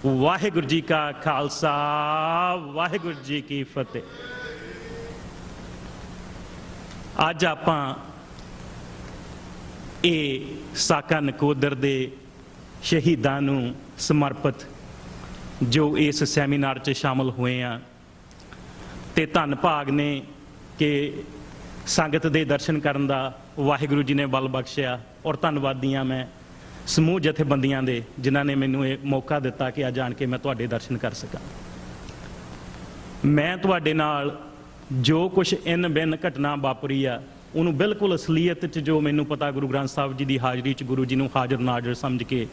ਵਾਹਿਗੁਰੂ ਜੀ ਕਾ ਖਾਲਸਾ, ਵਾਹਿਗੁਰੂ ਜੀ ਕੀ ਫਤਿਹ। ਅੱਜ ਆਪਾਂ ਇਹ ਸਾਕਾ ਨਕੋਦਰ ਦੇ ਸ਼ਹੀਦਾਂ ਨੂੰ ਸਮਰਪਿਤ ਜੋ ਇਸ ਸੈਮੀਨਾਰ 'ਚ ਸ਼ਾਮਲ ਹੋਏ ਆ ਤੇ ਧੰਨ ਭਾਗ ਨੇ ਕਿ ਸੰਗਤ ਦੇ ਦਰਸ਼ਨ ਕਰਨ ਦਾ ਵਾਹਿਗੁਰੂ ਜੀ ਨੇ ਬਲ ਬਖਸ਼ਿਆ। ਔਰ ਧੰਨਵਾਦੀ ਹਾਂ ਮੈਂ ਸਮੂਹ ਜਥੇਬੰਦੀਆਂ ਦੇ ਜਿਨ੍ਹਾਂ ਨੇ ਮੈਨੂੰ ਇਹ ਮੌਕਾ ਦਿੱਤਾ ਕਿ ਅੱਜ ਆਣ ਕੇ ਮੈਂ ਤੁਹਾਡੇ ਦਰਸ਼ਨ ਕਰ ਸਕਾਂ। ਮੈਂ ਤੁਹਾਡੇ ਨਾਲ ਜੋ ਕੁਛ ਇਨ ਬਿਨ ਘਟਨਾ ਵਾਪਰੀ ਆ ਉਹਨੂੰ ਬਿਲਕੁਲ ਅਸਲੀਅਤ 'ਚ ਜੋ ਮੈਨੂੰ ਪਤਾ ਗੁਰੂ ਗ੍ਰੰਥ ਸਾਹਿਬ ਜੀ ਦੀ ਹਾਜ਼ਰੀ 'ਚ ਗੁਰੂ ਜੀ ਨੂੰ ਹਾਜ਼ਰ ਨਾਜ਼ਰ ਸਮਝ ਕੇ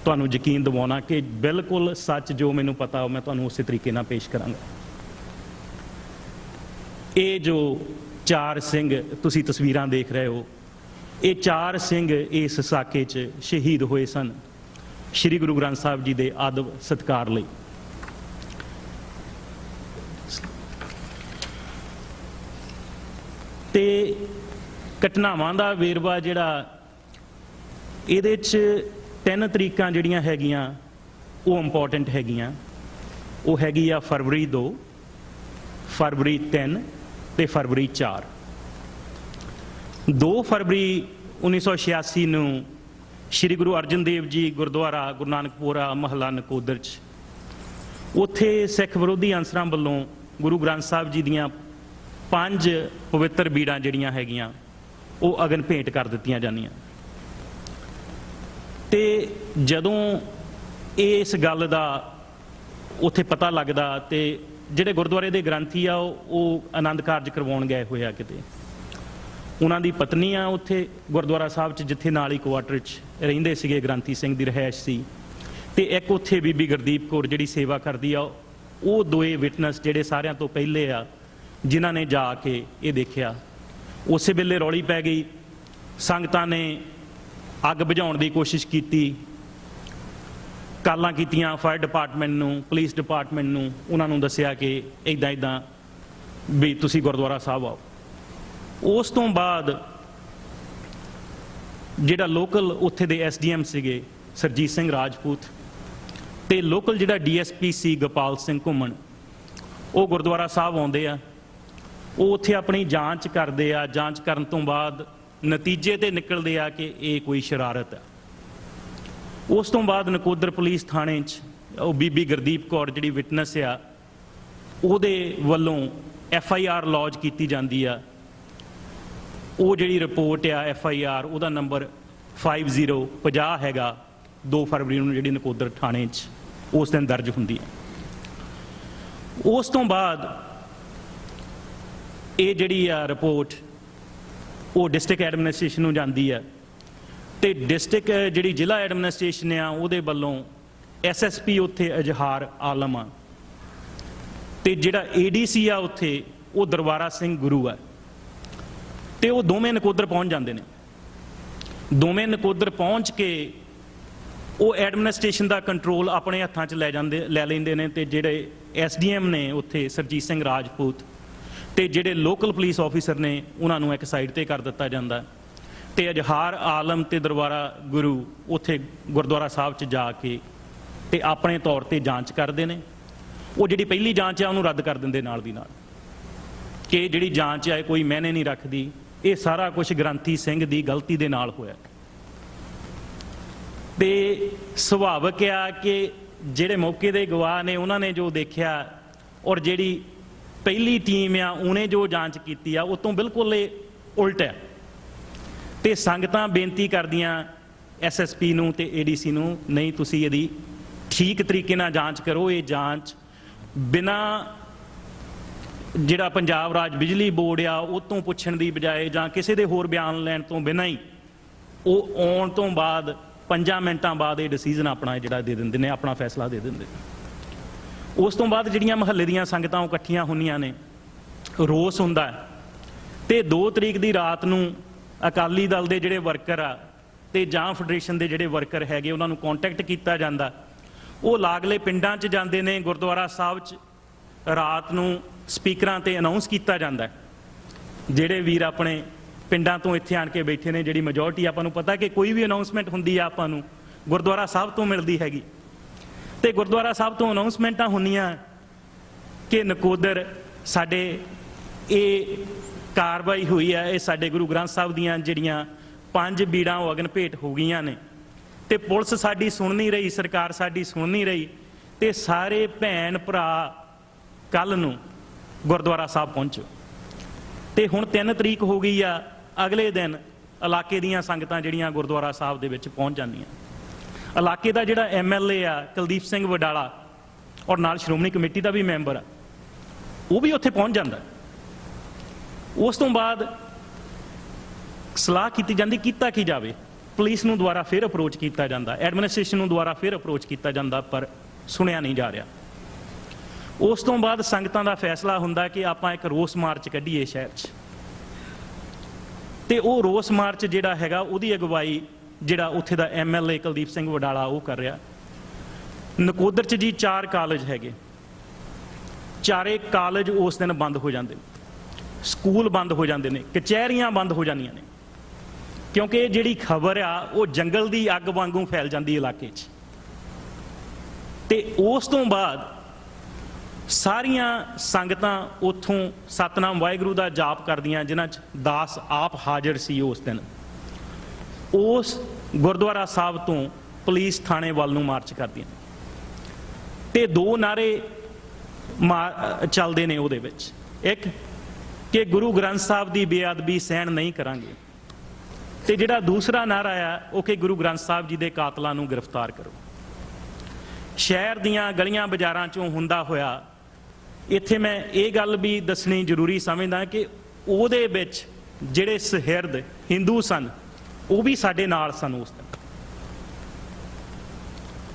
ਤੁਹਾਨੂੰ ਯਕੀਨ ਦਿਵਾਉਣਾ ਕਿ ਬਿਲਕੁਲ ਸੱਚ ਜੋ ਮੈਨੂੰ ਪਤਾ ਉਹ ਮੈਂ ਤੁਹਾਨੂੰ ਉਸੇ ਤਰੀਕੇ ਨਾਲ ਪੇਸ਼ ਕਰਾਂਗਾ। ਇਹ ਜੋ 4 ਸਿੰਘ ਤੁਸੀਂ ਤਸਵੀਰਾਂ ਦੇਖ ਰਹੇ ਹੋ, ਇਹ 4 ਸਿੰਘ ਇਸ ਸਾਕੇ 'ਚ ਸ਼ਹੀਦ ਹੋਏ ਸਨ ਸ਼੍ਰੀ ਗੁਰੂ ਗ੍ਰੰਥ ਸਾਹਿਬ ਜੀ ਦੇ ਆਦਬ ਸਤਿਕਾਰ ਲਈ। ਤੇ ਘਟਨਾਵਾਂ ਦਾ ਵੇਰਵਾ ਜਿਹੜਾ ਇਹਦੇ 'ਚ 3 ਤਰੀਕਾਂ ਜਿਹੜੀਆਂ ਹੈਗੀਆਂ ਉਹ ਇੰਪੋਰਟੈਂਟ ਹੈਗੀਆਂ। ਉਹ ਹੈਗੀ ਆ ਫਰਵਰੀ 2, ਫਰਵਰੀ 3 ਤੇ ਫਰਵਰੀ 4। 2 ਫਰਵਰੀ 1986 ਨੂੰ ਸ਼੍ਰੀ ਗੁਰੂ ਅਰਜਨ ਦੇਵ ਜੀ ਗੁਰਦੁਆਰਾ ਗੁਰੂ ਨਾਨਕਪੁਰਾ ਮਹੱਲਾ ਨਕੋਦਰ 'ਚ ਉੱਥੇ ਸਿੱਖ ਵਿਰੋਧੀ ਅਨਸਰਾਂ ਵੱਲੋਂ ਗੁਰੂ ਗ੍ਰੰਥ ਸਾਹਿਬ ਜੀ ਦੀਆਂ 5 ਪਵਿੱਤਰ ਬੀੜਾਂ ਜਿਹੜੀਆਂ ਹੈਗੀਆਂ ਉਹ ਅਗਨ ਭੇਂਟ ਕਰ ਦਿੱਤੀਆਂ ਜਾਂਦੀਆਂ। ਤੇ ਜਦੋਂ ਇਸ ਗੱਲ ਦਾ ਉੱਥੇ ਪਤਾ ਲੱਗਦਾ ਤੇ ਜਿਹੜੇ ਗੁਰਦੁਆਰੇ ਦੇ ਗ੍ਰੰਥੀ ਆ ਉਹ ਆਨੰਦ ਕਾਰਜ ਕਰਵਾਉਣ ਗਏ ਹੋਏ ਆ ਕਿਤੇ। ਉਹਨਾਂ ਦੀ ਪਤਨੀ ਆ ਉੱਥੇ ਗੁਰਦੁਆਰਾ ਸਾਹਿਬ 'ਚ ਜਿੱਥੇ ਨਾਲ ਹੀ ਕੁਆਟਰ 'ਚ ਰਹਿੰਦੇ ਸੀਗੇ, ਗ੍ਰੰਥੀ ਸਿੰਘ ਦੀ ਰਿਹਾਇਸ਼ ਸੀ। ਤੇ ਇੱਕ ਉੱਥੇ ਬੀਬੀ ਗੁਰਦੀਪ ਕੌਰ ਜਿਹੜੀ ਸੇਵਾ ਕਰਦੀ ਆ, ਉਹ ਦੋਏ ਵਿਟਨੈਸ ਜਿਹੜੇ ਸਾਰਿਆਂ ਤੋਂ ਪਹਿਲੇ ਆ ਜਿਨ੍ਹਾਂ ਨੇ ਜਾ ਕੇ ਇਹ ਦੇਖਿਆ। ਉਸੇ ਵੇਲੇ ਰੌਲੀ ਪੈ ਗਈ, ਸੰਗਤਾਂ ਨੇ ਅੱਗ ਬੁਝਾਉਣ ਦੀ ਕੋਸ਼ਿਸ਼ ਕੀਤੀ, ਕਾਲਾਂ ਕੀਤੀਆਂ ਫਾਇਰ ਡਿਪਾਰਟਮੈਂਟ ਨੂੰ, ਪੁਲਿਸ ਡਿਪਾਰਟਮੈਂਟ ਨੂੰ। ਉਹਨਾਂ ਨੂੰ ਦੱਸਿਆ ਕਿ ਇੱਦਾਂ ਇੱਦਾਂ ਵੀ ਤੁਸੀਂ ਗੁਰਦੁਆਰਾ ਸਾਹਿਬ ਆਓ। ਉਸ ਤੋਂ ਬਾਅਦ ਜਿਹੜਾ ਲੋਕਲ ਉੱਥੇ ਦੇ SDM ਸੀਗੇ ਸਰਜੀਤ ਸਿੰਘ ਰਾਜਪੂਤ ਤੇ ਲੋਕਲ ਜਿਹੜਾ DSP ਸੀ ਗੋਪਾਲ ਸਿੰਘ ਘੁੰਮਣ, ਉਹ ਗੁਰਦੁਆਰਾ ਸਾਹਿਬ ਆਉਂਦੇ ਆ। ਉਹ ਉੱਥੇ ਆਪਣੀ ਜਾਂਚ ਕਰਦੇ ਆ। ਜਾਂਚ ਕਰਨ ਤੋਂ ਬਾਅਦ ਨਤੀਜੇ ਤੇ ਨਿਕਲਦੇ ਆ ਕਿ ਇਹ ਕੋਈ ਸ਼ਰਾਰਤ ਹੈ। ਉਸ ਤੋਂ ਬਾਅਦ ਨਕੋਦਰ ਪੁਲਿਸ ਥਾਣੇ 'ਚ ਉਹ ਬੀਬੀ ਗੁਰਦੀਪ ਕੌਰ ਜਿਹੜੀ ਵਿਟਨੈਸ ਆ ਉਹਦੇ ਵੱਲੋਂ FIR ਲੌਜ ਕੀਤੀ ਜਾਂਦੀ ਆ। ਉਹ ਜਿਹੜੀ ਰਿਪੋਰਟ ਆ FIR ਉਹਦਾ ਨੰਬਰ 5050 ਹੈਗਾ। 2 ਫਰਵਰੀ ਨੂੰ ਜਿਹੜੀ ਨਕੋਦਰ ਥਾਣੇ 'ਚ ਉਸ ਦਿਨ ਦਰਜ ਹੁੰਦੀ ਹੈ। ਉਸ ਤੋਂ ਬਾਅਦ ਇਹ ਜਿਹੜੀ ਆ ਰਿਪੋਰਟ ਉਹ ਡਿਸਟ੍ਰਿਕਟ ਐਡਮਿਨਿਸਟ੍ਰੇਸ਼ਨ ਨੂੰ ਜਾਂਦੀ ਹੈ ਤੇ ਡਿਸਟ੍ਰਿਕਟ ਜਿਹੜੀ ਜ਼ਿਲ੍ਹਾ ਐਡਮਿਨਿਸਟ੍ਰੇਸ਼ਨ ਆ ਉਹਦੇ ਵੱਲੋਂ SSP ਉੱਥੇ ਇਜ਼ਹਾਰ ਆਲਮ ਆ ਤੇ ਜਿਹੜਾ ADC ਆ ਉੱਥੇ ਉਹ ਦਰਬਾਰਾ ਸਿੰਘ ਗੁਰੂ ਆ। ਤੇ ਉਹ ਦੋਵੇਂ ਨਕੋਦਰ ਪਹੁੰਚ ਜਾਂਦੇ ਨੇ। ਦੋਵੇਂ ਨਕੋਦਰ ਪਹੁੰਚ ਕੇ ਉਹ ਐਡਮਿਨਿਸਟ੍ਰੇਸ਼ਨ ਦਾ ਕੰਟਰੋਲ ਆਪਣੇ ਹੱਥਾਂ 'ਚ ਲੈ ਲੈਂਦੇ ਨੇ। ਤੇ ਜਿਹੜੇ SDM ਨੇ ਉੱਥੇ ਸਰਜੀਤ ਸਿੰਘ ਰਾਜਪੂਤ ਤੇ ਜਿਹੜੇ ਲੋਕਲ ਪੁਲਿਸ ਆਫੀਸਰ ਨੇ ਉਹਨਾਂ ਨੂੰ ਇੱਕ ਸਾਈਡ ਤੇ ਕਰ ਦਿੱਤਾ ਜਾਂਦਾ। ਤੇ ਇਜ਼ਹਾਰ ਆਲਮ ਤੇ ਦਰਬਾਰਾ ਗੁਰੂ ਉੱਥੇ ਗੁਰਦੁਆਰਾ ਸਾਹਿਬ 'ਚ ਜਾ ਕੇ ਤੇ ਆਪਣੇ ਤੌਰ ਤੇ ਜਾਂਚ ਕਰਦੇ ਨੇ। ਉਹ ਜਿਹੜੀ ਪਹਿਲੀ ਜਾਂਚ ਆ ਉਹਨੂੰ ਰੱਦ ਕਰ ਦਿੰਦੇ ਨਾਲ ਦੀ ਨਾਲ ਕਿ ਜਿਹੜੀ ਜਾਂਚ ਆ ਕੋਈ ਮਾਇਨੇ ਨਹੀਂ ਰੱਖਦੀ, ਇਹ ਸਾਰਾ ਕੁਝ ਗ੍ਰੰਥੀ ਸਿੰਘ ਦੀ ਗਲਤੀ ਦੇ ਨਾਲ ਹੋਇਆ। ਤੇ ਸੁਭਾਵਿਕ ਆ ਕਿ ਜਿਹੜੇ ਮੌਕੇ ਦੇ ਗਵਾਹ ਨੇ ਉਹਨਾਂ ਨੇ ਜੋ ਦੇਖਿਆ ਔਰ ਜਿਹੜੀ ਪਹਿਲੀ ਟੀਮ ਆ ਉਹਨੇ ਜੋ ਜਾਂਚ ਕੀਤੀ ਆ ਉਹ ਤੋਂ ਬਿਲਕੁਲ ਇਹ ਉਲਟ ਹੈ। ਤੇ ਸੰਗਤਾਂ ਬੇਨਤੀ ਕਰਦੀਆਂ SSP ਨੂੰ ਤੇ ADC ਨੂੰ, ਨਹੀਂ ਤੁਸੀਂ ਇਹਦੀ ਠੀਕ ਤਰੀਕੇ ਨਾਲ ਜਾਂਚ ਕਰੋ। ਇਹ ਜਾਂਚ ਬਿਨਾਂ ਜਿਹੜਾ ਪੰਜਾਬ ਰਾਜ ਬਿਜਲੀ ਬੋਰਡ ਆ ਉਹ ਤੋਂ ਪੁੱਛਣ ਦੀ ਬਜਾਏ ਜਾਂ ਕਿਸੇ ਦੇ ਹੋਰ ਬਿਆਨ ਲੈਣ ਤੋਂ ਬਿਨਾਂ ਹੀ ਉਹ ਆਉਣ ਤੋਂ ਬਾਅਦ 5 ਮਿੰਟਾਂ ਬਾਅਦ ਇਹ ਡਿਸੀਜ਼ਨ ਆਪਣਾ ਜਿਹੜਾ ਦੇ ਦਿੰਦੇ ਨੇ, ਆਪਣਾ ਫੈਸਲਾ ਦੇ ਦਿੰਦੇ ਨੇ। ਉਸ ਤੋਂ ਬਾਅਦ ਜਿਹੜੀਆਂ ਮਹੱਲੇ ਦੀਆਂ ਸੰਗਤਾਂ ਉਹ ਇਕੱਠੀਆਂ ਹੁੰਦੀਆਂ ਨੇ, ਰੋਸ ਹੁੰਦਾ ਤੇ 2 ਤਰੀਕ ਦੀ ਰਾਤ ਨੂੰ ਅਕਾਲੀ ਦਲ ਦੇ ਜਿਹੜੇ ਵਰਕਰ ਆ ਤੇ ਜਾਂ ਫੈਡਰੇਸ਼ਨ ਦੇ ਜਿਹੜੇ ਵਰਕਰ ਹੈਗੇ ਉਹਨਾਂ ਨੂੰ ਕੰਟੈਕਟ ਕੀਤਾ ਜਾਂਦਾ। ਉਹ ਲਾਗਲੇ ਪਿੰਡਾਂ 'ਚ ਜਾਂਦੇ ਨੇ। ਗੁਰਦੁਆਰਾ ਸਾਹਿਬ 'ਚ ਰਾਤ ਨੂੰ ਸਪੀਕਰਾਂ ਤੇ ਅਨਾਉਂਸ ਕੀਤਾ ਜਾਂਦਾ। ਜਿਹੜੇ ਵੀਰ ਆਪਣੇ ਪਿੰਡਾਂ ਤੋਂ ਇੱਥੇ ਆਣ ਕੇ ਬੈਠੇ ਨੇ, ਜਿਹੜੀ ਮੈਜੋਰਟੀ ਆਪਾਂ ਨੂੰ ਪਤਾ ਕਿ ਕੋਈ ਵੀ ਅਨਾਉਂਸਮੈਂਟ ਹੁੰਦੀ ਆ ਆਪਾਂ ਨੂੰ ਗੁਰਦੁਆਰਾ ਸਾਹਿਬ ਤੋਂ ਮਿਲਦੀ ਹੈਗੀ। ਤੇ ਗੁਰਦੁਆਰਾ ਸਾਹਿਬ ਤੋਂ ਅਨਾਉਂਸਮੈਂਟਾਂ ਹੁੰਦੀਆਂ ਕਿ ਨਕੋਦਰ ਸਾਡੇ ਇਹ ਕਾਰਵਾਈ ਹੋਈ ਹੈ, ਇਹ ਸਾਡੇ ਗੁਰੂ ਗ੍ਰੰਥ ਸਾਹਿਬ ਦੀਆਂ ਜਿਹੜੀਆਂ 5 ਬੀੜਾਂ ਉਹ ਅਗਨ ਭੇਟ ਹੋ ਗਈਆਂ ਨੇ, ਤੇ ਪੁਲਿਸ ਸਾਡੀ ਸੁਣ ਨਹੀਂ ਰਹੀ, ਸਰਕਾਰ ਸਾਡੀ ਸੁਣ ਨਹੀਂ ਰਹੀ, ਤੇ ਸਾਰੇ ਭੈਣ ਭਰਾ ਕੱਲ ਨੂੰ ਗੁਰਦੁਆਰਾ ਸਾਹਿਬ ਪਹੁੰਚੋ। ਤੇ ਹੁਣ 3 ਤਰੀਕ ਹੋ ਗਈ ਆ, ਅਗਲੇ ਦਿਨ ਇਲਾਕੇ ਦੀਆਂ ਸੰਗਤਾਂ ਜਿਹੜੀਆਂ ਗੁਰਦੁਆਰਾ ਸਾਹਿਬ ਦੇ ਵਿੱਚ ਪਹੁੰਚ ਜਾਂਦੀਆਂ। ਇਲਾਕੇ ਦਾ ਜਿਹੜਾ MLA ਆ ਕੁਲਦੀਪ ਸਿੰਘ ਵਡਾਲਾ, ਔਰ ਨਾਲ ਸ਼੍ਰੋਮਣੀ ਕਮੇਟੀ ਦਾ ਵੀ ਮੈਂਬਰ ਆ, ਉਹ ਵੀ ਉੱਥੇ ਪਹੁੰਚ ਜਾਂਦਾ। ਉਸ ਤੋਂ ਬਾਅਦ ਸਲਾਹ ਕੀਤੀ ਜਾਂਦੀ ਕੀਤਾ ਕੀ ਜਾਵੇ। ਪੁਲਿਸ ਨੂੰ ਦੁਬਾਰਾ ਫਿਰ ਅਪਰੋਚ ਕੀਤਾ ਜਾਂਦਾ, ਐਡਮਿਨਿਸਟ੍ਰੇਸ਼ਨ ਨੂੰ ਦੁਬਾਰਾ ਫਿਰ ਅਪਰੋਚ ਕੀਤਾ ਜਾਂਦਾ, ਪਰ ਸੁਣਿਆ ਨਹੀਂ ਜਾ ਰਿਹਾ। ਉਸ ਤੋਂ ਬਾਅਦ ਸੰਗਤਾਂ ਦਾ ਫੈਸਲਾ ਹੁੰਦਾ ਕਿ ਆਪਾਂ ਇੱਕ ਰੋਸ ਮਾਰਚ ਕੱਢੀਏ ਸ਼ਹਿਰ 'ਚ, ਤੇ ਉਹ ਰੋਸ ਮਾਰਚ ਜਿਹੜਾ ਹੈਗਾ ਉਹਦੀ ਅਗਵਾਈ ਜਿਹੜਾ ਉੱਥੇ ਦਾ MLA ਕੁਲਦੀਪ ਸਿੰਘ ਵਡਾਲਾ ਉਹ ਕਰ ਰਿਹਾ। ਨਕੋਦਰ 'ਚ ਜੀ 4 ਕਾਲਜ ਹੈਗੇ, 4 ਕਾਲਜ ਉਸ ਦਿਨ ਬੰਦ ਹੋ ਜਾਂਦੇ ਨੇ, ਸਕੂਲ ਬੰਦ ਹੋ ਜਾਂਦੇ ਨੇ, ਕਚਹਿਰੀਆਂ ਬੰਦ ਹੋ ਜਾਂਦੀਆਂ ਨੇ, ਕਿਉਂਕਿ ਇਹ ਜਿਹੜੀ ਖਬਰ ਆ ਉਹ ਜੰਗਲ ਦੀ ਅੱਗ ਵਾਂਗੂ ਫੈਲ ਜਾਂਦੀ ਇਲਾਕੇ 'ਚ। ਤੇ ਉਸ ਤੋਂ ਬਾਅਦ ਸਾਰੀਆਂ ਸੰਗਤਾਂ ਉੱਥੋਂ ਸਤਨਾਮ ਵਾਹਿਗੁਰੂ ਦਾ ਜਾਪ ਕਰਦੀਆਂ, ਜਿਨ੍ਹਾਂ 'ਚ ਦਾਸ ਆਪ ਹਾਜ਼ਰ ਸੀ ਉਸ ਦਿਨ। ਉਸ ਗੁਰਦੁਆਰਾ ਸਾਹਿਬ ਤੋਂ ਪੁਲਿਸ ਥਾਣੇ ਵੱਲ ਨੂੰ ਮਾਰਚ ਕਰਦੀਆਂ, ਤੇ 2 ਨਾਅਰੇ ਚੱਲਦੇ ਨੇ ਉਹਦੇ ਵਿੱਚ। ਇੱਕ ਕਿ ਗੁਰੂ ਗ੍ਰੰਥ ਸਾਹਿਬ ਦੀ ਬੇਅਦਬੀ ਸਹਿਣ ਨਹੀਂ ਕਰਾਂਗੇ, ਤੇ ਜਿਹੜਾ ਦੂਸਰਾ ਨਾਅਰਾ ਆ ਉਹ ਕਿ ਗੁਰੂ ਗ੍ਰੰਥ ਸਾਹਿਬ ਜੀ ਦੇ ਕਾਤਲਾਂ ਨੂੰ ਗ੍ਰਿਫਤਾਰ ਕਰੋ। ਸ਼ਹਿਰ ਦੀਆਂ ਗਲੀਆਂ ਬਾਜ਼ਾਰਾਂ 'ਚੋਂ ਹੁੰਦਾ ਹੋਇਆ ਇੱਥੇ ਮੈਂ ਇਹ ਗੱਲ ਵੀ ਦੱਸਣੀ ਜ਼ਰੂਰੀ ਸਮਝਦਾ ਕਿ ਉਹਦੇ ਵਿੱਚ ਜਿਹੜੇ ਸੁਹਿਰਦ ਹਿੰਦੂ ਸਨ ਉਹ ਵੀ ਸਾਡੇ ਨਾਲ ਸਨ ਉਸ ਦਿਨ।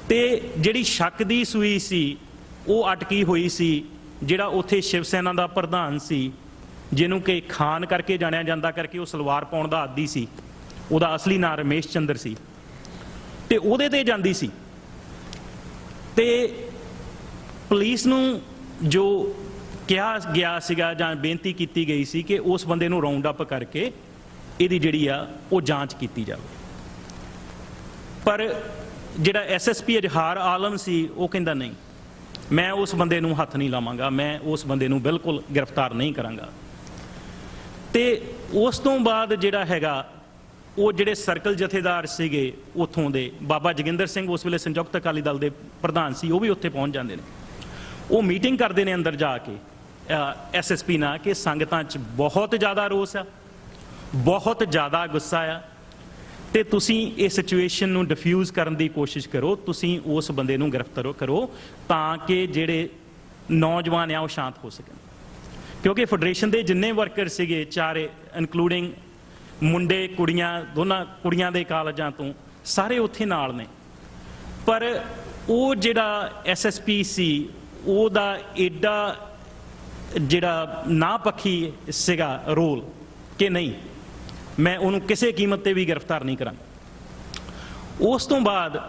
ਤੇ ਜਿਹੜੀ ਸ਼ੱਕ ਦੀ ਸੂਈ ਸੀ ਉਹ ਅਟਕੀ ਹੋਈ ਸੀ। ਜਿਹੜਾ ਉੱਥੇ ਸ਼ਿਵ ਸੈਨਾ ਦਾ ਪ੍ਰਧਾਨ ਸੀ, ਜਿਹਨੂੰ ਕਿ ਖਾਨ ਕਰਕੇ ਜਾਣਿਆ ਜਾਂਦਾ, ਕਰਕੇ ਉਹ ਸਲਵਾਰ ਪਾਉਣ ਦਾ ਆਦੀ ਸੀ, ਉਹਦਾ ਅਸਲੀ ਨਾਂ ਰਮੇਸ਼ ਚੰਦਰ ਸੀ, ਤੇ ਉਹਦੇ ਤੇ ਜਾਂਦੀ ਸੀ। ਤੇ ਪੁਲਿਸ ਨੂੰ ਜੋ ਕਿਹਾ ਗਿਆ ਸੀਗਾ ਜਾਂ ਬੇਨਤੀ ਕੀਤੀ ਗਈ ਸੀ ਕਿ ਉਸ ਬੰਦੇ ਨੂੰ ਰਾਉਂਡ ਅਪ ਕਰਕੇ ਇਹਦੀ ਜਿਹੜੀ ਆ ਉਹ ਜਾਂਚ ਕੀਤੀ ਜਾਵੇ, ਪਰ ਜਿਹੜਾ SSP ਅਜਹਾਰ ਆਲਮ ਸੀ ਉਹ ਕਹਿੰਦਾ ਨਹੀਂ, ਮੈਂ ਉਸ ਬੰਦੇ ਨੂੰ ਹੱਥ ਨਹੀਂ ਲਾਵਾਂਗਾ, ਮੈਂ ਉਸ ਬੰਦੇ ਨੂੰ ਬਿਲਕੁਲ ਗ੍ਰਿਫਤਾਰ ਨਹੀਂ ਕਰਾਂਗਾ। ਤੇ ਉਸ ਤੋਂ ਬਾਅਦ ਜਿਹੜਾ ਹੈਗਾ ਉਹ ਜਿਹੜੇ ਸਰਕਲ ਜਥੇਦਾਰ ਸੀਗੇ ਉੱਥੋਂ ਦੇ, ਬਾਬਾ ਜੋਗਿੰਦਰ ਸਿੰਘ ਉਸ ਵੇਲੇ ਸੰਯੁਕਤ ਅਕਾਲੀ ਦਲ ਦੇ ਪ੍ਰਧਾਨ ਸੀ, ਉਹ ਵੀ ਉੱਥੇ ਪਹੁੰਚ ਜਾਂਦੇ ਨੇ। ਉਹ ਮੀਟਿੰਗ ਕਰਦੇ ਨੇ ਅੰਦਰ ਜਾ ਕੇ SSP ਨਾਲ ਕਿ ਸੰਗਤਾਂ 'ਚ ਬਹੁਤ ਜ਼ਿਆਦਾ ਰੋਸ ਆ, ਬਹੁਤ ਜ਼ਿਆਦਾ ਗੁੱਸਾ ਆ, ਤੇ ਤੁਸੀਂ ਇਹ ਸਿਚੁਏਸ਼ਨ ਨੂੰ ਡਿਫਿਊਜ਼ ਕਰਨ ਦੀ ਕੋਸ਼ਿਸ਼ ਕਰੋ, ਤੁਸੀਂ ਉਸ ਬੰਦੇ ਨੂੰ ਗ੍ਰਿਫਤਾਰ ਕਰੋ ਤਾਂ ਕਿ ਜਿਹੜੇ ਨੌਜਵਾਨ ਆ ਉਹ ਸ਼ਾਂਤ ਹੋ ਸਕਣ। ਕਿਉਂਕਿ ਫੈਡਰੇਸ਼ਨ ਦੇ ਜਿੰਨੇ ਵਰਕਰ ਸੀਗੇ, 4 ਇਨਕਲੂਡਿੰਗ ਮੁੰਡੇ ਕੁੜੀਆਂ, ਦੋਨਾਂ ਕੁੜੀਆਂ ਦੇ ਕਾਲਜਾਂ ਤੋਂ, ਸਾਰੇ ਉੱਥੇ ਨਾਲ ਨੇ। ਪਰ ਉਹ ਜਿਹੜਾ SSP ਸੀ ਉਹਦਾ ਏਡਾ ਜਿਹੜਾ ਨਾ ਪੱਖੀ ਸੀਗਾ ਰੋਲ ਕਿ ਨਹੀਂ, ਮੈਂ ਉਹਨੂੰ ਕਿਸੇ ਕੀਮਤ ਤੇ ਵੀ ਗ੍ਰਿਫਤਾਰ ਨਹੀਂ ਕਰਾਂਗਾ। ਉਸ ਤੋਂ ਬਾਅਦ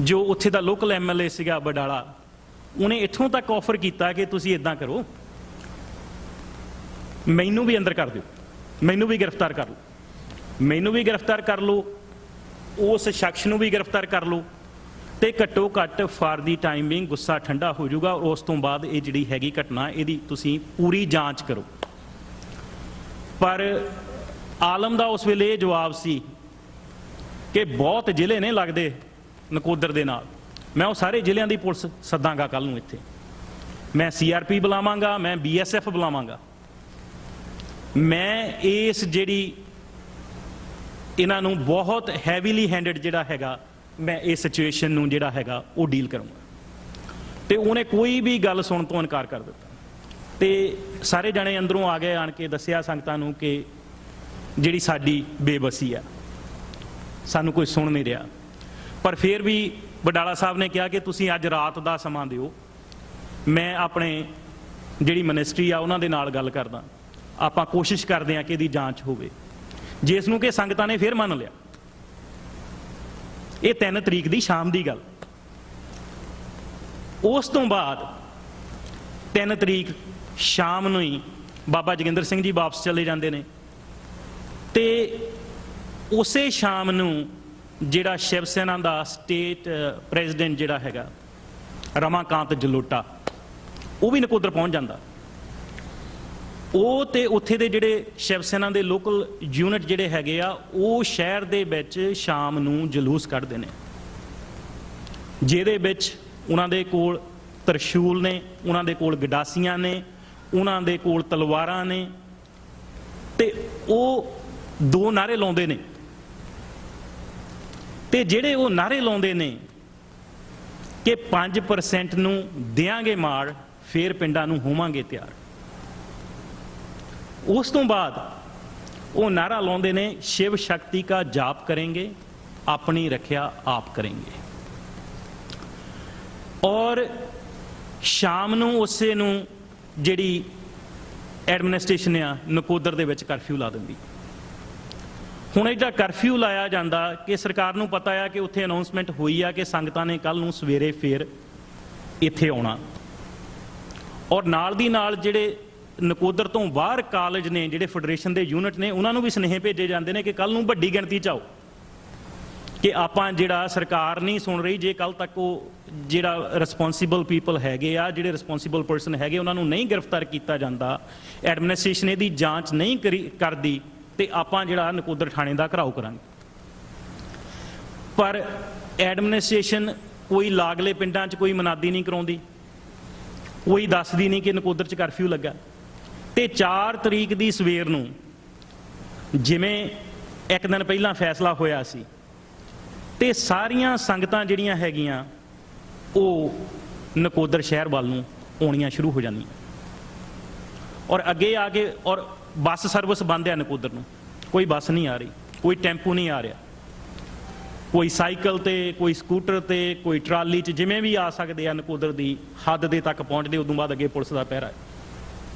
ਜੋ ਉੱਥੇ ਦਾ ਲੋਕਲ MLA ਸੀਗਾ ਵਡਾਲਾ, ਉਹਨੇ ਇੱਥੋਂ ਤੱਕ ਆਫਰ ਕੀਤਾ ਕਿ ਤੁਸੀਂ ਇਦਾਂ ਕਰੋ, ਮੈਨੂੰ ਵੀ ਅੰਦਰ ਕਰ ਦਿਓ, ਮੈਨੂੰ ਵੀ ਗ੍ਰਿਫਤਾਰ ਕਰ ਲਓ, ਮੈਨੂੰ ਵੀ ਗ੍ਰਿਫਤਾਰ ਕਰ ਲਓ, ਉਸ ਸ਼ਖਸ ਨੂੰ ਵੀ ਗ੍ਰਿਫਤਾਰ ਕਰ ਲਓ, ਤੇ ਘੱਟੋ ਘੱਟ ਫਾਰ ਦੀ ਟਾਈਮਿੰਗ ਗੁੱਸਾ ਠੰਡਾ ਹੋ ਜਾਊਗਾ। ਉਸ ਤੋਂ ਬਾਅਦ ਇਹ ਜਿਹੜੀ ਹੈਗੀ ਘਟਨਾ, ਇਹਦੀ ਤੁਸੀਂ ਪੂਰੀ ਜਾਂਚ ਕਰੋ। ਪਰ ਆਲਮ ਦਾ ਉਸ ਵੇਲੇ ਇਹ ਜਵਾਬ ਸੀ ਕਿ ਬਹੁਤ ਜ਼ਿਲ੍ਹੇ ਨੇ ਲੱਗਦੇ ਨਕੋਦਰ ਦੇ ਨਾਲ, ਮੈਂ ਉਹ ਸਾਰੇ ਜ਼ਿਲ੍ਹਿਆਂ ਦੀ ਪੁਲਿਸ ਸੱਦਾਂਗਾ ਕੱਲ ਨੂੰ ਇੱਥੇ, ਮੈਂ CRP ਬੁਲਾਵਾਂਗਾ, ਮੈਂ BSF ਬੁਲਾਵਾਂਗਾ, ਮੈਂ ਇਸ ਜਿਹੜੀ ਇਹਨਾਂ ਨੂੰ ਬਹੁਤ ਹੈਵੀਲੀ ਹੈਂਡਡ ਜਿਹੜਾ ਹੈਗਾ, ਮੈਂ ਇਸ ਸਿਚੁਏਸ਼ਨ ਨੂੰ ਜਿਹੜਾ ਹੈਗਾ ਉਹ ਡੀਲ ਕਰੂੰਗਾ। ਤੇ ਉਹਨੇ ਕੋਈ ਵੀ ਗੱਲ ਸੁਣਨ ਤੋਂ ਇਨਕਾਰ ਕਰ ਦਿੱਤਾ, ਤੇ ਸਾਰੇ ਜਾਣੇ ਅੰਦਰੋਂ ਆ ਗਏ, ਆਣ ਕੇ ਦੱਸਿਆ ਸੰਗਤਾਂ ਨੂੰ ਕਿ ਜਿਹੜੀ ਸਾਡੀ ਬੇਬਸੀ ਆ, ਸਾਨੂੰ ਕੋਈ ਸੁਣ ਨਹੀਂ ਰਿਹਾ। ਪਰ ਫਿਰ ਵੀ ਵਡਾਲਾ ਸਾਹਿਬ ਨੇ ਕਿਹਾ ਕਿ ਤੁਸੀਂ ਅੱਜ ਰਾਤ ਦਾ ਸਮਾਂ ਦਿਓ, ਮੈਂ ਆਪਣੇ ਜਿਹੜੀ ਮਿਨਿਸਟਰੀ ਆ ਉਹਨਾਂ ਦੇ ਨਾਲ ਗੱਲ ਕਰਦਾ, ਆਪਾਂ ਕੋਸ਼ਿਸ਼ ਕਰਦੇ ਹਾਂ ਕਿ ਇਹਦੀ ਜਾਂਚ ਹੋਵੇ, ਜਿਸ ਨੂੰ ਕਿ ਸੰਗਤਾਂ ਨੇ ਫਿਰ ਮੰਨ ਲਿਆ। ਇਹ 3 ਤਰੀਕ ਦੀ ਸ਼ਾਮ ਦੀ ਗੱਲ। ਉਸ ਤੋਂ ਬਾਅਦ 3 ਤਰੀਕ ਸ਼ਾਮ ਨੂੰ ਹੀ ਬਾਬਾ ਜੋਗਿੰਦਰ ਸਿੰਘ ਜੀ ਵਾਪਸ ਚਲੇ ਜਾਂਦੇ ਨੇ, ਤੇ ਉਸੇ ਸ਼ਾਮ ਨੂੰ ਜਿਹੜਾ ਸ਼ਿਵ ਸੈਨਾ ਦਾ ਸਟੇਟ ਪ੍ਰੈਜ਼ੀਡੈਂਟ ਜਿਹੜਾ ਹੈਗਾ ਰਮਾਕਾਂਤ ਜਲੋਟਾ, ਉਹ ਵੀ ਨਕੋਦਰ ਪਹੁੰਚ ਜਾਂਦਾ। ਉਹ ਤੇ ਉੱਥੇ ਦੇ ਜਿਹੜੇ ਸ਼ਿਵ ਸੈਨਾ ਦੇ ਲੋਕਲ ਯੂਨਿਟ ਜਿਹੜੇ ਹੈਗੇ ਆ, ਉਹ ਸ਼ਹਿਰ ਦੇ ਵਿੱਚ ਸ਼ਾਮ ਨੂੰ ਜਲੂਸ ਕੱਢਦੇ ਨੇ, ਜਿਹਦੇ ਵਿੱਚ ਉਹਨਾਂ ਦੇ ਕੋਲ ਤਰਸ਼ੂਲ ਨੇ, ਉਹਨਾਂ ਦੇ ਕੋਲ ਗਡਾਸੀਆਂ ਨੇ, ਉਹਨਾਂ ਦੇ ਕੋਲ ਤਲਵਾਰਾਂ ਨੇ, ਤੇ ਉਹ 2 ਨਾਅਰੇ ਲਾਉਂਦੇ ਨੇ। ਤੇ ਜਿਹੜੇ ਉਹ ਨਾਅਰੇ ਲਾਉਂਦੇ ਨੇ ਕਿ 5% ਨੂੰ ਦਿਆਂਗੇ ਮਾਰ, ਫੇਰ ਪਿੰਡਾਂ ਨੂੰ ਹੋਵਾਂਗੇ ਤਿਆਰ। ਉਸ ਤੋਂ ਬਾਅਦ ਉਹ ਨਾਰਾ ਲਾਉਂਦੇ ਨੇ, शिव शक्ति का जाप करेंगे, अपनी रखिया आप करेंगे। और शाम ਨੂੰ ਉਸੇ ਨੂੰ ਜਿਹੜੀ ਐਡਮਿਨਿਸਟ੍ਰੇਸ਼ਨ ਆ ਨਕੋਦਰ ਦੇ ਵਿੱਚ ਕਰਫਿਊ ਲਾ ਦਿੰਦੀ। ਹੁਣ ਇਹਦਾ ਕਰਫਿਊ ਲਾਇਆ ਜਾਂਦਾ ਕਿ ਸਰਕਾਰ ਨੂੰ ਪਤਾ ਆ ਕਿ ਉੱਥੇ ਅਨਾਉਂਸਮੈਂਟ ਹੋਈ ਆ ਕਿ ਸੰਗਤਾਂ ਨੇ ਕੱਲ ਨੂੰ ਸਵੇਰੇ ਫੇਰ ਇੱਥੇ ਆਉਣਾ। ਔਰ ਨਾਲ ਦੀ ਨਾਲ ਜਿਹੜੇ ਨਕੋਦਰ ਤੋਂ ਬਾਹਰ ਕਾਲਜ ਨੇ, ਜਿਹੜੇ ਫੈਡਰੇਸ਼ਨ ਦੇ ਯੂਨਿਟ ਨੇ, ਉਹਨਾਂ ਨੂੰ ਵੀ ਸੁਨੇਹੇ ਭੇਜੇ ਜਾਂਦੇ ਨੇ ਕਿ ਕੱਲ ਨੂੰ ਵੱਡੀ ਗਿਣਤੀ 'ਚ ਆਓ, ਕਿ ਆਪਾਂ ਜਿਹੜਾ ਸਰਕਾਰ ਨਹੀਂ ਸੁਣ ਰਹੀ, ਜੇ ਕੱਲ ਤੱਕ ਉਹ ਜਿਹੜਾ ਰਿਸਪੌਂਸੀਬਲ ਪੀਪਲ ਹੈਗੇ ਆ, ਜਿਹੜੇ ਰਿਸਪੌਂਸੀਬਲ ਪਰਸਨ ਹੈਗੇ, ਉਹਨਾਂ ਨੂੰ ਨਹੀਂ ਗ੍ਰਿਫਤਾਰ ਕੀਤਾ ਜਾਂਦਾ, ਐਡਮਿਨਿਸਟ੍ਰੇਸ਼ਨ ਇਹਦੀ ਜਾਂਚ ਨਹੀਂ ਕਰਦੀ, ਤੇ ਆਪਾਂ ਜਿਹੜਾ ਨਕੋਦਰ ਥਾਣੇ ਦਾ ਘਿਰਾਓ ਕਰਾਂਗੇ। ਪਰ ਐਡਮਿਨਿਸਟ੍ਰੇਸ਼ਨ ਕੋਈ ਲਾਗਲੇ ਪਿੰਡਾਂ 'ਚ ਕੋਈ ਮਨਾਦੀ ਨਹੀਂ ਕਰਾਉਂਦੀ, ਕੋਈ ਦੱਸਦੀ ਨਹੀਂ ਕਿ ਨਕੋਦਰ 'ਚ ਕਰਫਿਊ ਲੱਗਾ। ਤੇ 4 ਤਰੀਕ ਦੀ ਸਵੇਰ ਨੂੰ ਜਿਵੇਂ ਇੱਕ ਦਿਨ ਪਹਿਲਾਂ ਫੈਸਲਾ ਹੋਇਆ ਸੀ, ਤੇ ਸਾਰੀਆਂ ਸੰਗਤਾਂ ਜਿਹੜੀਆਂ ਹੈਗੀਆਂ ਉਹ ਨਕੋਦਰ ਸ਼ਹਿਰ ਵੱਲ ਨੂੰ ਆਉਣੀਆਂ ਸ਼ੁਰੂ ਹੋ ਜਾਂਦੀਆਂ। ਔਰ ਅੱਗੇ ਆ ਕੇ ਔਰ ਬੱਸ ਸਰਵਿਸ ਬੰਦ ਹੈ ਨਕੋਦਰ ਨੂੰ, ਕੋਈ ਬੱਸ ਨਹੀਂ ਆ ਰਹੀ, ਕੋਈ ਟੈਂਪੂ ਨਹੀਂ ਆ ਰਿਹਾ, ਕੋਈ ਸਾਈਕਲ ਤੇ, ਕੋਈ ਸਕੂਟਰ ਤੇ, ਕੋਈ ਟਰਾਲੀ 'ਚ, ਜਿਵੇਂ ਵੀ ਆ ਸਕਦੇ ਆ ਨਕੋਦਰ ਦੀ ਹੱਦ ਦੇ ਤੱਕ ਪਹੁੰਚਦੇ। ਉਦੋਂ ਬਾਅਦ ਅੱਗੇ ਪੁਲਿਸ ਦਾ ਪਹਿਰਾ ਹੈ।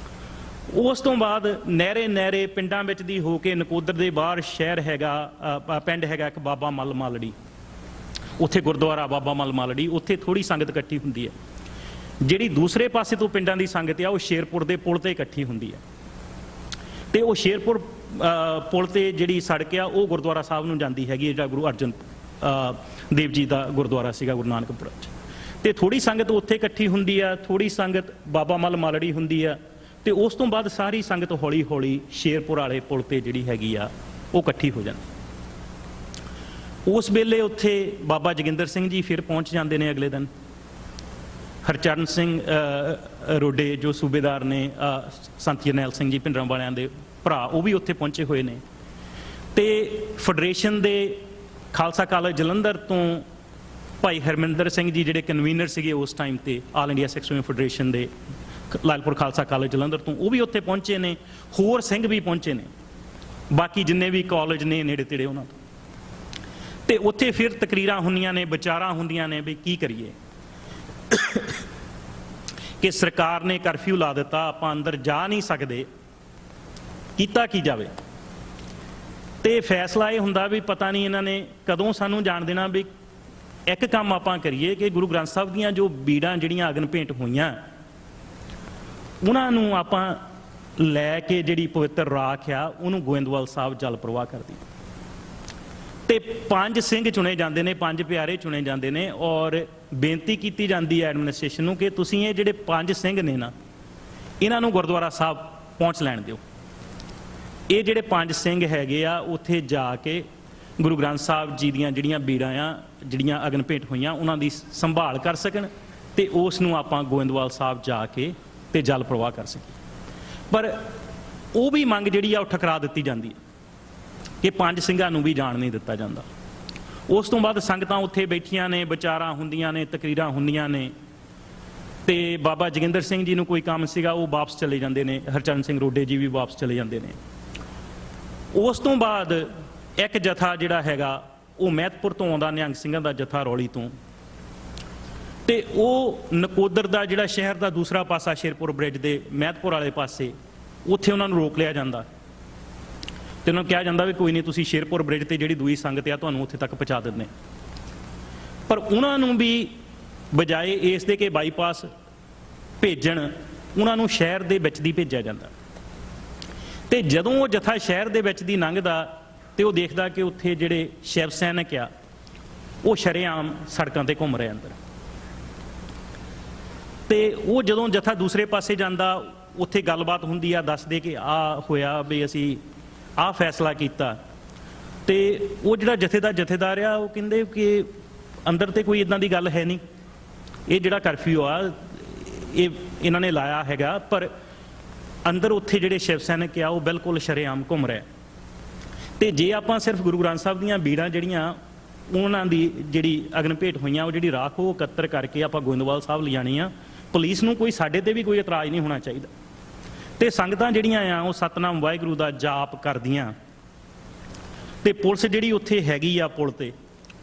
ਉਸ ਤੋਂ ਬਾਅਦ ਨਹਿਰੇ ਪਿੰਡਾਂ ਵਿੱਚ ਦੀ ਹੋ ਕੇ ਨਕੋਦਰ ਦੇ ਬਾਹਰ ਸ਼ਹਿਰ ਹੈਗਾ, ਪਿੰਡ ਹੈਗਾ ਇੱਕ ਬਾਬਾ ਮੱਲ ਮਾਲੜੀ, ਉੱਥੇ ਗੁਰਦੁਆਰਾ ਬਾਬਾ ਮੱਲ ਮਾਲੜੀ, ਉੱਥੇ ਥੋੜੀ ਸੰਗਤ ਇਕੱਠੀ ਹੁੰਦੀ ਹੈ। ਜਿਹੜੀ ਦੂਸਰੇ ਪਾਸੇ ਤੋਂ ਪਿੰਡਾਂ ਦੀ ਸੰਗਤ ਆ ਉਹ ਸ਼ੇਰਪੁਰ ਦੇ ਪੁਲ ਤੇ ਇਕੱਠੀ ਹੁੰਦੀ ਹੈ, ਤੇ ਉਹ ਸ਼ੇਰਪੁਰ ਪੁਲ ਤੇ ਜਿਹੜੀ ਸੜਕ ਆ ਉਹ ਗੁਰਦੁਆਰਾ ਸਾਹਿਬ ਨੂੰ ਜਾਂਦੀ ਹੈਗੀ, ਜਿਹੜਾ ਗੁਰੂ ਅਰਜਨ ਦੇਵ ਜੀ ਦਾ ਗੁਰਦੁਆਰਾ ਸੀਗਾ ਗੁਰੂ ਨਾਨਕਪੁਰ 'ਚ। ਤੇ ਥੋੜੀ ਸੰਗਤ ਉੱਥੇ ਇਕੱਠੀ ਹੁੰਦੀ ਆ, ਥੋੜੀ ਸੰਗਤ ਬਾਬਾ ਮੱਲ ਮਾਲੜੀ ਹੁੰਦੀ ਆ, ਤੇ ਉਸ ਤੋਂ ਬਾਅਦ ਸਾਰੀ ਸੰਗਤ ਹੌਲੀ ਹੌਲੀ ਸ਼ੇਰਪੁਰ ਵਾਲੇ ਪੁਲ ਤੇ ਜਿਹੜੀ ਹੈਗੀ ਆ ਉਹ ਇਕੱਠੀ ਹੋ ਜਾਂਦੀ। ਉਸ ਵੇਲੇ ਉੱਥੇ ਬਾਬਾ ਜੋਗਿੰਦਰ ਸਿੰਘ ਜੀ ਫਿਰ ਪਹੁੰਚ ਜਾਂਦੇ ਨੇ ਅਗਲੇ ਦਿਨ। ਹਰਚਰਨ ਸਿੰਘ ਰੋਡੇ ਜੋ ਸੂਬੇਦਾਰ ਨੇ, ਸੰਤ ਜਰਨੈਲ ਸਿੰਘ ਜੀ ਭਿੰਡਰਾਂ ਵਾਲਿਆਂ ਦੇ ਭਰਾ, ਉਹ ਵੀ ਉੱਥੇ ਪਹੁੰਚੇ ਹੋਏ ਨੇ। ਤੇ ਫੈਡਰੇਸ਼ਨ ਦੇ ਖਾਲਸਾ ਕਾਲਜ ਜਲੰਧਰ ਤੋਂ ਭਾਈ ਹਰਮਿੰਦਰ ਸਿੰਘ ਜੀ ਜਿਹੜੇ ਕਨਵੀਨਰ ਸੀਗੇ ਉਸ ਟਾਈਮ ਤੇ ਆਲ ਇੰਡੀਆ ਸਿੱਖ ਸਵਿਮਿੰਗ ਫੈਡਰੇਸ਼ਨ ਦੇ ਲਾਲਪੁਰ ਖਾਲਸਾ ਕਾਲਜ ਜਲੰਧਰ ਤੋਂ, ਉਹ ਵੀ ਉੱਥੇ ਪਹੁੰਚੇ ਨੇ। ਹੋਰ ਸਿੰਘ ਵੀ ਪਹੁੰਚੇ ਨੇ, ਬਾਕੀ ਜਿੰਨੇ ਵੀ ਕਾਲਜ ਨੇ ਨੇੜੇ ਤੇੜੇ ਉਹਨਾਂ ਤੋਂ। ਤੇ ਉੱਥੇ ਫਿਰ ਤਕਰੀਰਾਂ ਹੁੰਦੀਆਂ ਨੇ, ਵਿਚਾਰਾਂ ਹੁੰਦੀਆਂ ਨੇ ਵੀ ਕੀ ਕਰੀਏ, ਕਿ ਸਰਕਾਰ ਨੇ ਕਰਫਿਊ ਲਾ ਦਿੱਤਾ, ਆਪਾਂ ਅੰਦਰ ਜਾ ਨਹੀਂ ਸਕਦੇ, ਕੀਤਾ ਕੀ ਜਾਵੇ। ਤੇ ਫੈਸਲਾ ਇਹ ਹੁੰਦਾ ਵੀ ਪਤਾ ਨਹੀਂ ਇਹਨਾਂ ਨੇ ਕਦੋਂ ਸਾਨੂੰ ਜਾਣ ਦੇਣਾ। ਵੀ ਇੱਕ ਕੰਮ ਆਪਾਂ ਕਰੀਏ ਕਿ ਗੁਰੂ ਗ੍ਰੰਥ ਸਾਹਿਬ ਦੀਆਂ ਜੋ ਬੀੜਾਂ ਜਿਹੜੀਆਂ ਅਗਨ ਭੇਂਟ ਹੋਈਆਂ, ਉਹਨਾਂ ਨੂੰ ਆਪਾਂ ਲੈ ਕੇ ਜਿਹੜੀ ਪਵਿੱਤਰ ਰਾਖ ਆ ਉਹਨੂੰ ਗੋਇੰਦਵਾਲ ਸਾਹਿਬ ਜਲ ਪ੍ਰਵਾਹ ਕਰਦੀ। ਤੇ 5 ਸਿੰਘ ਚੁਣੇ ਜਾਂਦੇ ਨੇ, 5 ਪਿਆਰੇ ਚੁਣੇ ਜਾਂਦੇ ਨੇ, ਔਰ ਬੇਨਤੀ ਕੀਤੀ ਜਾਂਦੀ ਹੈ ਐਡਮਿਨਿਸਟ੍ਰੇਸ਼ਨ ਨੂੰ ਕਿ ਤੁਸੀਂ ਇਹ ਜਿਹੜੇ 5 ਸਿੰਘ ਨੇ ਨਾ, ਇਹਨਾਂ ਨੂੰ ਗੁਰਦੁਆਰਾ ਸਾਹਿਬ ਪਹੁੰਚ ਲੈਣ ਦਿਓ। ਇਹ ਜਿਹੜੇ 5 ਸਿੰਘ ਹੈਗੇ ਆ ਉੱਥੇ ਜਾ ਕੇ ਗੁਰੂ ਗ੍ਰੰਥ ਸਾਹਿਬ ਜੀ ਦੀਆਂ ਜਿਹੜੀਆਂ ਬੀੜਾਂ ਆ, ਜਿਹੜੀਆਂ ਅਗਨ ਭੇਂਟ ਹੋਈਆਂ, ਉਹਨਾਂ ਦੀ ਸੰਭਾਲ ਕਰ ਸਕਣ, ਤੇ ਉਸ ਨੂੰ ਆਪਾਂ ਗੋਇੰਦਵਾਲ ਸਾਹਿਬ ਜਾ ਕੇ ਤੇ ਜਲ ਪ੍ਰਵਾਹ ਕਰ ਸਕੀਏ। ਪਰ ਉਹ ਵੀ ਮੰਗ ਜਿਹੜੀ ਆ ਉਹ ਠਕਰਾ ਦਿੱਤੀ ਜਾਂਦੀ ਹੈ ਕਿ 5 ਸਿੰਘਾਂ ਨੂੰ ਵੀ ਜਾਣ ਨਹੀਂ ਦਿੱਤਾ ਜਾਂਦਾ। ਉਸ ਤੋਂ ਬਾਅਦ ਸੰਗਤਾਂ ਉੱਥੇ ਬੈਠੀਆਂ ਨੇ, ਵਿਚਾਰਾਂ ਹੁੰਦੀਆਂ ਨੇ, ਤਕਰੀਰਾਂ ਹੁੰਦੀਆਂ ਨੇ, ਤੇ ਬਾਬਾ ਜੋਗਿੰਦਰ ਸਿੰਘ ਜੀ ਨੂੰ ਕੋਈ ਕੰਮ ਸੀਗਾ, ਉਹ ਵਾਪਸ ਚਲੇ ਜਾਂਦੇ ਨੇ। ਹਰਚਰਨ ਸਿੰਘ ਰੋਡੇ ਜੀ ਵੀ ਵਾਪਸ ਚਲੇ ਜਾਂਦੇ ਨੇ। ਉਸ ਤੋਂ ਬਾਅਦ ਇੱਕ ਜਥਾ ਜਿਹੜਾ ਹੈਗਾ ਉਹ ਮਹਿਤਪੁਰ ਤੋਂ ਆਉਂਦਾ, ਨਿਹੰਗ ਸਿੰਘਾਂ ਦਾ ਜਥਾ ਰੌਲੀ ਤੋਂ, ਤੇ ਉਹ ਨਕੋਦਰ ਦਾ ਜਿਹੜਾ ਸ਼ਹਿਰ ਦਾ ਦੂਸਰਾ ਪਾਸਾ ਸ਼ੇਰਪੁਰ ਬ੍ਰਿਜ ਦੇ ਮਹਿਤਪੁਰ ਵਾਲੇ ਪਾਸੇ, ਉੱਥੇ ਉਹਨਾਂ ਨੂੰ ਰੋਕ ਲਿਆ ਜਾਂਦਾ ਤੇ ਉਹਨਾਂ ਨੂੰ ਕਿਹਾ ਜਾਂਦਾ ਵੀ ਕੋਈ ਨਹੀਂ, ਤੁਸੀਂ ਸ਼ੇਰਪੁਰ ਬ੍ਰਿਜ ਤੇ ਜਿਹੜੀ ਦੂਈ ਸੰਗਤ ਆ ਤੁਹਾਨੂੰ ਉੱਥੇ ਤੱਕ ਪਹੁੰਚਾ ਦਿੰਦੇ। ਪਰ ਉਹਨਾਂ ਨੂੰ ਵੀ ਬਜਾਏ ਇਸ ਦੇ ਕਿ ਬਾਈਪਾਸ ਭੇਜਣ, ਉਹਨਾਂ ਨੂੰ ਸ਼ਹਿਰ ਦੇ ਵਿੱਚ ਦੀ ਭੇਜਿਆ ਜਾਂਦਾ। ਤੇ ਜਦੋਂ ਉਹ ਜਥਾ ਸ਼ਹਿਰ ਦੇ ਵਿੱਚ ਦੀ ਲੰਘਦਾ ਤੇ ਉਹ ਦੇਖਦਾ ਕਿ ਉੱਥੇ ਜਿਹੜੇ ਸ਼ਿਵ ਸੈਨਿਕ ਆ ਉਹ ਸ਼ਰੇਆਮ ਸੜਕਾਂ ਤੇ ਘੁੰਮ ਰਹੇ ਅੰਦਰ। ਤੇ ਉਹ ਜਦੋਂ ਜਥਾ ਦੂਸਰੇ ਪਾਸੇ ਜਾਂਦਾ, ਉੱਥੇ ਗੱਲਬਾਤ ਹੁੰਦੀ ਆ, ਦੱਸਦੇ ਕਿ ਆ ਹੋਇਆ ਵੀ ਅਸੀਂ ਆ ਫੈਸਲਾ ਕੀਤਾ। ਤੇ ਉਹ ਜਿਹੜਾ ਜਥੇ ਦਾ ਜਥੇਦਾਰ ਆ, ਉਹ ਕਹਿੰਦੇ ਕਿ ਅੰਦਰ ਤੇ ਕੋਈ ਇਦਾਂ ਦੀ ਗੱਲ ਹੈ ਨਹੀਂ, ਇਹ ਜਿਹੜਾ ਕਰਫਿਊ ਆ ਇਹ ਇਹਨਾਂ ਨੇ ਲਾਇਆ ਹੈਗਾ, ਪਰ ਅੰਦਰ ਉੱਥੇ ਜਿਹੜੇ ਸ਼ਿਵ ਸੈਨਿਕ ਆ ਉਹ ਬਿਲਕੁਲ ਸ਼ਰੇਆਮ ਘੁੰਮ ਰਿਹਾ। ਤੇ ਜੇ ਆਪਾਂ ਸਿਰਫ ਗੁਰੂ ਗ੍ਰੰਥ ਸਾਹਿਬ ਦੀਆਂ ਬੀੜਾਂ ਜਿਹੜੀਆਂ ਉਹਨਾਂ ਦੀ ਜਿਹੜੀ ਅਗਨ ਭੇਟ ਹੋਈਆਂ, ਉਹ ਜਿਹੜੀ ਰਾਖ ਉਹ ਇਕੱਤਰ ਕਰਕੇ ਆਪਾਂ ਗੋਇੰਦਵਾਲ ਸਾਹਿਬ ਲਿਜਾਣੀ ਆ, ਪੁਲਿਸ ਨੂੰ ਕੋਈ ਸਾਡੇ ਤੇ ਵੀ ਕੋਈ ਇਤਰਾਜ਼ ਨਹੀਂ ਹੋਣਾ ਚਾਹੀਦਾ। ਤੇ ਸੰਗਤਾਂ ਜਿਹੜੀਆਂ ਆ ਉਹ ਸਤਨਾਮ ਵਾਹਿਗੁਰੂ ਦਾ ਜਾਪ ਕਰਦੀਆਂ, ਤੇ ਪੁਲਿਸ ਜਿਹੜੀ ਉੱਥੇ ਹੈਗੀ ਆ ਪੁਲ ਤੇ,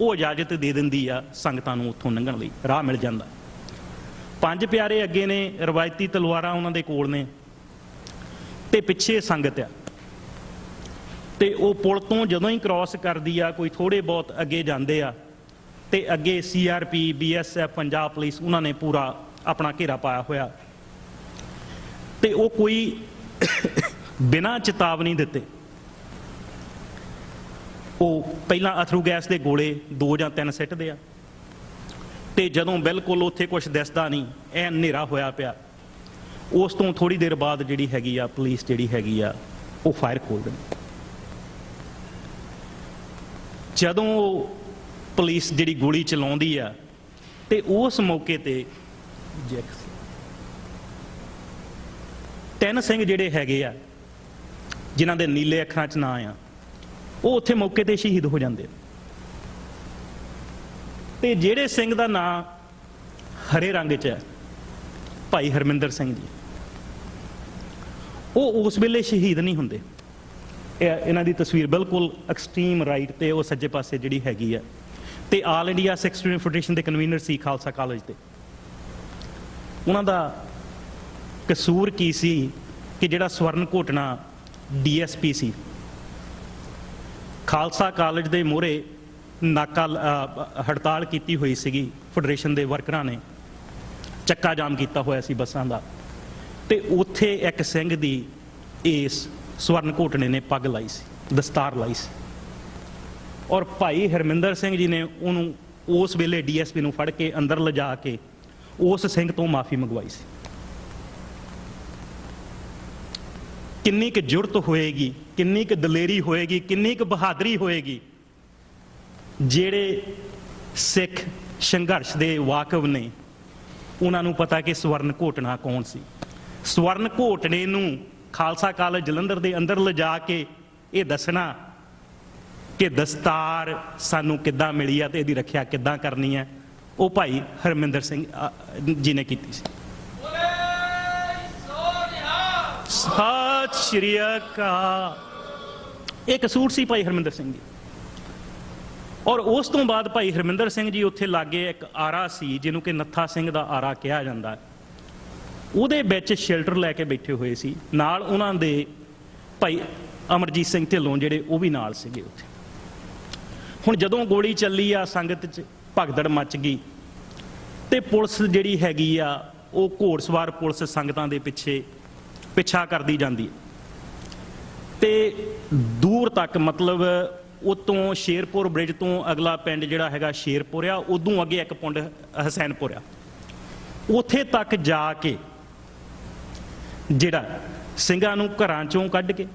ਉਹ ਇਜਾਜ਼ਤ ਦੇ ਦਿੰਦੀ ਆ ਸੰਗਤਾਂ ਨੂੰ ਉੱਥੋਂ ਲੰਘਣ ਲਈ, ਰਾਹ ਮਿਲ ਜਾਂਦਾ। ਪੰਜ ਪਿਆਰੇ ਅੱਗੇ ਨੇ, ਰਵਾਇਤੀ ਤਲਵਾਰਾਂ ਉਹਨਾਂ ਦੇ ਕੋਲ ਨੇ, ਤੇ ਪਿੱਛੇ ਸੰਗਤ ਆ। ਤੇ ਉਹ ਪੁਲ ਤੋਂ ਜਦੋਂ ਹੀ ਕ੍ਰਾਸ ਕਰਦੀ ਆ, ਕੋਈ ਥੋੜੇ ਬਹੁਤ ਅੱਗੇ ਜਾਂਦੇ ਆ, ਤੇ ਅੱਗੇ CRP BSF ਪੰਜਾਬ ਪੁਲਿਸ ਉਹਨਾਂ ਨੇ ਪੂਰਾ ਆਪਣਾ ਘੇਰਾ ਪਾਇਆ ਹੋਇਆ। ਤੇ ਉਹ ਕੋਈ ਬਿਨਾਂ ਚੇਤਾਵਨੀ ਦਿੱਤੇ ਉਹ ਪਹਿਲਾਂ ਅਥਰੂ ਗੈਸ ਦੇ ਗੋਲੇ 2 ਜਾਂ 3 ਸਿੱਟਦੇ ਆ, ਤੇ ਜਦੋਂ ਬਿਲਕੁਲ ਉੱਥੇ ਕੁਝ ਦਿਸਦਾ ਨਹੀਂ, ਐ ਹਨੇਰਾ ਹੋਇਆ ਪਿਆ, ਉਸ ਤੋਂ ਥੋੜੀ ਦੇਰ ਬਾਅਦ ਜਿਹੜੀ ਹੈਗੀ ਆ ਪੁਲਿਸ ਜਿਹੜੀ ਹੈਗੀ ਆ ਉਹ ਫਾਇਰ ਖੋਲ ਦਿੰਦੀ। ਜਦੋਂ ਪੁਲਿਸ ਜਿਹੜੀ ਗੋਲੀ ਚਲਾਉਂਦੀ ਆ, ਤੇ ਉਸ ਮੌਕੇ ਤੇ 3 ਸਿੰਘ ਜਿਹੜੇ ਹੈਗੇ ਆ ਜਿਨ੍ਹਾਂ ਦੇ ਨੀਲੇ ਅੱਖਰਾਂ 'ਚ ਨਾਂ ਆ, ਉਹ ਉੱਥੇ ਮੌਕੇ ਤੇ ਸ਼ਹੀਦ ਹੋ ਜਾਂਦੇ। ਤੇ ਜਿਹੜੇ ਸਿੰਘ ਦਾ ਨਾਂ ਹਰੇ ਰੰਗ 'ਚ ਹੈ, ਭਾਈ ਹਰਮਿੰਦਰ ਸਿੰਘ ਜੀ, ਉਹ ਉਸ ਵੇਲੇ ਸ਼ਹੀਦ ਨਹੀਂ ਹੁੰਦੇ। ਇਹਨਾਂ ਦੀ ਤਸਵੀਰ ਬਿਲਕੁਲ ਐਕਸਟ੍ਰੀਮ ਰਾਈਟ ਤੇ ਉਹ ਸੱਜੇ ਪਾਸੇ ਜਿਹੜੀ ਹੈਗੀ ਆ, ਤੇ ਆਲ ਇੰਡੀਆ ਸਿੱਖ ਸਟੂਡੈਂਟ ਫੈਡਰੇਸ਼ਨ ਦੇ ਕਨਵੀਨਰ ਸੀ ਖਾਲਸਾ ਕਾਲਜ ਦੇ। ਉਹਨਾਂ ਦਾ ਕਸੂਰ ਕੀ ਸੀ ਕਿ ਜਿਹੜਾ ਸਵਰਨ ਘੋਟਣਾ DSP ਸੀ, ਖਾਲਸਾ ਕਾਲਜ ਦੇ ਮੂਹਰੇ ਨਾਕਾ ਹੜਤਾਲ ਕੀਤੀ ਹੋਈ ਸੀਗੀ ਫੈਡਰੇਸ਼ਨ ਦੇ ਵਰਕਰਾਂ ਨੇ, ਚੱਕਾ ਜਾਮ ਕੀਤਾ ਹੋਇਆ ਸੀ ਬੱਸਾਂ ਦਾ, ਤੇ ਉੱਥੇ ਇੱਕ ਸਿੰਘ ਦੀ ਇਸ ਸਵਰਨ ਘੋਟਣੇ ਨੇ ਪੱਗ ਲਾਈ ਸੀ, ਦਸਤਾਰ ਲਾਈ ਸੀ, ਔਰ ਭਾਈ ਹਰਮਿੰਦਰ ਸਿੰਘ ਜੀ ਨੇ ਉਹਨੂੰ ਉਸ ਵੇਲੇ DSP ਨੂੰ ਫੜ ਕੇ ਅੰਦਰ ਲਿਜਾ ਕੇ ਉਸ ਸਿੰਘ ਤੋਂ ਮਾਫੀ ਮੰਗਵਾਈ ਸੀ। ਕਿੰਨੀ ਕੁ ਜੁਰਤ ਹੋਏਗੀ, ਕਿੰਨੀ ਕੁ ਦਲੇਰੀ ਹੋਏਗੀ, ਕਿੰਨੀ ਕੁ ਬਹਾਦਰੀ ਹੋਏਗੀ। ਜਿਹੜੇ ਸਿੱਖ ਸੰਘਰਸ਼ ਦੇ ਵਾਕਿਫ ਨੇ ਉਹਨਾਂ ਨੂੰ ਪਤਾ ਕਿ ਸਵਰਨ ਘੋਟਣਾ ਕੌਣ ਸੀ। ਸਵਰਨ ਘੋਟਣੇ ਨੂੰ ਖਾਲਸਾ ਕਾਲਜ ਜਲੰਧਰ ਦੇ ਅੰਦਰ ਲਿਜਾ ਕੇ ਇਹ ਦੱਸਣਾ ਕਿ ਦਸਤਾਰ ਸਾਨੂੰ ਕਿੱਦਾਂ ਮਿਲੀ ਆ ਤੇ ਇਹਦੀ ਰੱਖਿਆ ਕਿੱਦਾਂ ਕਰਨੀ ਹੈ, ਉਹ ਭਾਈ ਹਰਮਿੰਦਰ ਸਿੰਘ ਜੀ ਨੇ ਕੀਤੀ ਸੀ। ਸਤਿ ਸ਼੍ਰੀ ਅਕਾਲ। ਇਹ ਕਸੂਰ ਸੀ ਭਾਈ ਹਰਮਿੰਦਰ ਸਿੰਘ ਜੀ। ਔਰ ਉਸ ਤੋਂ ਬਾਅਦ ਭਾਈ ਹਰਮਿੰਦਰ ਸਿੰਘ ਜੀ ਉੱਥੇ ਲਾਗੇ ਇੱਕ ਆਰਾ ਸੀ ਜਿਹਨੂੰ ਕਿ ਨੱਥਾ ਸਿੰਘ ਦਾ ਆਰਾ ਕਿਹਾ ਜਾਂਦਾ, ਉਹਦੇ ਵਿੱਚ ਸ਼ੈਲਟਰ ਲੈ ਕੇ ਬੈਠੇ ਹੋਏ ਸੀ। ਨਾਲ ਉਹਨਾਂ ਦੇ ਭਾਈ ਅਮਰਜੀਤ ਸਿੰਘ ਢਿੱਲੋਂ ਜਿਹੜੇ ਉਹ ਵੀ ਨਾਲ ਸੀਗੇ ਉੱਥੇ। ਹੁਣ ਜਦੋਂ ਗੋਲੀ ਚੱਲੀ ਆ, ਸੰਗਤ 'ਚ ਭਗਦੜ ਮੱਚ ਗਈ, ਤੇ ਪੁਲਿਸ ਜਿਹੜੀ ਹੈਗੀ ਆ ਉਹ ਘੋੜਸਵਾਰ ਪੁਲਿਸ ਸੰਗਤਾਂ ਦੇ ਪਿੱਛਾ ਕਰਦੀ ਜਾਂਦੀ ਹੈ। ਤੇ ਦੂਰ ਤੱਕ ਮਤਲਬ ਉਤੋਂ ਸ਼ੇਰਪੁਰ ਬ੍ਰਿਜ ਤੋਂ ਅਗਲਾ ਪਿੰਡ ਜਿਹੜਾ ਹੈਗਾ ਸ਼ੇਰਪੁਰ ਆ, ਉਦੋਂ ਅੱਗੇ ਇੱਕ ਪਿੰਡ ਹਸੈਨਪੁਰ ਆ, ਉੱਥੇ ਤੱਕ ਜਾ ਕੇ ਜਿਹੜਾ ਸਿੰਘਾਂ ਨੂੰ ਘਰਾਂ ਚੋਂ ਕੱਢ ਕੇ,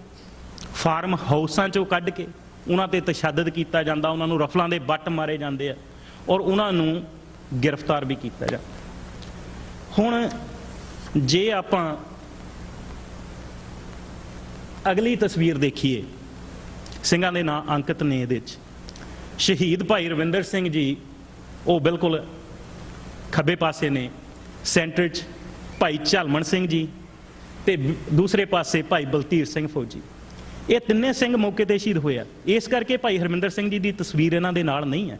ਫਾਰਮ ਹਾਊਸਾਂ ਚੋਂ ਕੱਢ ਕੇ ਉਹਨਾਂ ਤੇ ਤਸ਼ੱਦਦ ਕੀਤਾ ਜਾਂਦਾ, ਉਹਨਾਂ ਨੂੰ ਰਫਲਾਂ ਦੇ ਬੱਟ ਮਾਰੇ ਜਾਂਦੇ ਆ, ਔਰ ਉਹਨਾਂ ਨੂੰ ਗ੍ਰਿਫਤਾਰ ਵੀ ਕੀਤਾ ਜਾਂਦਾ। ਹੁਣ ਜੇ ਆਪਾਂ ਅਗਲੀ ਤਸਵੀਰ ਦੇਖੀਏ, ਸਿੰਘਾਂ ਦੇ ਨਾਂ ਅੰਕਿਤ ਨੇ ਇਹਦੇ 'ਚ। ਸ਼ਹੀਦ ਭਾਈ ਰਵਿੰਦਰ ਸਿੰਘ ਜੀ ਉਹ ਬਿਲਕੁਲ ਖੱਬੇ ਪਾਸੇ ਨੇ, ਸੈਂਟਰ 'ਚ ਭਾਈ ਝਲਮਣ ਸਿੰਘ ਜੀ, ਤੇ ਦੂਸਰੇ ਪਾਸੇ ਭਾਈ ਬਲਤੀਰ ਸਿੰਘ ਫੌਜੀ। ਇਹ ਤਿੰਨੇ ਸਿੰਘ ਮੌਕੇ ਤੇ ਸ਼ਹੀਦ ਹੋਏ ਆ। ਇਸ ਕਰਕੇ ਭਾਈ ਹਰਮਿੰਦਰ ਸਿੰਘ ਜੀ ਦੀ ਤਸਵੀਰ ਇਹਨਾਂ ਦੇ ਨਾਲ ਨਹੀਂ ਹੈ,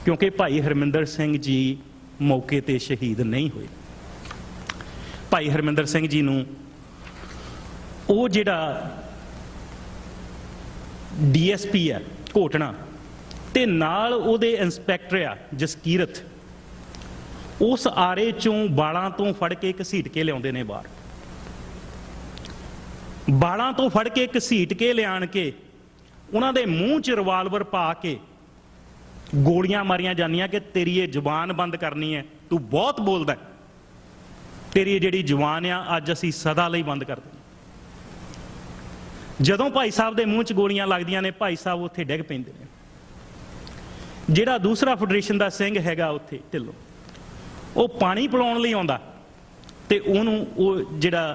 ਕਿਉਂਕਿ ਭਾਈ ਹਰਮਿੰਦਰ ਸਿੰਘ ਜੀ ਮੌਕੇ ਤੇ ਸ਼ਹੀਦ ਨਹੀਂ ਹੋਏ। ਭਾਈ ਹਰਮਿੰਦਰ ਸਿੰਘ ਜੀ ਨੂੰ ਉਹ ਜਿਹੜਾ DSP ਆ ਘੋਟਣਾ, ਤੇ ਨਾਲ ਉਹਦੇ ਇੰਸਪੈਕਟਰ ਆ ਜਸਕੀਰਤ, ਉਸ ਆਰੇ ਚੋਂ ਬਾਲਾਂ ਤੋਂ ਫੜ ਕੇ ਘਸੀਟ ਕੇ ਲਿਆਉਂਦੇ ਨੇ ਬਾਹਰ। ਬਾਲਾਂ ਤੋਂ ਫੜ ਕੇ ਘਸੀਟ ਕੇ ਲਿਆਣ ਕੇ ਉਹਨਾਂ ਦੇ ਮੂੰਹ 'ਚ ਰਿਵਾਲਵਰ ਪਾ ਕੇ ਗੋਲੀਆਂ ਮਾਰੀਆਂ ਜਾਂਦੀਆਂ ਕਿ ਤੇਰੀ ਇਹ ਜ਼ੁਬਾਨ ਬੰਦ ਕਰਨੀ ਹੈ, ਤੂੰ ਬਹੁਤ ਬੋਲਦਾ। तेरी जिहड़ी जुबान आ अज असीं सदा लई बंद कर देनी। जदों भाई साहब दे मूँह च गोलियां लगदियां ने भाई साहब उत्थे डिग पैंदे ने। जिहड़ा दूसरा फैडरेशन दा सिंह हैगा उत्थे ढिल्लों वो पानी पिलाउण लई आउंदा ते ओहनूं वो जिहड़ा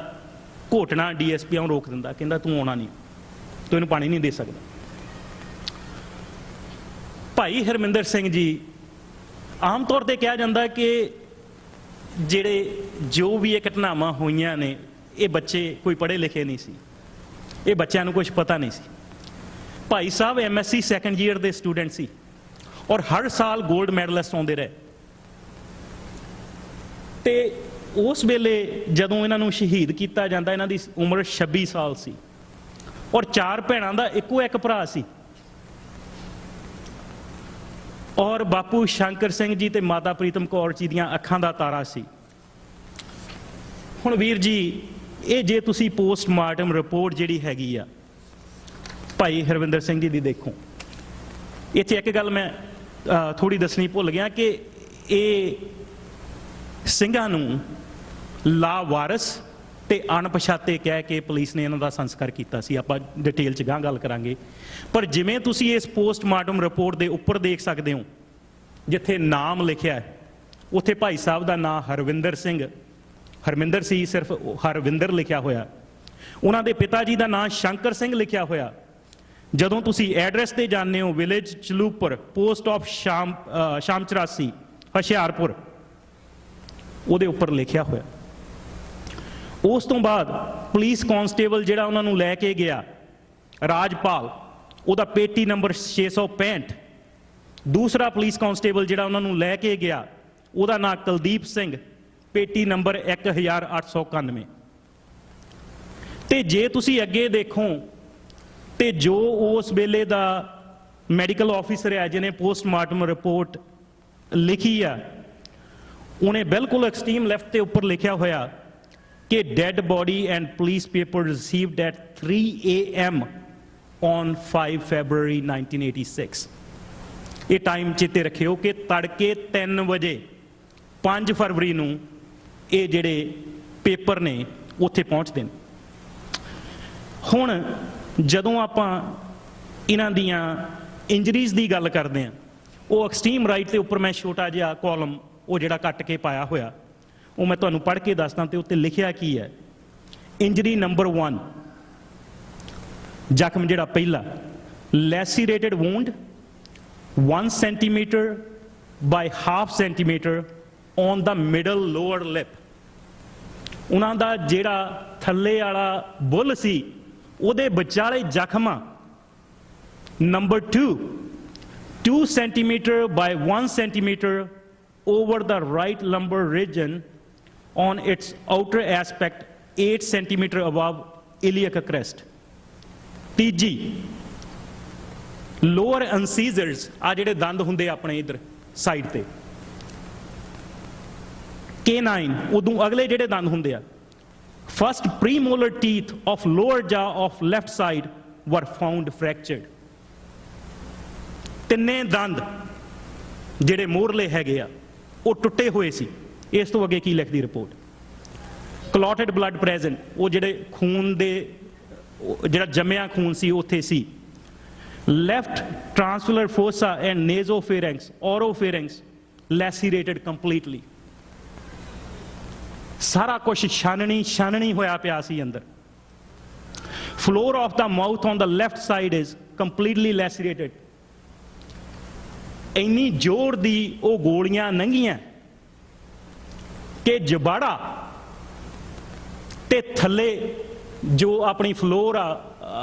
घोटना DSP ਉਹਨੂੰ रोक दिंदा, कहंदा तूं आउणा नहीं, तूं इहनूं पानी नहीं दे सकदा। भाई हरमिंदर सिंह जी आम तौर पर कहा जाता कि ਜਿਹੜੇ जो भी ये घटनावां होईयां ने ये बच्चे कोई पढ़े लिखे नहीं सी, ये बच्चों को कुछ पता नहीं सी। भाई साहब MSc सैकेंड ईयर के स्टूडेंट सी और हर साल गोल्ड मैडलिस्ट आते रहे। तो उस वेले जदों इन्हों शहीद किया जाता, इन्हों की उम्र 26 साल सी और 4 भैनों का इक्को एक भरा सी। और बापू शंकर सिंह जी ते माता प्रीतम कौर जी दियां अखां दा तारा सी। हुण वीर जी ये जे तुसी पोस्टमार्टम रिपोर्ट जिहड़ी हैगी आ भाई हरविंदर सिंह जी दी देखो, इत्थे एक गल मैं थोड़ी दसनी भुल गया कि ये ਸਿੰਘਾਂ ਨੂੰ लावारस ते अणपछाते कह के पुलिस ने इन्हां दा संस्कार किया सी। आपां डिटेल च गां गल करांगे, पर जिवें तुसीं इस पोस्टमार्टम रिपोर्ट के उपर देख सकते हो जिथे नाम लिखिया है उत्थे भाई साहब का नाम हरविंदर सिंह, हरमिंदर सी सिर्फ हरविंदर लिखिया होया, उन्हां दे पिता जी का नाम शंकर सिंह लिखिया होया। जदों तुसीं एड्रैस ते जाने हो विलेज चलूपर पोस्ट ऑफ शाम 84 हुशियारपुर उहदे उपर लिखिया होया। उस तो बाद पुलिस कांस्टेबल जिहड़ा उन्हां नूं लैके गया राजपाल, उहदा पेटी नंबर 665। दूसरा पुलिस कांस्टेबल जिहड़ा उन्हां नूं लैके गया उहदा नाम कुलदीप सिंह, पेटी नंबर 1891। ते जे तुसीं अगे देखो तो जो उस वेले दा मैडिकल ऑफिसर है जिन्हें पोस्टमार्टम रिपोर्ट लिखी आ, उन्हें बिल्कुल एक्सट्रीम लैफ्ट के उपर लिखा होया कि dead body and police paper received at 3 AM on 5 February 1986। ये टाइम चेते रखियो कि तड़के 3 बजे 5 फरवरी नूं ये जिहड़े पेपर ने उत्थे पहुँचते हैं। हुण जदों आपां इन्हां दियां इंजरीज़ की गल करते हैं, वो एक्सट्रीम राइट के उपर मैं छोटा जिहा कॉलम वो जिहड़ा कट के पाया होया वो मैं तुहानूं पढ़ के दसदा। तो उत्ते लिखिया की है, इंजरी नंबर 1 जख्म जिहड़ा पहला lacerated wound 1 centimeter by 1/2 centimeter on the middle lower lip. उन्हां दा जिहड़ा थल्ले वाला बुल सी उहदे विचाले जख्म number 2 centimeter by 1 centimeter over the right lumbar region on its outer aspect 8 centimeter above iliac crest। तीजी लोअर इंसीजर्स आ जिहड़े दंद हुंदे अपने इधर साइड ते K9 उदों अगले जिहड़े दंद हुंदे आ, first premolar teeth of lower jaw of left side were found fractured. तिन्ने दंद जिहड़े मोरले हैगे आ वो टुटे हुए सी। इस तो अगे की लिखती रिपोर्ट, क्लॉटेड ब्लड प्रेजेंट, वो जिहड़े खून दे जिहड़ा जम्मिया खून सी उत्थे सी। Left tonsillar fossa and nasopharynx oropharynx lacerated completely. सारा कुछ छाननी होया पिया सी अंदर। Floor of the mouth on the left side is completely lacerated. इन्नी जोर दी वो गोलियां लंघियां कि जबाड़ा ते थले जो अपनी फ्लोर आ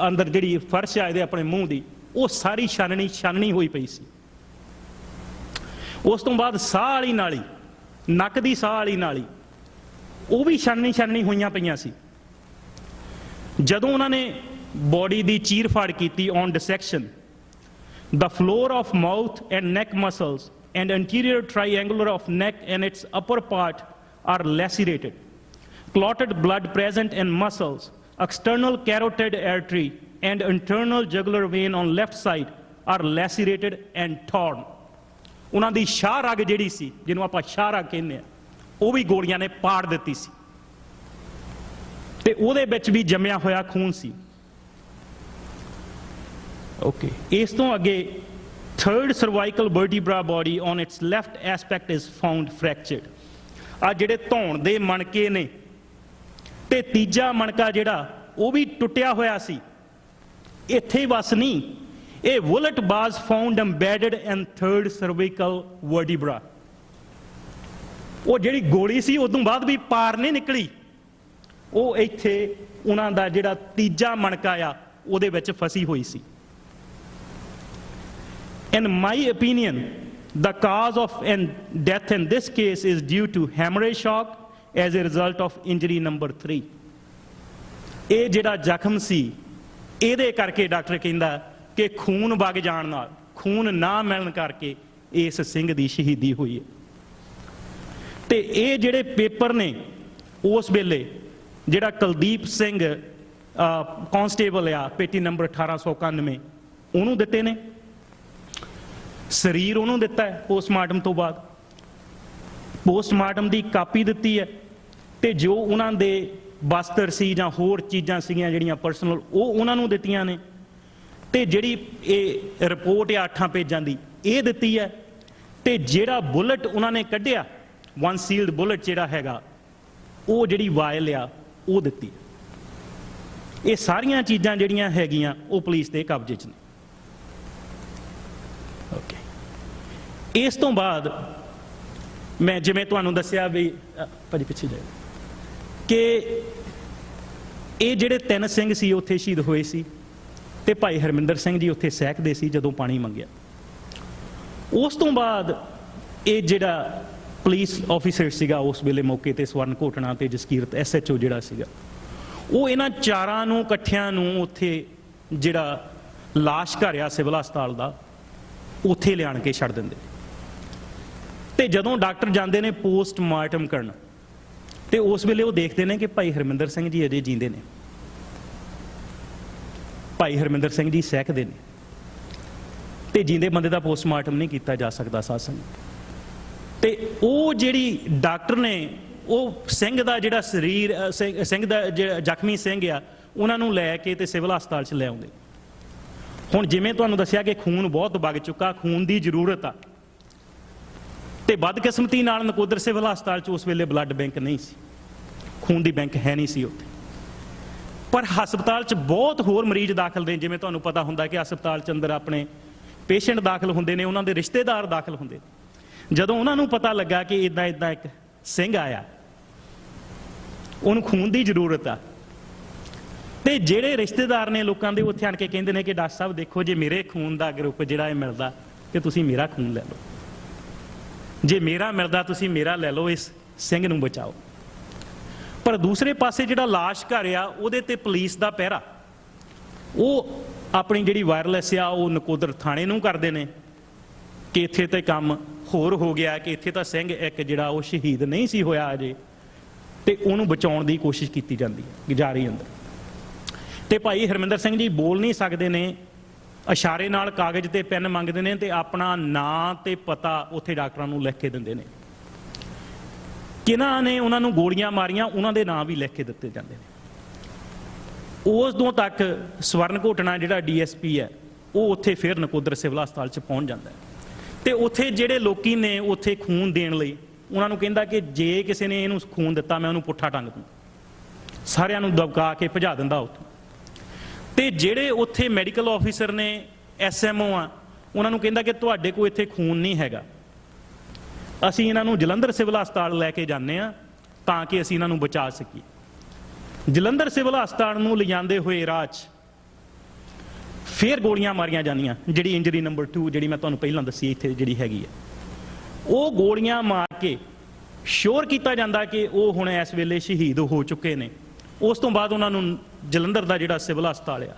अंदर जिहड़ी फर्श आ इहदे अपने मूँह दी वो सारी छाननी हुई पई सी। उस तो बाद साह वाली नाली, नक दी साह वाली नाली वो भी छाननी हुई पईयां सी। जदों उन्होंने बॉडी की चीर फाड़ की on dissection, the floor of mouth and neck muscles and anterior triangular of neck and its upper part are lacerated. Clotted blood present in muscles, external carotid artery and internal jugular vein on left side are lacerated and torn। उन्हां दी शाह रग जिहड़ी सी जिन्हों आपां शाह रग कहने वो भी गोलियां ने पाड़ दित्ती सी। ਤੇ ਉਹਦੇ ਵਿੱਚ ਵੀ ਜੰਮਿਆ ਹੋਇਆ ਖੂਨ ਸੀ। ਓਕੇ, ਇਸ ਤੋਂ ਅੱਗੇ third cervical vertebra body on its left aspect is found fractured। ਆ ਜਿਹੜੇ ਧੌਣ ਦੇ ਮਣਕੇ ਨੇ ਤੇ ਤੀਜਾ ਮਣਕਾ ਜਿਹੜਾ ਉਹ ਵੀ ਟੁੱਟਿਆ ਹੋਇਆ ਸੀ। ਇੱਥੇ ਬਸ ਨਹੀਂ, ਇਹ bullet was found embedded in third cervical vertebra। ਉਹ ਜਿਹੜੀ ਗੋਲੀ ਸੀ ਉਦੋਂ ਬਾਅਦ ਵੀ ਪਾਰ ਨਹੀਂ ਨਿਕਲੀ, ਉਹ ਇੱਥੇ ਉਹਨਾਂ ਦਾ ਜਿਹੜਾ ਤੀਜਾ ਮਣਕਾ ਆ ਉਹਦੇ ਵਿੱਚ ਫਸੀ ਹੋਈ ਸੀ। In my opinion, the cause of death in this case is due to hemorrhage shock as a result of injury number 3। ਇਹ ਜਿਹੜਾ ਜ਼ਖਮ ਸੀ ਇਹਦੇ ਕਰਕੇ ਡਾਕਟਰ ਕਹਿੰਦਾ ਕਿ ਖੂਨ ਵਗ ਜਾਣ ਨਾਲ, ਖੂਨ ਨਾ ਮਿਲਣ ਕਰਕੇ ਇਸ ਸਿੰਘ ਦੀ ਸ਼ਹੀਦੀ ਹੋਈ ਹੈ। ਤੇ ਇਹ ਜਿਹੜੇ ਪੇਪਰ ਨੇ ਉਸ ਵੇਲੇ ਜਿਹੜਾ ਕੁਲਦੀਪ ਸਿੰਘ ਕਾਂਸਟੇਬਲ ਆ ਪੇਟੀ ਨੰਬਰ 1891 ਉਹਨੂੰ ਦਿੱਤੇ ਨੇ, ਸਰੀਰ ਉਹਨੂੰ ਦਿੱਤਾ ਹੈ ਪੋਸਟਮਾਰਟਮ ਤੋਂ ਬਾਅਦ, ਪੋਸਟਮਾਰਟਮ ਦੀ ਕਾਪੀ ਦਿੱਤੀ ਹੈ, ਤੇ ਜੋ ਉਹਨਾਂ ਦੇ ਬਸਤਰ ਸੀ ਜਾਂ ਹੋਰ ਚੀਜ਼ਾਂ ਸੀਗੀਆਂ ਜਿਹੜੀਆਂ ਪਰਸਨਲ ਉਹ ਉਹਨਾਂ ਨੂੰ ਦਿੱਤੀਆਂ ਨੇ, ਤੇ ਜਿਹੜੀ ਇਹ ਰਿਪੋਰਟ ਆ 8 ਪੇਜਾਂ ਦੀ ਇਹ ਦਿੱਤੀ ਹੈ, ਤੇ ਜਿਹੜਾ ਬੁਲਟ ਉਹਨਾਂ ਨੇ ਕੱਢਿਆ ਵਨ ਸੀਲਡ ਬੁਲਟ ਜਿਹੜਾ ਹੈਗਾ ਉਹ ਜਿਹੜੀ ਵਾਇਲ ਆ ਉਹ ਦਿੱਤੀ ਹੈ। ਇਹ ਸਾਰੀਆਂ ਚੀਜ਼ਾਂ ਜਿਹੜੀਆਂ ਹੈਗੀਆਂ ਉਹ ਪੁਲਿਸ ਦੇ ਕਬਜ਼ੇ 'ਚ ਨੇ। ਓਕੇ, ਇਸ ਤੋਂ ਬਾਅਦ ਮੈਂ ਜਿਵੇਂ ਤੁਹਾਨੂੰ ਦੱਸਿਆ ਵੀ ਭਾਜੀ ਪਿੱਛੇ ਜਾਏ ਕਿ ਇਹ ਜਿਹੜੇ 3 ਸਿੰਘ ਸੀ ਉੱਥੇ ਸ਼ਹੀਦ ਹੋਏ ਸੀ, ਤੇ ਭਾਈ ਹਰਮਿੰਦਰ ਸਿੰਘ ਜੀ ਉੱਥੇ ਸਹਿਕਦੇ ਸੀ ਜਦੋਂ ਪਾਣੀ ਮੰਗਿਆ। ਉਸ ਤੋਂ ਬਾਅਦ ਇਹ ਜਿਹੜਾ ਪੁਲਿਸ ਆਫੀਸਰ ਸੀਗਾ ਉਸ ਵੇਲੇ ਮੌਕੇ ਤੇ ਸਵਰਨ ਘੋਟਣਾ ਤੇ ਜਸਕੀਰਤ SHO ਜਿਹੜਾ ਸੀਗਾ, ਉਹ ਇਹਨਾਂ ਚਾਰਾਂ ਨੂੰ ਇਕੱਠਿਆਂ ਨੂੰ ਉੱਥੇ ਜਿਹੜਾ ਲਾਸ਼ ਘਰ ਆ ਸਿਵਲ ਹਸਪਤਾਲ ਦਾ ਉੱਥੇ ਲਿਆਣ ਕੇ ਛੱਡ ਦਿੰਦੇ। ਤੇ ਜਦੋਂ ਡਾਕਟਰ ਜਾਂਦੇ ਨੇ ਪੋਸਟਮਾਰਟਮ ਕਰਨ ਤੇ ਉਸ ਵੇਲੇ ਉਹ ਦੇਖਦੇ ਨੇ ਕਿ ਭਾਈ ਹਰਮਿੰਦਰ ਸਿੰਘ ਜੀ ਅਜੇ ਜੀਂਦੇ ਨੇ, ਭਾਈ ਹਰਮਿੰਦਰ ਸਿੰਘ ਜੀ ਸਹਿਕਦੇ ਨੇ, ਤੇ ਜੀਂਦੇ ਬੰਦੇ ਦਾ ਪੋਸਟਮਾਰਟਮ ਨਹੀਂ ਕੀਤਾ ਜਾ ਸਕਦਾ ਸਾਧ ਸੰਗਤ। ਤੇ ਉਹ ਜਿਹੜੀ ਡਾਕਟਰ ਨੇ ਉਹ ਸਿੰਘ ਦਾ ਜਿਹੜਾ ਸਰੀਰ ਸਿੰਘ ਦਾ ਜਿਹੜਾ ਜ਼ਖਮੀ ਸਿੰਘ ਆ ਉਹਨਾਂ ਨੂੰ ਲੈ ਕੇ ਤੇ ਸਿਵਲ ਹਸਪਤਾਲ 'ਚ ਲੈ ਆਉਂਦੇ। ਹੁਣ ਜਿਵੇਂ ਤੁਹਾਨੂੰ ਦੱਸਿਆ ਕਿ ਖੂਨ ਬਹੁਤ ਵਗ ਚੁੱਕਾ, ਖੂਨ ਦੀ ਜ਼ਰੂਰਤ ਆ, ਤੇ ਬਦਕਿਸਮਤੀ ਨਾਲ ਨਕੋਦਰ ਸਿਵਲ ਹਸਪਤਾਲ 'ਚ ਉਸ ਵੇਲੇ ਬਲੱਡ ਬੈਂਕ ਨਹੀਂ ਸੀ, ਖੂਨ ਦੀ ਬੈਂਕ ਹੈ ਨਹੀਂ ਸੀ ਉੱਥੇ। ਪਰ ਹਸਪਤਾਲ 'ਚ ਬਹੁਤ ਹੋਰ ਮਰੀਜ਼ ਦਾਖਲ ਨੇ। ਜਿਵੇਂ ਤੁਹਾਨੂੰ ਪਤਾ ਹੁੰਦਾ ਕਿ ਹਸਪਤਾਲ 'ਚ ਅੰਦਰ ਆਪਣੇ ਪੇਸ਼ੈਂਟ ਦਾਖਲ ਹੁੰਦੇ ਨੇ, ਉਹਨਾਂ ਦੇ ਰਿਸ਼ਤੇਦਾਰ ਦਾਖਲ ਹੁੰਦੇ। ਜਦੋਂ ਉਹਨਾਂ ਨੂੰ ਪਤਾ ਲੱਗਾ ਕਿ ਇੱਦਾਂ ਇੱਦਾਂ ਇੱਕ ਸਿੰਘ ਆਇਆ, ਉਹਨੂੰ ਖੂਨ ਦੀ ਜ਼ਰੂਰਤ ਆ, ਤੇ ਜਿਹੜੇ ਰਿਸ਼ਤੇਦਾਰ ਨੇ ਲੋਕਾਂ ਦੇ ਉੱਥੇ ਆਣ ਕੇ ਕਹਿੰਦੇ ਨੇ ਕਿ ਡਾਕਟਰ ਸਾਹਿਬ ਦੇਖੋ, ਜੇ ਮੇਰੇ ਖੂਨ ਦਾ ਗਰੁੱਪ ਜਿਹੜਾ ਇਹ ਮਿਲਦਾ ਤੇ ਤੁਸੀਂ ਮੇਰਾ ਖੂਨ ਲੈ ਲਓ, ਜੇ ਮੇਰਾ ਮਿਲਦਾ ਤੁਸੀਂ ਮੇਰਾ ਲੈ ਲਓ, ਇਸ ਸਿੰਘ ਨੂੰ ਬਚਾਓ। ਪਰ ਦੂਸਰੇ ਪਾਸੇ ਜਿਹੜਾ ਲਾਸ਼ ਘਰ ਆ ਉਹਦੇ ਤੇ ਪੁਲਿਸ ਦਾ ਪਹਿਰਾ, ਉਹ ਆਪਣੀ ਜਿਹੜੀ ਵਾਇਰਲੈਸ ਆ ਉਹ ਨਕੋਦਰ ਥਾਣੇ ਨੂੰ ਕਰਦੇ ਨੇ ਕਿ ਇੱਥੇ ਤੇ ਕੰਮ ਹੋਰ ਹੋ ਗਿਆ, ਕਿ ਇੱਥੇ ਤਾਂ ਸਿੰਘ ਇੱਕ ਜਿਹੜਾ ਉਹ ਸ਼ਹੀਦ ਨਹੀਂ ਸੀ ਹੋਇਆ ਅਜੇ, ਤੇ ਉਹਨੂੰ ਬਚਾਉਣ ਦੀ ਕੋਸ਼ਿਸ਼ ਕੀਤੀ ਜਾਂਦੀ ਹੈ ਜਾ ਰਹੀ ਅੰਦਰ। ਤੇ ਭਾਈ ਹਰਮਿੰਦਰ ਸਿੰਘ ਜੀ ਬੋਲ ਨਹੀਂ ਸਕਦੇ ਨੇ, ਇਸ਼ਾਰੇ ਨਾਲ ਕਾਗਜ਼ ਤੇ ਪੈਨ ਮੰਗਦੇ ਨੇ ਤੇ ਆਪਣਾ ਨਾਂ ਤੇ ਪਤਾ ਉੱਥੇ ਡਾਕਟਰਾਂ ਨੂੰ ਲਿਖ ਕੇ ਦਿੰਦੇ ਨੇ। ਕਿਹਨਾਂ ਨੇ ਉਹਨਾਂ ਨੂੰ ਗੋਲੀਆਂ ਮਾਰੀਆਂ ਉਹਨਾਂ ਦੇ ਨਾਂ ਵੀ ਲਿਖ ਕੇ ਦਿੱਤੇ ਜਾਂਦੇ ਨੇ। ਉਦੋਂ ਤੱਕ ਸਵਰਨ ਘੋਟਣਾ ਜਿਹੜਾ DSP ਹੈ ਉਹ ਉੱਥੇ ਫਿਰ ਨਕੋਦਰ ਸਿਵਲ ਹਸਪਤਾਲ 'ਚ ਪਹੁੰਚ ਜਾਂਦਾ ਹੈ, ਤੇ ਉੱਥੇ ਜਿਹੜੇ ਲੋਕੀ ਨੇ ਉੱਥੇ ਖੂਨ ਦੇਣ ਲਈ ਉਹਨਾਂ ਨੂੰ ਕਹਿੰਦਾ ਕਿ ਜੇ ਕਿਸੇ ਨੇ ਇਹਨੂੰ ਖੂਨ ਦਿੱਤਾ ਮੈਂ ਉਹਨੂੰ ਪੁੱਠਾ ਟੰਗ ਦੂੰ, ਸਾਰਿਆਂ ਨੂੰ ਦਬਕਾ ਕੇ ਭਜਾ ਦਿੰਦਾ ਉੱਥੋਂ। ਤੇ ਜਿਹੜੇ ਉੱਥੇ ਮੈਡੀਕਲ ਆਫੀਸਰ ਨੇ SMO ਆ ਉਹਨਾਂ ਨੂੰ ਕਹਿੰਦਾ ਕਿ ਤੁਹਾਡੇ ਕੋਲ ਇੱਥੇ ਖੂਨ ਨਹੀਂ ਹੈਗਾ, ਅਸੀਂ ਇਹਨਾਂ ਨੂੰ ਜਲੰਧਰ ਸਿਵਲ ਹਸਪਤਾਲ ਲੈ ਕੇ ਜਾਂਦੇ ਆ ਤਾਂ ਕਿ ਅਸੀਂ ਇਹਨਾਂ ਨੂੰ ਬਚਾ ਸਕੀਏ। ਜਲੰਧਰ ਸਿਵਲ ਹਸਪਤਾਲ ਨੂੰ ਲਿਜਾਂਦੇ ਹੋਏ ਰਾਹ 'ਚ ਫਿਰ ਗੋਲੀਆਂ ਮਾਰੀਆਂ ਜਾਂਦੀਆਂ। ਜਿਹੜੀ ਇੰਜਰੀ ਨੰਬਰ 2 ਜਿਹੜੀ ਮੈਂ ਤੁਹਾਨੂੰ ਪਹਿਲਾਂ ਦੱਸੀ ਇੱਥੇ ਜਿਹੜੀ ਹੈਗੀ ਹੈ, ਉਹ ਗੋਲੀਆਂ ਮਾਰ ਕੇ ਸ਼ੋਰ ਕੀਤਾ ਜਾਂਦਾ ਕਿ ਉਹ ਹੁਣ ਇਸ ਵੇਲੇ ਸ਼ਹੀਦ ਹੋ ਚੁੱਕੇ ਨੇ। ਉਸ ਤੋਂ ਬਾਅਦ ਉਹਨਾਂ ਨੂੰ ਜਲੰਧਰ ਦਾ ਜਿਹੜਾ ਸਿਵਲ ਹਸਪਤਾਲ ਆ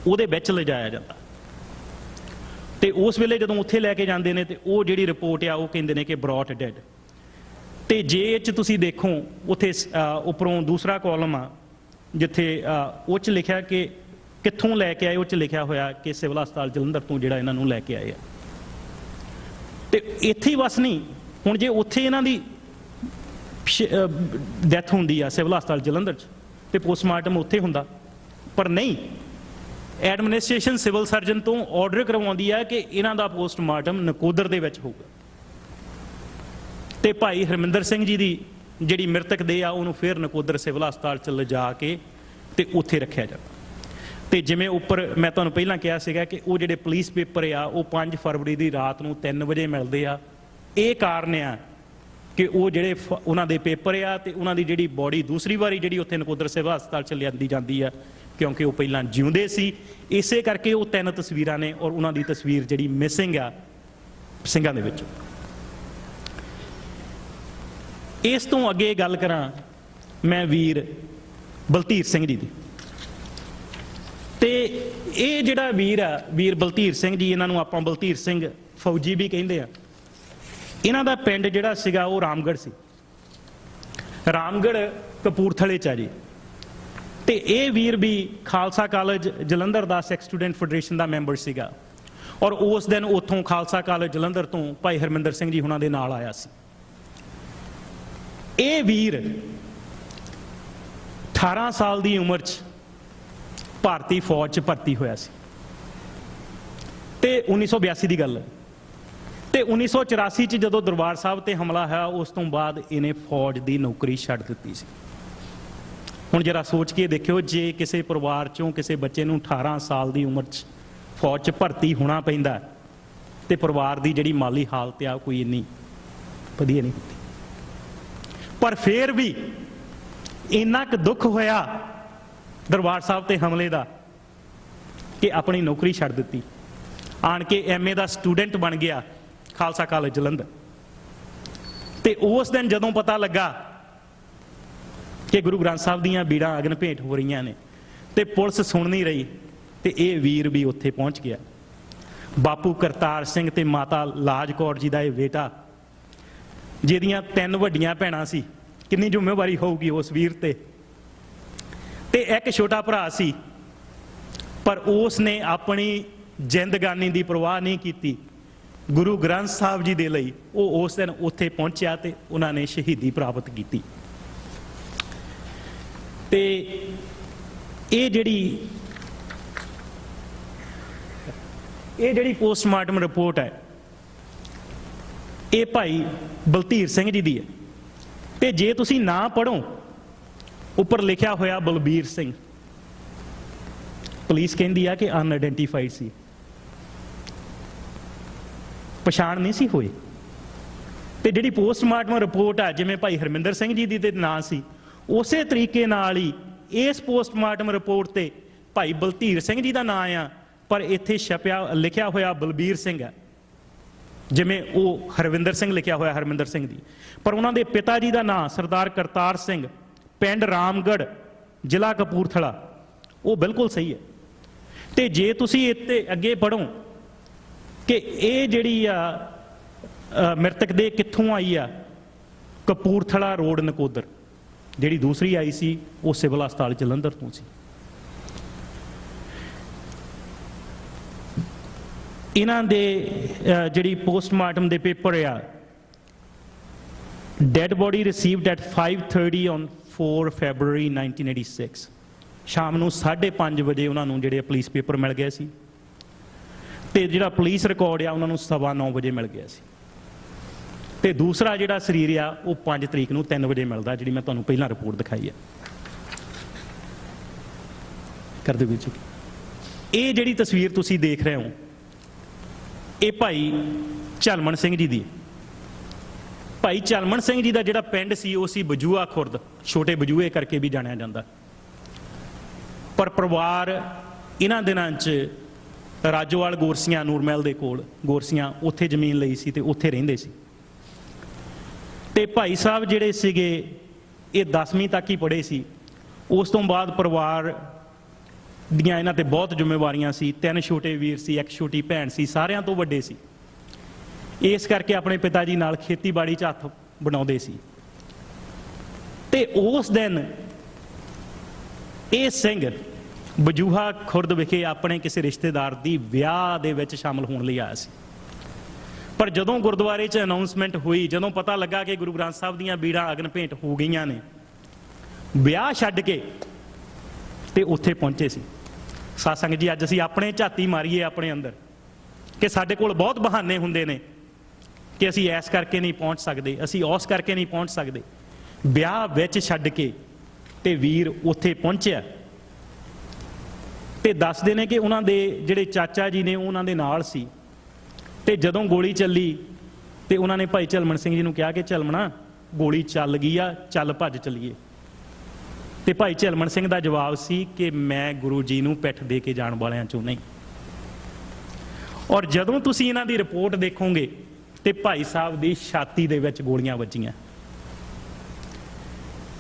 ਉਹਦੇ ਵਿੱਚ ਲਿਜਾਇਆ ਜਾਂਦਾ, ਤੇ ਉਸ ਵੇਲੇ ਜਦੋਂ ਉੱਥੇ ਲੈ ਕੇ ਜਾਂਦੇ ਨੇ ਤੇ ਉਹ ਜਿਹੜੀ ਰਿਪੋਰਟ ਆ ਉਹ ਕਹਿੰਦੇ ਨੇ ਕਿ ਬ੍ਰੌਟ ਡੈਡ। ਤੇ ਜੇ ਚ ਤੁਸੀਂ ਦੇਖੋ ਉੱਥੇ ਉੱਪਰੋਂ ਦੂਸਰਾ ਕਾਲਮ ਆ ਜਿੱਥੇ ਉਹ 'ਚ ਲਿਖਿਆ ਕਿ ਕਿੱਥੋਂ ਲੈ ਕੇ ਆਏ, ਉਹ 'ਚ ਲਿਖਿਆ ਹੋਇਆ ਕਿ ਸਿਵਲ ਹਸਪਤਾਲ ਜਲੰਧਰ ਤੋਂ ਜਿਹੜਾ ਇਹਨਾਂ ਨੂੰ ਲੈ ਕੇ ਆਏ ਆ। ਤੇ ਇੱਥੇ ਹੀ ਬਸ ਨਹੀਂ, ਹੁਣ ਜੇ ਉੱਥੇ ਇਹਨਾਂ ਦੀ ਡੈਥ ਹੁੰਦੀ ਆ ਸਿਵਲ ਹਸਪਤਾਲ ਜਲੰਧਰ 'ਚ, ਤੇ ਪੋਸਟਮਾਰਟਮ ਉੱਥੇ ਹੁੰਦਾ, ਪਰ ਨਹੀਂ, ਐਡਮਿਨਿਸਟ੍ਰੇਸ਼ਨ ਸਿਵਲ ਸਰਜਨ ਤੋਂ ਆਰਡਰ ਕਰਵਾਉਂਦੀ ਹੈ ਕਿ ਇਹਨਾਂ ਦਾ ਪੋਸਟਮਾਰਟਮ ਨਕੋਦਰ ਦੇ ਵਿੱਚ ਹੋਊਗਾ। ਤੇ ਭਾਈ ਹਰਮਿੰਦਰ ਸਿੰਘ ਜੀ ਦੀ ਜਿਹੜੀ ਮ੍ਰਿਤਕ ਦੇਹ ਆ ਉਹਨੂੰ ਫਿਰ ਨਕੋਦਰ ਸਿਵਲ ਹਸਪਤਾਲ 'ਚ ਲਿਜਾ ਕੇ ਤੇ ਉੱਥੇ ਰੱਖਿਆ ਜਾਂਦਾ। ਤੇ ਜਿਵੇਂ ਉੱਪਰ ਮੈਂ ਤੁਹਾਨੂੰ ਪਹਿਲਾਂ ਕਿਹਾ ਸੀਗਾ ਕਿ ਉਹ ਜਿਹੜੇ ਪੁਲਿਸ ਪੇਪਰ ਆ ਉਹ 5 ਫਰਵਰੀ ਦੀ ਰਾਤ ਨੂੰ 3 ਵਜੇ ਮਿਲਦੇ ਆ। ਇਹ ਕਾਰਨ ਆ ਕਿ ਉਹ ਜਿਹੜੇ ਉਹਨਾਂ ਦੇ ਪੇਪਰ ਆ ਤੇ ਉਹਨਾਂ ਦੀ ਜਿਹੜੀ ਬੋਡੀ ਦੂਸਰੀ ਵਾਰੀ ਜਿਹੜੀ ਉੱਥੇ ਨਕੋਦਰ ਸਿਵਲ ਹਸਪਤਾਲ 'ਚ ਲਿਆਂਦੀ ਜਾਂਦੀ ਆ, ਕਿਉਂਕਿ ਉਹ ਪਹਿਲਾਂ ਜਿਉਂਦੇ ਸੀ। ਇਸੇ ਕਰਕੇ ਉਹ 3 ਤਸਵੀਰਾਂ ਨੇ ਔਰ ਉਹਨਾਂ ਦੀ ਤਸਵੀਰ ਜਿਹੜੀ ਮਿਸਿੰਗ ਆ ਸਿੰਘਾਂ ਦੇ ਵਿੱਚ। ਇਸ ਤੋਂ ਅੱਗੇ ਗੱਲ ਕਰਾਂ ਮੈਂ ਵੀਰ ਬਲਧੀਰ ਸਿੰਘ ਜੀ ਦੀ। ਤੇ ਇਹ ਜਿਹੜਾ ਵੀਰ ਆ, ਵੀਰ ਬਲਧੀਰ ਸਿੰਘ ਜੀ, ਇਹਨਾਂ ਨੂੰ ਆਪਾਂ ਬਲਧੀਰ ਸਿੰਘ ਫੌਜੀ ਵੀ ਕਹਿੰਦੇ ਆ। ਇਹਨਾਂ ਦਾ ਪਿੰਡ ਜਿਹੜਾ ਸੀਗਾ ਉਹ ਰਾਮਗੜ੍ਹ ਸੀ। ਰਾਮਗੜ੍ਹ ਕਪੂਰਥਲੇ 'ਚ ਆ ਜੀ। ਤੇ ਇਹ ਵੀਰ ਵੀ ਖਾਲਸਾ ਕਾਲਜ ਜਲੰਧਰ ਦਾ ਸਿੱਖ ਸਟੂਡੈਂਟ ਫੈਡਰੇਸ਼ਨ ਦਾ ਮੈਂਬਰ ਸੀਗਾ ਔਰ ਉਸ ਦਿਨ ਉੱਥੋਂ ਖਾਲਸਾ ਕਾਲਜ ਜਲੰਧਰ ਤੋਂ ਭਾਈ ਹਰਮਿੰਦਰ ਸਿੰਘ ਜੀ ਹੁਣਾਂ ਦੇ ਨਾਲ ਆਇਆ ਸੀ। ਇਹ ਵੀਰ 18 ਸਾਲ ਦੀ ਉਮਰ 'ਚ ਭਾਰਤੀ ਫੌਜ 'ਚ ਭਰਤੀ ਹੋਇਆ ਸੀ ਤੇ 1982 ਦੀ ਗੱਲ ਹੈ। ਤੇ 1984 'ਚ ਜਦੋਂ ਦਰਬਾਰ ਸਾਹਿਬ ਤੇ ਹਮਲਾ ਹੋਇਆ ਉਸ ਤੋਂ ਬਾਅਦ ਇਹਨੇ ਫੌਜ ਦੀ ਨੌਕਰੀ ਛੱਡ ਦਿੱਤੀ ਸੀ। ਹੁਣ ਜਰਾ ਸੋਚ ਕੇ ਦੇਖਿਓ, ਜੇ ਕਿਸੇ ਪਰਿਵਾਰ 'ਚੋਂ ਕਿਸੇ ਬੱਚੇ ਨੂੰ 18 ਸਾਲ ਦੀ ਉਮਰ 'ਚ ਫੌਜ 'ਚ ਭਰਤੀ ਹੋਣਾ ਪੈਂਦਾ ਤੇ ਪਰਿਵਾਰ ਦੀ ਜਿਹੜੀ ਮਾਲੀ ਹਾਲਤ ਆ ਕੋਈ ਇੰਨੀ ਵਧੀਆ ਨਹੀਂ ਹੁੰਦੀ। ਪਰ ਫਿਰ ਵੀ ਇੰਨਾ ਕੁ ਦੁੱਖ ਹੋਇਆ ਦਰਬਾਰ ਸਾਹਿਬ ਤੇ ਹਮਲੇ ਦਾ ਕਿ ਆਪਣੀ ਨੌਕਰੀ ਛੱਡ ਦਿੱਤੀ, ਆਣ ਕੇ MA ਦਾ ਸਟੂਡੈਂਟ ਬਣ ਗਿਆ ਖਾਲਸਾ ਕਾਲਜ ਜਲੰਧਰ। ਤੇ ਉਸ ਦਿਨ ਜਦੋਂ ਪਤਾ ਲੱਗਾ ਕਿ ਗੁਰੂ ਗ੍ਰੰਥ ਸਾਹਿਬ ਦੀਆਂ ਬੀੜਾਂ ਅਗਨ ਭੇਟ ਹੋ ਰਹੀਆਂ ਨੇ ਤੇ ਪੁਲਿਸ ਸੁਣ ਨਹੀਂ ਰਹੀ, ਤੇ ਇਹ ਵੀਰ ਵੀ ਉੱਥੇ ਪਹੁੰਚ ਗਿਆ। ਬਾਪੂ ਕਰਤਾਰ ਸਿੰਘ ਤੇ ਮਾਤਾ ਲਾਜ ਕੌਰ ਜੀ ਦਾ ਇਹ ਬੇਟਾ, ਜਿਹਦੀਆਂ 3 ਵੱਡੀਆਂ ਭੈਣਾਂ ਸੀ, ਕਿੰਨੀ ਜ਼ਿੰਮੇਵਾਰੀ ਹੋਊਗੀ ਉਸ ਵੀਰ ਤੇ। ਤੇ ਇੱਕ ਛੋਟਾ ਭਰਾ ਸੀ, ਪਰ ਉਸ ਨੇ ਆਪਣੀ ਜ਼ਿੰਦਗਾਨੀ ਦੀ ਪਰਵਾਹ ਨਹੀਂ ਕੀਤੀ। ਗੁਰੂ ਗ੍ਰੰਥ ਸਾਹਿਬ ਜੀ ਦੇ ਲਈ ਉਹ ਉਸ ਦਿਨ ਉੱਥੇ ਪਹੁੰਚਿਆ ਤੇ ਉਹਨਾਂ ਨੇ ਸ਼ਹੀਦੀ ਪ੍ਰਾਪਤ ਕੀਤੀ। ਤੇ ਇਹ ਜਿਹੜੀ ਪੋਸਟਮਾਰਟਮ ਰਿਪੋਰਟ ਹੈ ਇਹ ਭਾਈ ਬਲਧੀਰ ਸਿੰਘ ਜੀ ਦੀ ਹੈ। ਤੇ ਜੇ ਤੁਸੀਂ ਨਾ ਪੜ੍ਹੋ, ਉੱਪਰ ਲਿਖਿਆ ਹੋਇਆ ਬਲਬੀਰ ਸਿੰਘ, ਪੁਲਿਸ ਕਹਿੰਦੀ ਆ ਕਿ ਅਨਆਇਡੈਂਟੀਫਾਈਡ ਸੀ, ਪਛਾਣ ਨਹੀਂ ਸੀ ਹੋਈ। ਤੇ ਜਿਹੜੀ ਪੋਸਟਮਾਰਟਮ ਰਿਪੋਰਟ ਆ, ਜਿਵੇਂ ਭਾਈ ਹਰਮਿੰਦਰ ਸਿੰਘ ਜੀ ਦੀ ਤੇ ਨਾਂ ਸੀ, ਉਸੇ ਤਰੀਕੇ ਨਾਲ ਹੀ ਇਸ ਪੋਸਟਮਾਰਟਮ ਰਿਪੋਰਟ ਤੇ ਭਾਈ ਬਲਧੀਰ ਸਿੰਘ ਜੀ ਦਾ ਨਾਂ ਆ, ਪਰ ਇੱਥੇ ਲਿਖਿਆ ਹੋਇਆ ਬਲਬੀਰ ਸਿੰਘ ਹੈ, ਜਿਵੇਂ ਉਹ ਹਰਵਿੰਦਰ ਸਿੰਘ ਲਿਖਿਆ ਹੋਇਆ ਹਰਮਿੰਦਰ ਸਿੰਘ ਦੀ। ਪਰ ਉਹਨਾਂ ਦੇ ਪਿਤਾ ਜੀ ਦਾ ਨਾਂ ਸਰਦਾਰ ਕਰਤਾਰ ਸਿੰਘ, ਪਿੰਡ ਰਾਮਗੜ੍ਹ, ਜ਼ਿਲ੍ਹਾ ਕਪੂਰਥਲਾ, ਉਹ ਬਿਲਕੁਲ ਸਹੀ ਹੈ। ਤੇ ਜੇ ਤੁਸੀਂ ਇੱਥੇ ਅੱਗੇ ਪੜ੍ਹੋ ਕਿ ਇਹ ਜਿਹੜੀ ਆ ਮ੍ਰਿਤਕ ਦੇ ਕਿੱਥੋਂ ਆਈ ਆ, ਕਪੂਰਥਲਾ ਰੋਡ ਨਕੋਦਰ। ਜਿਹੜੀ ਦੂਸਰੀ ਆਈ ਸੀ ਉਹ ਸਿਵਲ ਹਸਪਤਾਲ ਜਲੰਧਰ ਤੋਂ ਸੀ। ਇਹਨਾਂ ਦੇ ਜਿਹੜੀ ਪੋਸਟਮਾਰਟਮ ਦੇ ਪੇਪਰ ਆ, dead body received at 5:30 on 4 February 1986। ਸ਼ਾਮ ਨੂੰ 5:30 ਵਜੇ ਉਹਨਾਂ ਨੂੰ ਜਿਹੜੇ ਪੁਲਿਸ ਪੇਪਰ ਮਿਲ ਗਏ ਸੀ ਤੇ ਜਿਹੜਾ ਪੁਲਿਸ ਰਿਕਾਰਡ ਆ ਉਹਨਾਂ ਨੂੰ 9:15 ਵਜੇ ਮਿਲ ਗਿਆ ਸੀ। ਤੇ ਦੂਸਰਾ ਜਿਹੜਾ ਸਰੀਰ ਆ ਉਹ 5 ਤਰੀਕ ਨੂੰ 3 ਵਜੇ ਮਿਲਦਾ, ਜਿਹੜੀ ਮੈਂ ਤੁਹਾਨੂੰ ਪਹਿਲਾਂ ਰਿਪੋਰਟ ਦਿਖਾਈ ਹੈ। ਕਰ ਦਿਓ ਜੀ। ਇਹ ਜਿਹੜੀ ਤਸਵੀਰ ਤੁਸੀਂ ਦੇਖ ਰਹੇ ਹੋ ਇਹ ਭਾਈ ਝਲਮਣ ਸਿੰਘ ਜੀ ਦੀ। ਭਾਈ ਝਲਮਣ ਸਿੰਘ ਜੀ ਦਾ ਜਿਹੜਾ ਪਿੰਡ ਸੀ ਉਹ ਸੀ ਬਜੂਆ ਖੁਰਦ, ਛੋਟੇ ਬਜੂਏ ਕਰਕੇ ਵੀ ਜਾਣਿਆ ਜਾਂਦਾ। ਪਰ ਪਰਿਵਾਰ ਇਹਨਾਂ ਦਿਨਾਂ 'ਚ ਰਾਜੋਵਾਲ ਗੋਰਸੀਆਂ, ਨੂਰਮਹਿਲ ਦੇ ਕੋਲ ਗੋਰਸੀਆਂ, ਉੱਥੇ ਜ਼ਮੀਨ ਲਈ ਸੀ ਤੇ ਉੱਥੇ ਰਹਿੰਦੇ ਸੀ। ਤੇ ਭਾਈ ਸਾਹਿਬ ਜਿਹੜੇ ਸੀਗੇ ਇਹ 10ਵੀਂ ਤੱਕ ਹੀ ਪੜ੍ਹੇ ਸੀ। ਉਸ ਤੋਂ ਬਾਅਦ ਪਰਿਵਾਰ ਦੀਆਂ ਇਹਨਾਂ ਤੇ ਬਹੁਤ ਜ਼ਿੰਮੇਵਾਰੀਆਂ ਸੀ। 3 ਛੋਟੇ ਵੀਰ ਸੀ, 1 ਛੋਟੀ ਭੈਣ ਸੀ, ਸਾਰਿਆਂ ਤੋਂ ਵੱਡੇ ਸੀ। ਇਸ ਕਰਕੇ ਆਪਣੇ ਪਿਤਾ ਜੀ ਨਾਲ ਖੇਤੀਬਾੜੀ 'ਚ ਹੱਥ ਬਣਾਉਂਦੇ ਸੀ। ਤੇ ਉਸ ਦਿਨ ਇਹ ਸਿੰਘ ਬਜੂਹਾ ਖੁਰਦ ਵਿਖੇ ਆਪਣੇ ਕਿਸੇ ਰਿਸ਼ਤੇਦਾਰ ਦੀ ਵਿਆਹ ਦੇ ਵਿੱਚ ਸ਼ਾਮਲ ਹੋਣ ਲਈ ਆਇਆ ਸੀ। ਪਰ ਜਦੋਂ ਗੁਰਦੁਆਰੇ 'ਚ ਅਨਾਉਂਸਮੈਂਟ ਹੋਈ, ਜਦੋਂ ਪਤਾ ਲੱਗਾ ਕਿ ਗੁਰੂ ਗ੍ਰੰਥ ਸਾਹਿਬ ਦੀਆਂ ਬੀੜਾਂ ਅਗਨ ਭੇਟ ਹੋ ਗਈਆਂ ਨੇ, ਵਿਆਹ ਛੱਡ ਕੇ ਤੇ ਉੱਥੇ ਪਹੁੰਚੇ ਸੀ। ਸਾਧ ਸੰਗਤ ਜੀ, ਅੱਜ ਅਸੀਂ ਆਪਣੇ ਝਾਤੀ ਮਾਰੀਏ ਆਪਣੇ ਅੰਦਰ ਕਿ ਸਾਡੇ ਕੋਲ ਬਹੁਤ ਬਹਾਨੇ ਹੁੰਦੇ ਨੇ ਕਿ ਅਸੀਂ ਐਸ ਕਰਕੇ ਨਹੀਂ ਪਹੁੰਚ ਸਕਦੇ, ਅਸੀਂ ਉਸ ਕਰਕੇ ਨਹੀਂ ਪਹੁੰਚ ਸਕਦੇ। ਵਿਆਹ ਵਿੱਚ ਛੱਡ ਕੇ ਤੇ ਵੀਰ ਉੱਥੇ ਪਹੁੰਚਿਆ ਤੇ ਦੱਸਦੇ ਨੇ ਕਿ ਉਹਨਾਂ ਦੇ ਜਿਹੜੇ ਚਾਚਾ ਜੀ ਨੇ ਉਹਨਾਂ ਦੇ ਨਾਲ ਸੀ। ਤੇ ਜਦੋਂ ਗੋਲੀ ਚੱਲੀ ਤੇ ਉਹਨਾਂ ਨੇ ਭਾਈ ਝਲਮਣ ਸਿੰਘ ਜੀ ਨੂੰ ਕਿਹਾ ਕਿ ਝਲਮਣਾ, ਗੋਲੀ ਚੱਲ ਗਈ ਆ, ਚੱਲ ਭੱਜ ਚੱਲੀਏ। ਤੇ ਭਾਈ ਝਲਮਣ ਸਿੰਘ ਦਾ ਜਵਾਬ ਸੀ ਕਿ ਮੈਂ ਗੁਰੂ ਜੀ ਨੂੰ ਪਿੱਠ ਦੇ ਕੇ ਜਾਣ ਵਾਲਿਆਂ ਚੋਂ ਨਹੀਂ। ਔਰ ਜਦੋਂ ਤੁਸੀਂ ਇਹਨਾਂ ਦੀ ਰਿਪੋਰਟ ਦੇਖੋਗੇ ਤੇ ਭਾਈ ਸਾਹਿਬ ਦੀ ਛਾਤੀ ਦੇ ਵਿੱਚ ਗੋਲੀਆਂ ਵੱਜੀਆਂ।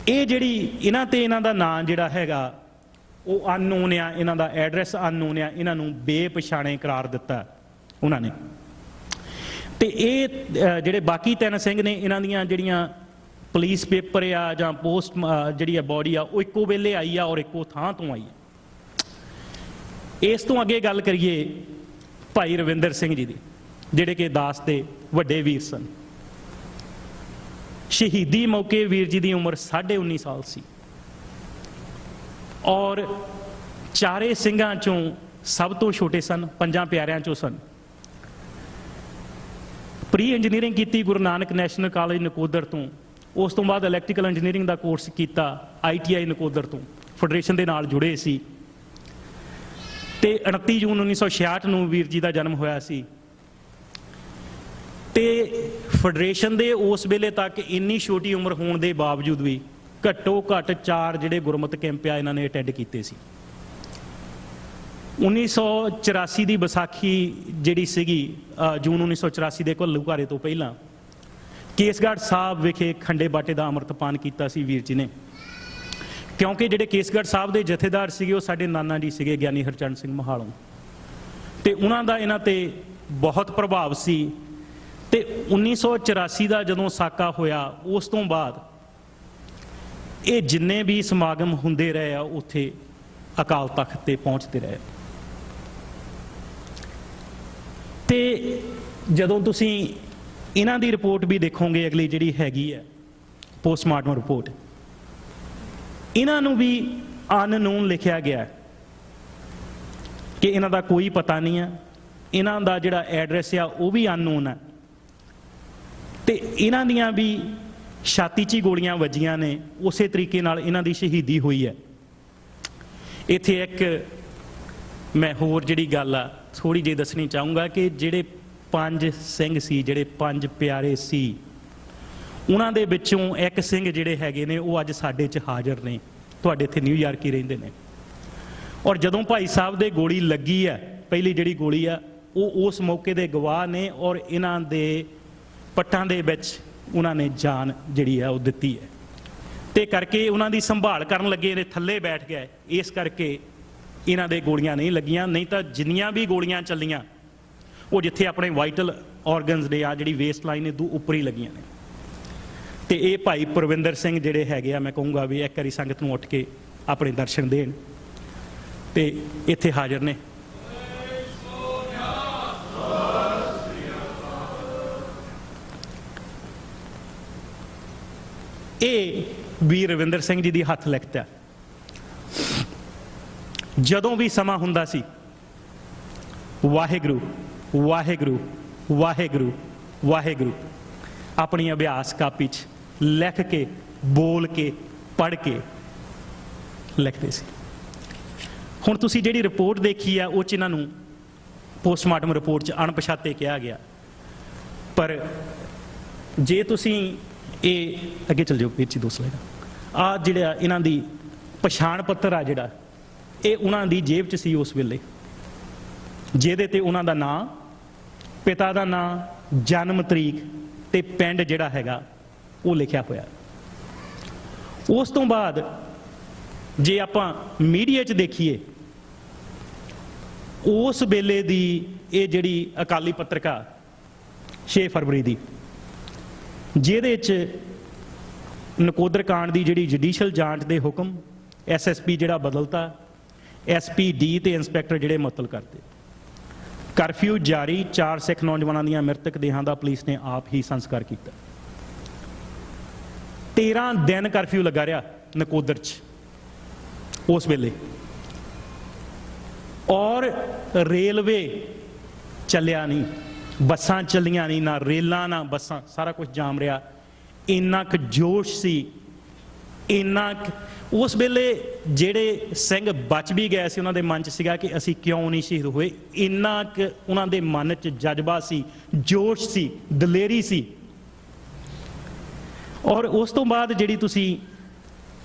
ਇਹ ਜਿਹੜੀ ਇਹਨਾਂ ਤੇ ਇਹਨਾਂ ਦਾ ਨਾਂ ਜਿਹੜਾ ਹੈਗਾ ਉਹ ਅਨਨੋਨ ਆ, ਇਹਨਾਂ ਦਾ ਐਡਰੈਸ ਅਨਨੋਨ ਆ, ਇਹਨਾਂ ਨੂੰ ਬੇਪਛਾਣੇ ਕਰਾਰ ਦਿੱਤਾ ਉਹਨਾਂ ਨੇ। ਤੇ ਇਹ ਜਿਹੜੇ ਬਾਕੀ 3 ਸਿੰਘ ਨੇ, ਇਹਨਾਂ ਦੀਆਂ ਜਿਹੜੀਆਂ ਪੁਲਿਸ ਪੇਪਰ ਆ ਜਾਂ ਪੋਸਟ ਜਿਹੜੀ ਆ ਬੋਡੀ ਆ, ਉਹ ਇੱਕੋ ਵੇਲੇ ਆਈ ਆ ਔਰ ਇੱਕੋ ਥਾਂ ਤੋਂ ਆਈ ਆ। ਇਸ ਤੋਂ ਅੱਗੇ ਗੱਲ ਕਰੀਏ ਭਾਈ ਰਵਿੰਦਰ ਸਿੰਘ ਜੀ ਦੀ, ਜਿਹੜੇ ਕਿ ਦਾਸ ਦੇ ਵੱਡੇ ਵੀਰ ਸਨ। ਸ਼ਹੀਦੀ ਮੌਕੇ ਵੀਰ ਜੀ ਦੀ ਉਮਰ 19.5 ਸਾਲ ਸੀ ਔਰ 4 ਸਿੰਘਾਂ ਚੋਂ ਸਭ ਤੋਂ ਛੋਟੇ ਸਨ, 5 ਪਿਆਰਿਆਂ ਚੋਂ ਸਨ। ਪ੍ਰੀ ਇੰਜੀਨੀਅਰਿੰਗ ਕੀਤੀ ਗੁਰੂ ਨਾਨਕ ਨੈਸ਼ਨਲ ਕਾਲਜ ਨਕੋਦਰ ਤੋਂ। ਉਸ ਤੋਂ ਬਾਅਦ ਇਲੈਕਟ੍ਰੀਕਲ ਇੰਜੀਨੀਅਰਿੰਗ ਦਾ ਕੋਰਸ ਕੀਤਾ ITI ਨਕੋਦਰ ਤੋਂ। ਫੈਡਰੇਸ਼ਨ ਦੇ ਨਾਲ ਜੁੜੇ ਸੀ ਤੇ 29 ਜੂਨ 1966 ਨੂੰ ਵੀਰ ਜੀ ਦਾ ਜਨਮ ਹੋਇਆ ਸੀ। ਤੇ ਫੈਡਰੇਸ਼ਨ ਦੇ ਉਸ ਵੇਲੇ ਤੱਕ ਇੰਨੀ ਛੋਟੀ ਉਮਰ ਹੋਣ ਦੇ ਬਾਵਜੂਦ ਵੀ ਘੱਟੋ ਘੱਟ 4 ਜਿਹੜੇ ਗੁਰਮਤਿ ਕੈਂਪ ਆ ਇਹਨਾਂ ਨੇ ਅਟੈਂਡ ਕੀਤੇ ਸੀ। 1984 ਦੀ ਵਿਸਾਖੀ ਜਿਹੜੀ ਸੀਗੀ, ਜੂਨ 1984 ਦੇ ਘੱਲੂਘਾਰੇ ਤੋਂ ਪਹਿਲਾਂ ਕੇਸਗੜ੍ਹ ਸਾਹਿਬ ਵਿਖੇ ਖੰਡੇ ਬਾਟੇ ਦਾ ਅੰਮ੍ਰਿਤਪਾਨ ਕੀਤਾ ਸੀ ਵੀਰ ਜੀ ਨੇ। ਕਿਉਂਕਿ ਜਿਹੜੇ ਕੇਸਗੜ੍ਹ ਸਾਹਿਬ ਦੇ ਜਥੇਦਾਰ ਸੀਗੇ ਉਹ ਸਾਡੇ ਨਾਨਾ ਜੀ ਸੀਗੇ, ਗਿਆਨੀ ਹਰਚਰਨ ਸਿੰਘ ਮਹਾਲੋਂ, ਤੇ ਉਹਨਾਂ ਦਾ ਇਹਨਾਂ ਤੇ ਬਹੁਤ ਪ੍ਰਭਾਵ ਸੀ। ਤੇ 1984 ਦਾ ਜਦੋਂ ਸਾਕਾ ਹੋਇਆ ਉਸ ਤੋਂ ਬਾਅਦ ਇਹ ਜਿੰਨੇ ਵੀ ਸਮਾਗਮ ਹੁੰਦੇ ਰਹੇ ਆ ਉੱਥੇ ਅਕਾਲ ਤਖਤ ਤੇ ਪਹੁੰਚਦੇ ਰਹੇ। ਤੇ ਜਦੋਂ ਤੁਸੀਂ ਇਹਨਾਂ ਦੀ ਰਿਪੋਰਟ ਵੀ ਦੇਖੋਗੇ, ਅਗਲੀ ਜਿਹੜੀ ਹੈਗੀ ਹੈ ਪੋਸਟਮਾਰਟਮ ਰਿਪੋਰਟ, ਇਹਨਾਂ ਨੂੰ ਵੀ ਅਨਨੋਨ ਲਿਖਿਆ ਗਿਆ ਕਿ ਇਹਨਾਂ ਦਾ ਕੋਈ ਪਤਾ ਨਹੀਂ ਆ, ਇਹਨਾਂ ਦਾ ਜਿਹੜਾ ਐਡਰੈਸ ਆ ਉਹ ਵੀ ਅਨਨੋਨ ਹੈ। ਤੇ ਇਹਨਾਂ ਦੀਆਂ ਵੀ ਛਾਤੀ 'ਚ ਹੀ ਗੋਲੀਆਂ ਵੱਜੀਆਂ ਨੇ, ਉਸੇ ਤਰੀਕੇ ਨਾਲ ਇਹਨਾਂ ਦੀ ਸ਼ਹੀਦੀ ਹੋਈ ਹੈ। ਇੱਥੇ ਇੱਕ ਮੈਂ ਹੋਰ ਜਿਹੜੀ ਗੱਲ ਆ ਥੋੜ੍ਹੀ ਜਿਹੀ ਦੱਸਣੀ ਚਾਹੂੰਗਾ ਕਿ ਜਿਹੜੇ 5 ਸਿੰਘ ਸੀ, ਜਿਹੜੇ 5 ਪਿਆਰੇ ਸੀ, ਉਹਨਾਂ ਦੇ ਵਿੱਚੋਂ ਇੱਕ ਸਿੰਘ ਜਿਹੜੇ ਹੈਗੇ ਨੇ ਉਹ ਅੱਜ ਸਾਡੇ 'ਚ ਹਾਜ਼ਰ ਨੇ, ਤੁਹਾਡੇ ਇੱਥੇ ਨਿਊਯਾਰਕ ਹੀ ਰਹਿੰਦੇ ਨੇ। ਔਰ ਜਦੋਂ ਭਾਈ ਸਾਹਿਬ ਦੇ ਗੋਲੀ ਲੱਗੀ ਆ, ਪਹਿਲੀ ਜਿਹੜੀ ਗੋਲੀ ਆ, ਉਹ ਉਸ ਮੌਕੇ ਦੇ ਗਵਾਹ ਨੇ ਔਰ ਇਹਨਾਂ ਦੇ ਪੱਟਾਂ ਦੇ ਵਿੱਚ ਉਹਨਾਂ ਨੇ ਜਾਨ ਜਿਹੜੀ ਆ ਉਹ ਦਿੱਤੀ ਹੈ। ਤੇ ਕਰਕੇ ਉਹਨਾਂ ਦੀ ਸੰਭਾਲ ਕਰਨ ਲੱਗੇ ਨੇ, ਥੱਲੇ ਬੈਠ ਗਏ, ਇਸ ਕਰਕੇ ਇਹਨਾਂ ਦੇ ਗੋਲੀਆਂ ਨਹੀਂ ਲੱਗੀਆਂ। ਨਹੀਂ ਤਾਂ ਜਿੰਨੀਆਂ ਵੀ ਗੋਲੀਆਂ ਚੱਲੀਆਂ ਉਹ ਜਿੱਥੇ ਆਪਣੇ ਵਾਈਟਲ ਆਰਗਨਸ ਦੇ ਆ, ਜਿਹੜੀ ਵੇਸਟ ਲਾਈਨ ਦੇ ਉੱਪਰ ਹੀ ਲੱਗੀਆਂ ਨੇ। ਤੇ ਇਹ ਭਾਈ ਪ੍ਰਵਿੰਦਰ ਸਿੰਘ ਜਿਹੜੇ ਹੈਗੇ ਆ, ਮੈਂ ਕਹੂੰਗਾ ਵੀ ਇੱਕ ਵਾਰੀ ਸੰਗਤ ਨੂੰ ਉੱਠ ਕੇ ਆਪਣੇ ਦਰਸ਼ਨ ਦੇਣ ਤੇ ਇੱਥੇ ਹਾਜ਼ਰ ਨੇ। ਇਹ ਵੀਰ ਰਵਿੰਦਰ ਸਿੰਘ ਜੀ ਦੀ ਹੱਥ ਲਿਖਤ ਹੈ। ਜਦੋਂ ਵੀ ਸਮਾਂ ਹੁੰਦਾ ਸੀ, ਵਾਹਿਗੁਰੂ ਵਾਹਿਗੁਰੂ ਵਾਹਿਗੁਰੂ ਵਾਹਿਗੁਰੂ ਆਪਣੀ ਅਭਿਆਸ ਕਾਪੀ 'ਚ ਲਿਖ ਕੇ, ਬੋਲ ਕੇ, ਪੜ੍ਹ ਕੇ ਲਿਖਦੇ ਸੀ। ਹੁਣ ਤੁਸੀਂ ਜਿਹੜੀ ਰਿਪੋਰਟ ਦੇਖੀ ਆ ਉਹ 'ਚ ਇਹਨਾਂ ਨੂੰ ਪੋਸਟਮਾਰਟਮ ਰਿਪੋਰਟ 'ਚ ਅਣਪਛਾਤੇ ਕਿਹਾ ਗਿਆ। ਪਰ ਜੇ ਤੁਸੀਂ ਇਹ ਅੱਗੇ ਚੱਲ ਜਾਓ ਵੀਰ ਜੀ, 2 ਸਲਾਈਡ ਆ ਜਿਹੜਾ ਇਹਨਾਂ ਦੀ ਪਛਾਣ ਪੱਤਰ ਆ ਜਿਹੜਾ, ਇਹ ਉਹਨਾਂ ਦੀ ਜੇਬ 'ਚ ਸੀ ਉਸ ਵੇਲੇ, ਜਿਹਦੇ ਤੇ ਉਹਨਾਂ ਦਾ ਨਾਂ, ਪਿਤਾ ਦਾ ਨਾਂ, ਜਨਮ ਤਰੀਕ ਤੇ ਪਿੰਡ ਜਿਹੜਾ ਹੈਗਾ ਉਹ ਲਿਖਿਆ ਹੋਇਆ। ਉਸ ਤੋਂ ਬਾਅਦ ਜੇ ਆਪਾਂ ਮੀਡੀਆ 'ਚ ਦੇਖੀਏ, ਉਸ ਵੇਲੇ ਦੀ ਇਹ ਜਿਹੜੀ ਅਕਾਲੀ ਪੱਤਰਿਕਾ 6 ਫਰਵਰੀ ਦੀ, ਜਿਹਦੇ 'ਚ ਨਕੋਦਰ ਕਾਂਡ ਦੀ ਜਿਹੜੀ ਜੁਡੀਸ਼ੀਅਲ ਜਾਂਚ ਦੇ ਹੁਕਮ, SSP ਜਿਹੜਾ ਬਦਲਤਾ, SPD ਤੇ ਇੰਸਪੈਕਟਰ ਜਿਹੜੇ ਮੁਅੱਤਲ ਕਰਤੇ, ਕਰਫਿਊ ਜਾਰੀ, 4 ਸਿੱਖ ਨੌਜਵਾਨਾਂ ਦੀਆਂ ਮ੍ਰਿਤਕ ਦੇਹਾਂ ਦਾ ਪੁਲਿਸ ਨੇ ਆਪ ਹੀ ਸੰਸਕਾਰ ਕੀਤਾ। 13 ਦਿਨ ਕਰਫਿਊ ਲੱਗਾ ਰਿਹਾ ਨਕੋਦਰ 'ਚ ਉਸ ਵੇਲੇ। ਔਰ ਰੇਲਵੇ ਚੱਲਿਆ ਨਹੀਂ, ਬੱਸਾਂ ਚੱਲੀਆਂ ਨਹੀਂ, ਨਾ ਰੇਲਾਂ ਨਾ ਬੱਸਾਂ, ਸਾਰਾ ਕੁਝ ਜਾਮ ਰਿਹਾ। ਇੰਨਾ ਕੁ ਜੋਸ਼ ਸੀ, ਇੰਨਾ ਉਸ ਵੇਲੇ ਜਿਹੜੇ ਸਿੰਘ ਬਚ ਵੀ ਗਏ ਸੀ ਉਹਨਾਂ ਦੇ ਮਨ 'ਚ ਸੀਗਾ ਕਿ ਅਸੀਂ ਕਿਉਂ ਨਹੀਂ ਸ਼ਹੀਦ ਹੋਏ। ਇੰਨਾ ਕੁ ਉਹਨਾਂ ਦੇ ਮਨ 'ਚ ਜਜ਼ਬਾ ਸੀ, ਜੋਸ਼ ਸੀ, ਦਲੇਰੀ ਸੀ। ਔਰ ਉਸ ਤੋਂ ਬਾਅਦ ਜਿਹੜੀ ਤੁਸੀਂ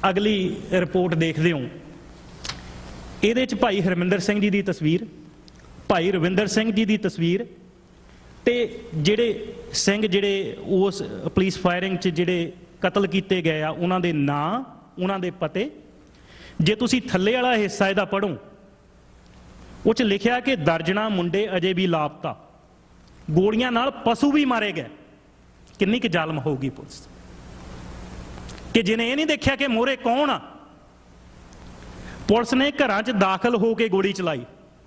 ਅਗਲੀ ਰਿਪੋਰਟ ਦੇਖਦੇ ਹੋ, ਇਹਦੇ 'ਚ ਭਾਈ ਹਰਮਿੰਦਰ ਸਿੰਘ ਜੀ ਦੀ ਤਸਵੀਰ, ਭਾਈ ਰਵਿੰਦਰ ਸਿੰਘ ਜੀ ਦੀ ਤਸਵੀਰ, ਤੇ ਜਿਹੜੇ ਸਿੰਘ ਜਿਹੜੇ ਉਸ ਪੁਲਿਸ ਫਾਇਰਿੰਗ 'ਚ ਜਿਹੜੇ ਕਤਲ ਕੀਤੇ ਗਏ ਆ ਉਹਨਾਂ ਦੇ ਨਾਂ, ਉਹਨਾਂ ਦੇ ਪਤੇ। ਜੇ ਤੁਸੀਂ ਥੱਲੇ ਵਾਲਾ ਹਿੱਸਾ ਇਹਦਾ ਪੜ੍ਹੋ, ਉਹ 'ਚ ਲਿਖਿਆ ਕਿ ਦਰਜਨਾਂ ਮੁੰਡੇ ਅਜੇ ਵੀ ਲਾਪਤਾ, ਗੋਲੀਆਂ ਨਾਲ ਪਸ਼ੂ ਵੀ ਮਾਰੇ ਗਏ। ਕਿੰਨੀ ਕੁ ਜ਼ਾਲਮ ਹੋਊਗੀ ਪੁਲਿਸ ਕਿ ਜਿਹਨੇ ਇਹ ਨਹੀਂ ਦੇਖਿਆ ਕਿ ਮੋਹਰੇ ਕੌਣ ਆ। ਪੁਲਿਸ ਨੇ ਘਰਾਂ 'ਚ ਦਾਖਲ ਹੋ ਕੇ ਗੋਲੀ ਚਲਾਈ।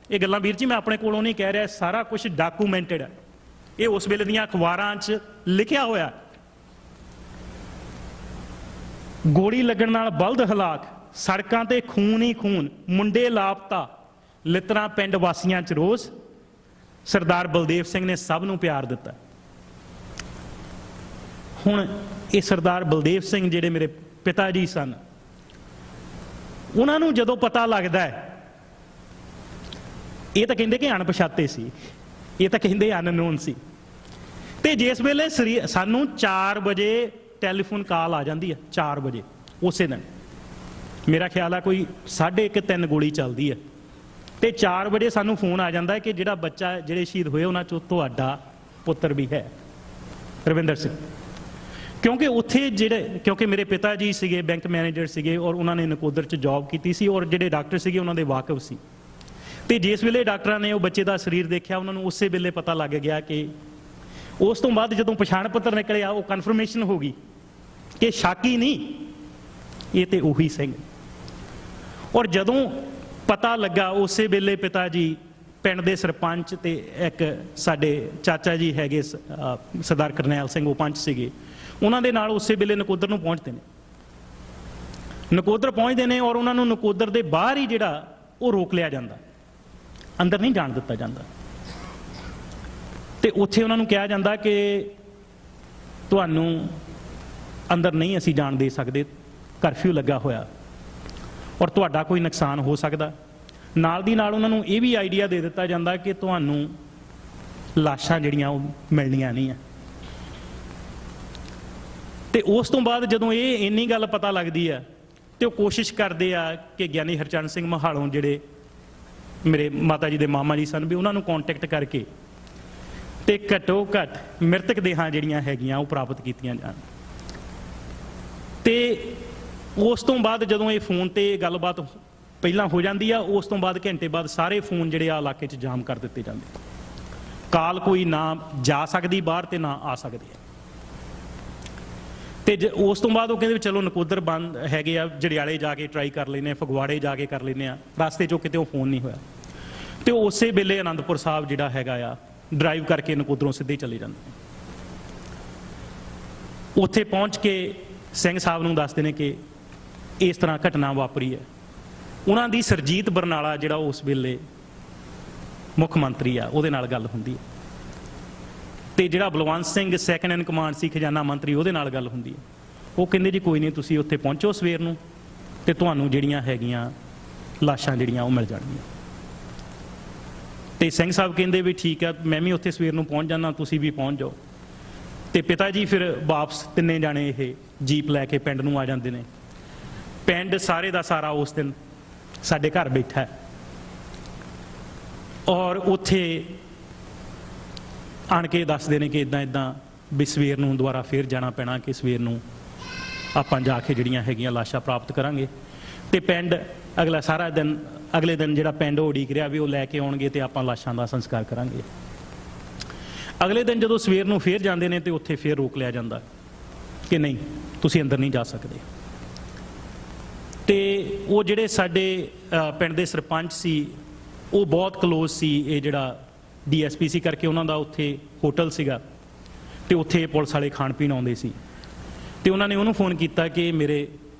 ਇਹ ਗੱਲਾਂ ਵੀਰ ਜੀ ਮੈਂ ਆਪਣੇ ਕੋਲੋਂ ਨਹੀਂ ਕਹਿ ਰਿਹਾ, ਸਾਰਾ ਕੁਝ ਡਾਕੂਮੈਂਟਡ ਹੈ। ਇਹ ਉਸ ਵੇਲੇ ਦੀਆਂ ਅਖਬਾਰਾਂ 'ਚ ਲਿਖਿਆ ਹੋਇਆ। ਗੋਲੀ ਲੱਗਣ ਨਾਲ ਬਲਦ ਹਲਾਕ, ਸੜਕਾਂ ਤੇ ਖੂਨ ਹੀ ਖੂਨ, ਮੁੰਡੇ ਲਾਪਤਾ, ਲਿਤਰਾ ਪਿੰਡ ਵਾਸੀਆਂ 'ਚ ਰੋਸ। ਸਰਦਾਰ ਬਲਦੇਵ ਸਿੰਘ ਨੇ ਸਭ ਨੂੰ ਪਿਆਰ ਦਿੱਤਾ। ਹੁਣ ਇਹ ਸਰਦਾਰ ਬਲਦੇਵ ਸਿੰਘ ਜਿਹੜੇ ਮੇਰੇ ਪਿਤਾ ਜੀ ਸਨ, ਉਹਨਾਂ ਨੂੰ ਜਦੋਂ ਪਤਾ ਲੱਗਦਾ ਹੈ, ਇਹ ਤਾਂ ਕਹਿੰਦੇ ਕਿ ਅਣਪਛਾਤੇ ਸੀ, ਇਹ ਤਾਂ ਕਹਿੰਦੇ ਅਨਨੋਨ ਸੀ। ਤੇ ਜਿਸ ਵੇਲੇ ਸਾਨੂੰ 4 ਵਜੇ ਟੈਲੀਫੋਨ ਕਾਲ ਆ ਜਾਂਦੀ ਹੈ, 4 ਵਜੇ ਉਸੇ ਦਿਨ, ਮੇਰਾ ਖਿਆਲ ਆ ਕੋਈ 1:30 3 ਗੋਲੀ ਚੱਲਦੀ ਹੈ, ਤੇ 4 ਵਜੇ ਸਾਨੂੰ ਫੋਨ ਆ ਜਾਂਦਾ ਹੈ ਕਿ ਜਿਹੜਾ ਬੱਚਾ, ਜਿਹੜੇ ਸ਼ਹੀਦ ਹੋਏ ਉਹਨਾਂ 'ਚੋਂ ਤੁਹਾਡਾ ਪੁੱਤਰ ਵੀ ਹੈ, ਰਵਿੰਦਰ ਸਿੰਘ। ਕਿਉਂਕਿ ਉੱਥੇ ਕਿਉਂਕਿ ਮੇਰੇ ਪਿਤਾ ਜੀ ਸੀਗੇ ਬੈਂਕ ਮੈਨੇਜਰ ਸੀਗੇ, ਔਰ ਉਹਨਾਂ ਨੇ ਨਕੋਦਰ 'ਚ ਜੌਬ ਕੀਤੀ ਸੀ, ਔਰ ਜਿਹੜੇ ਡਾਕਟਰ ਸੀਗੇ ਉਹਨਾਂ ਦੇ ਵਾਕਿਫ ਸੀ। ਤੇ ਜਿਸ ਵੇਲੇ ਡਾਕਟਰਾਂ ਨੇ ਉਹ ਬੱਚੇ ਦਾ ਸਰੀਰ ਦੇਖਿਆ, ਉਹਨਾਂ ਨੂੰ ਉਸੇ ਵੇਲੇ ਪਤਾ ਲੱਗ ਗਿਆ ਕਿ ਉਸ ਤੋਂ ਬਾਅਦ ਜਦੋਂ ਪਛਾਣ ਪੱਤਰ ਨਿਕਲਿਆ, ਉਹ ਕਨਫਰਮੇਸ਼ਨ ਹੋ ਗਈ ਕਿ ਸ਼ੱਕੀ ਨਹੀਂ, ਇਹ ਤੇ ਉਹੀ ਸਿੰਘ। ਔਰ ਜਦੋਂ ਪਤਾ ਲੱਗਾ, ਉਸੇ ਵੇਲੇ ਪਿਤਾ ਜੀ ਪਿੰਡ ਦੇ ਸਰਪੰਚ ਤੇ ਇੱਕ ਸਾਡੇ ਚਾਚਾ ਜੀ ਹੈਗੇ ਸਰਦਾਰ ਕਰਨੈਲ ਸਿੰਘ, ਉਹ ਪੰਚ ਸੀਗੇ, ਉਹਨਾਂ ਦੇ ਨਾਲ ਉਸੇ ਵੇਲੇ ਨਕੋਦਰ ਨੂੰ ਪਹੁੰਚਦੇ ਨੇ। ਨਕੋਦਰ ਪਹੁੰਚਦੇ ਨੇ ਔਰ ਉਹਨਾਂ ਨੂੰ ਨਕੋਦਰ ਦੇ ਬਾਹਰ ਹੀ ਜਿਹੜਾ ਉਹ ਰੋਕ ਲਿਆ ਜਾਂਦਾ, ਅੰਦਰ ਨਹੀਂ ਜਾਣ ਦਿੱਤਾ ਜਾਂਦਾ। ਤੇ ਉੱਥੇ ਉਹਨਾਂ ਨੂੰ ਕਿਹਾ ਜਾਂਦਾ ਕਿ ਤੁਹਾਨੂੰ ਅੰਦਰ ਨਹੀਂ ਅਸੀਂ ਜਾਣ ਦੇ ਸਕਦੇ, ਕਰਫਿਊ ਲੱਗਾ ਹੋਇਆ ਔਰ ਤੁਹਾਡਾ ਕੋਈ ਨੁਕਸਾਨ ਹੋ ਸਕਦਾ। ਨਾਲ ਦੀ ਨਾਲ ਉਹਨਾਂ ਨੂੰ ਇਹ ਵੀ ਆਈਡੀਆ ਦੇ ਦਿੱਤਾ ਜਾਂਦਾ ਕਿ ਤੁਹਾਨੂੰ ਲਾਸ਼ਾਂ ਜਿਹੜੀਆਂ ਉਹ ਮਿਲਣੀਆਂ ਨਹੀਂ ਆ। ਤੇ ਉਸ ਤੋਂ ਬਾਅਦ ਜਦੋਂ ਇਹ ਇੰਨੀ ਗੱਲ ਪਤਾ ਲੱਗਦੀ ਆ, ਤੇ ਉਹ ਕੋਸ਼ਿਸ਼ ਕਰਦੇ ਆ ਕਿ ਗਿਆਨੀ ਹਰਚਰਨ ਸਿੰਘ ਮਹਾਲੋਂ ਜਿਹੜੇ ਮੇਰੇ ਮਾਤਾ ਜੀ ਦੇ ਮਾਮਾ ਜੀ ਸਨ, ਵੀ ਉਹਨਾਂ ਨੂੰ ਕੰਟੈਕਟ ਕਰਕੇ ਤੇ ਘੱਟੋ ਘੱਟ ਮ੍ਰਿਤਕ ਦੇਹਾਂ ਜਿਹੜੀਆਂ ਹੈਗੀਆਂ ਉਹ ਪ੍ਰਾਪਤ ਕੀਤੀਆਂ ਜਾਣ। ਤੇ ਉਸ ਤੋਂ ਬਾਅਦ ਜਦੋਂ ਇਹ ਫੋਨ ਤੇ ਗੱਲਬਾਤ ਪਹਿਲਾਂ ਹੋ ਜਾਂਦੀ ਆ, ਉਸ ਤੋਂ ਬਾਅਦ ਘੰਟੇ ਬਾਅਦ ਸਾਰੇ ਫੋਨ ਜਿਹੜੇ ਆ ਇਲਾਕੇ 'ਚ ਜਾਮ ਕਰ ਦਿੱਤੇ ਜਾਂਦੇ। ਕਾਲ ਕੋਈ ਨਾ ਜਾ ਸਕਦੀ ਬਾਹਰ ਤੇ ਨਾ ਆ ਸਕਦੀ ਹੈ। ਤੇ ਉਸ ਤੋਂ ਬਾਅਦ ਉਹ ਕਹਿੰਦੇ ਵੀ ਚਲੋ ਨਕੋਦਰ ਬੰਦ ਹੈਗੇ ਆ, ਜੜਿਆਲੇ ਜਾ ਕੇ ਟਰਾਈ ਕਰ ਲੈਂਦੇ ਆ, ਫਗਵਾੜੇ ਜਾ ਕੇ ਕਰ ਲੈਂਦੇ ਆ। ਰਸਤੇ 'ਚੋਂ ਕਿਤੇ ਉਹ ਫੋਨ ਨਹੀਂ ਹੋਇਆ, ਤੇ ਉਸੇ ਵੇਲੇ ਆਨੰਦਪੁਰ ਸਾਹਿਬ ਜਿਹੜਾ ਹੈਗਾ ਆ, ਡਰਾਈਵ ਕਰਕੇ ਨਕੋਦਰੋਂ ਸਿੱਧੇ ਚਲੇ ਜਾਂਦੇ। ਉੱਥੇ ਪਹੁੰਚ ਕੇ ਸਿੰਘ ਸਾਹਿਬ ਨੂੰ ਦੱਸਦੇ ਨੇ ਕਿ ਇਸ ਤਰ੍ਹਾਂ ਘਟਨਾ ਵਾਪਰੀ ਹੈ। ਉਹਨਾਂ ਦੀ ਸਰਜੀਤ ਬਰਨਾਲਾ ਜਿਹੜਾ ਉਸ ਵੇਲੇ ਮੁੱਖ ਮੰਤਰੀ ਆ, ਉਹਦੇ ਨਾਲ ਗੱਲ ਹੁੰਦੀ ਹੈ, ਤੇ ਜਿਹੜਾ ਬਲਵੰਤ ਸਿੰਘ ਸੈਕੰਡ ਇਨ ਕਮਾਂਡ ਸੀ ਖਜ਼ਾਨਾ ਮੰਤਰੀ, ਉਹਦੇ ਨਾਲ ਗੱਲ ਹੁੰਦੀ ਹੈ। ਉਹ ਕਹਿੰਦੇ ਜੀ ਕੋਈ ਨਹੀਂ, ਤੁਸੀਂ ਉੱਥੇ ਪਹੁੰਚੋ ਸਵੇਰ ਨੂੰ, ਤੇ ਤੁਹਾਨੂੰ ਜਿਹੜੀਆਂ ਹੈਗੀਆਂ ਲਾਸ਼ਾਂ ਜਿਹੜੀਆਂ ਉਹ ਮਿਲ ਜਾਣਗੀਆਂ। ਤੇ ਸਿੰਘ ਸਾਹਿਬ ਕਹਿੰਦੇ ਵੀ ਠੀਕ ਆ, ਮੈਂ ਵੀ ਉੱਥੇ ਸਵੇਰ ਨੂੰ ਪਹੁੰਚ ਜਾਣਾ, ਤੁਸੀਂ ਵੀ ਪਹੁੰਚ ਜਾਓ। ਤੇ ਪਿਤਾ ਜੀ ਫਿਰ ਵਾਪਸ ਤਿੰਨੇ ਜਾਣੇ ਇਹ ਜੀਪ ਲੈ ਕੇ ਪਿੰਡ ਨੂੰ ਆ ਜਾਂਦੇ ਨੇ। ਪਿੰਡ ਸਾਰੇ ਦਾ ਸਾਰਾ ਉਸ ਦਿਨ ਸਾਡੇ ਘਰ ਬੈਠਾ, ਔਰ ਉੱਥੇ ਆਣ ਕੇ ਦੱਸਦੇ ਨੇ ਕਿ ਇਦਾਂ ਇਦਾਂ ਵੀ ਸਵੇਰ ਨੂੰ ਦੁਬਾਰਾ ਫੇਰ ਜਾਣਾ ਪੈਣਾ, ਕਿ ਸਵੇਰ ਨੂੰ ਆਪਾਂ ਜਾ ਕੇ ਜਿਹੜੀਆਂ ਹੈਗੀਆਂ ਲਾਸ਼ਾਂ ਪ੍ਰਾਪਤ ਕਰਾਂਗੇ। ਤੇ ਪਿੰਡ ਅਗਲਾ ਸਾਰਾ ਦਿਨ, ਅਗਲੇ ਦਿਨ ਜਿਹੜਾ ਪਿੰਡ ਉਹ ਉਡੀਕ ਰਿਹਾ ਵੀ ਉਹ ਲੈ ਕੇ ਆਉਣਗੇ ਤੇ ਆਪਾਂ ਲਾਸ਼ਾਂ ਦਾ ਸੰਸਕਾਰ ਕਰਾਂਗੇ। ਅਗਲੇ ਦਿਨ ਜਦੋਂ ਸਵੇਰ ਨੂੰ ਫੇਰ ਜਾਂਦੇ ਨੇ ਤੇ ਉੱਥੇ ਫੇਰ ਰੋਕ ਲਿਆ ਜਾਂਦਾ ਕਿ ਨਹੀਂ, ਤੁਸੀਂ ਅੰਦਰ ਨਹੀਂ ਜਾ ਸਕਦੇ। ਤੇ ਉਹ ਜਿਹੜੇ ਸਾਡੇ ਪਿੰਡ ਦੇ ਸਰਪੰਚ ਸੀ, ਉਹ ਬਹੁਤ ਕਲੋਜ਼ ਸੀ ਇਹ ਜਿਹੜਾ DSP ਸੀ, ਕਰਕੇ ਉਹਨਾਂ ਦਾ ਉੱਥੇ ਹੋਟਲ ਸੀਗਾ, ਤੇ ਉੱਥੇ ਪੁਲਿਸ ਵਾਲੇ ਖਾਣ ਪੀਣ ਆਉਂਦੇ ਸੀ। ਤੇ ਉਹਨਾਂ ਨੇ ਉਹਨੂੰ ਫੋਨ ਕੀਤਾ ਕਿ ਮੇਰੇ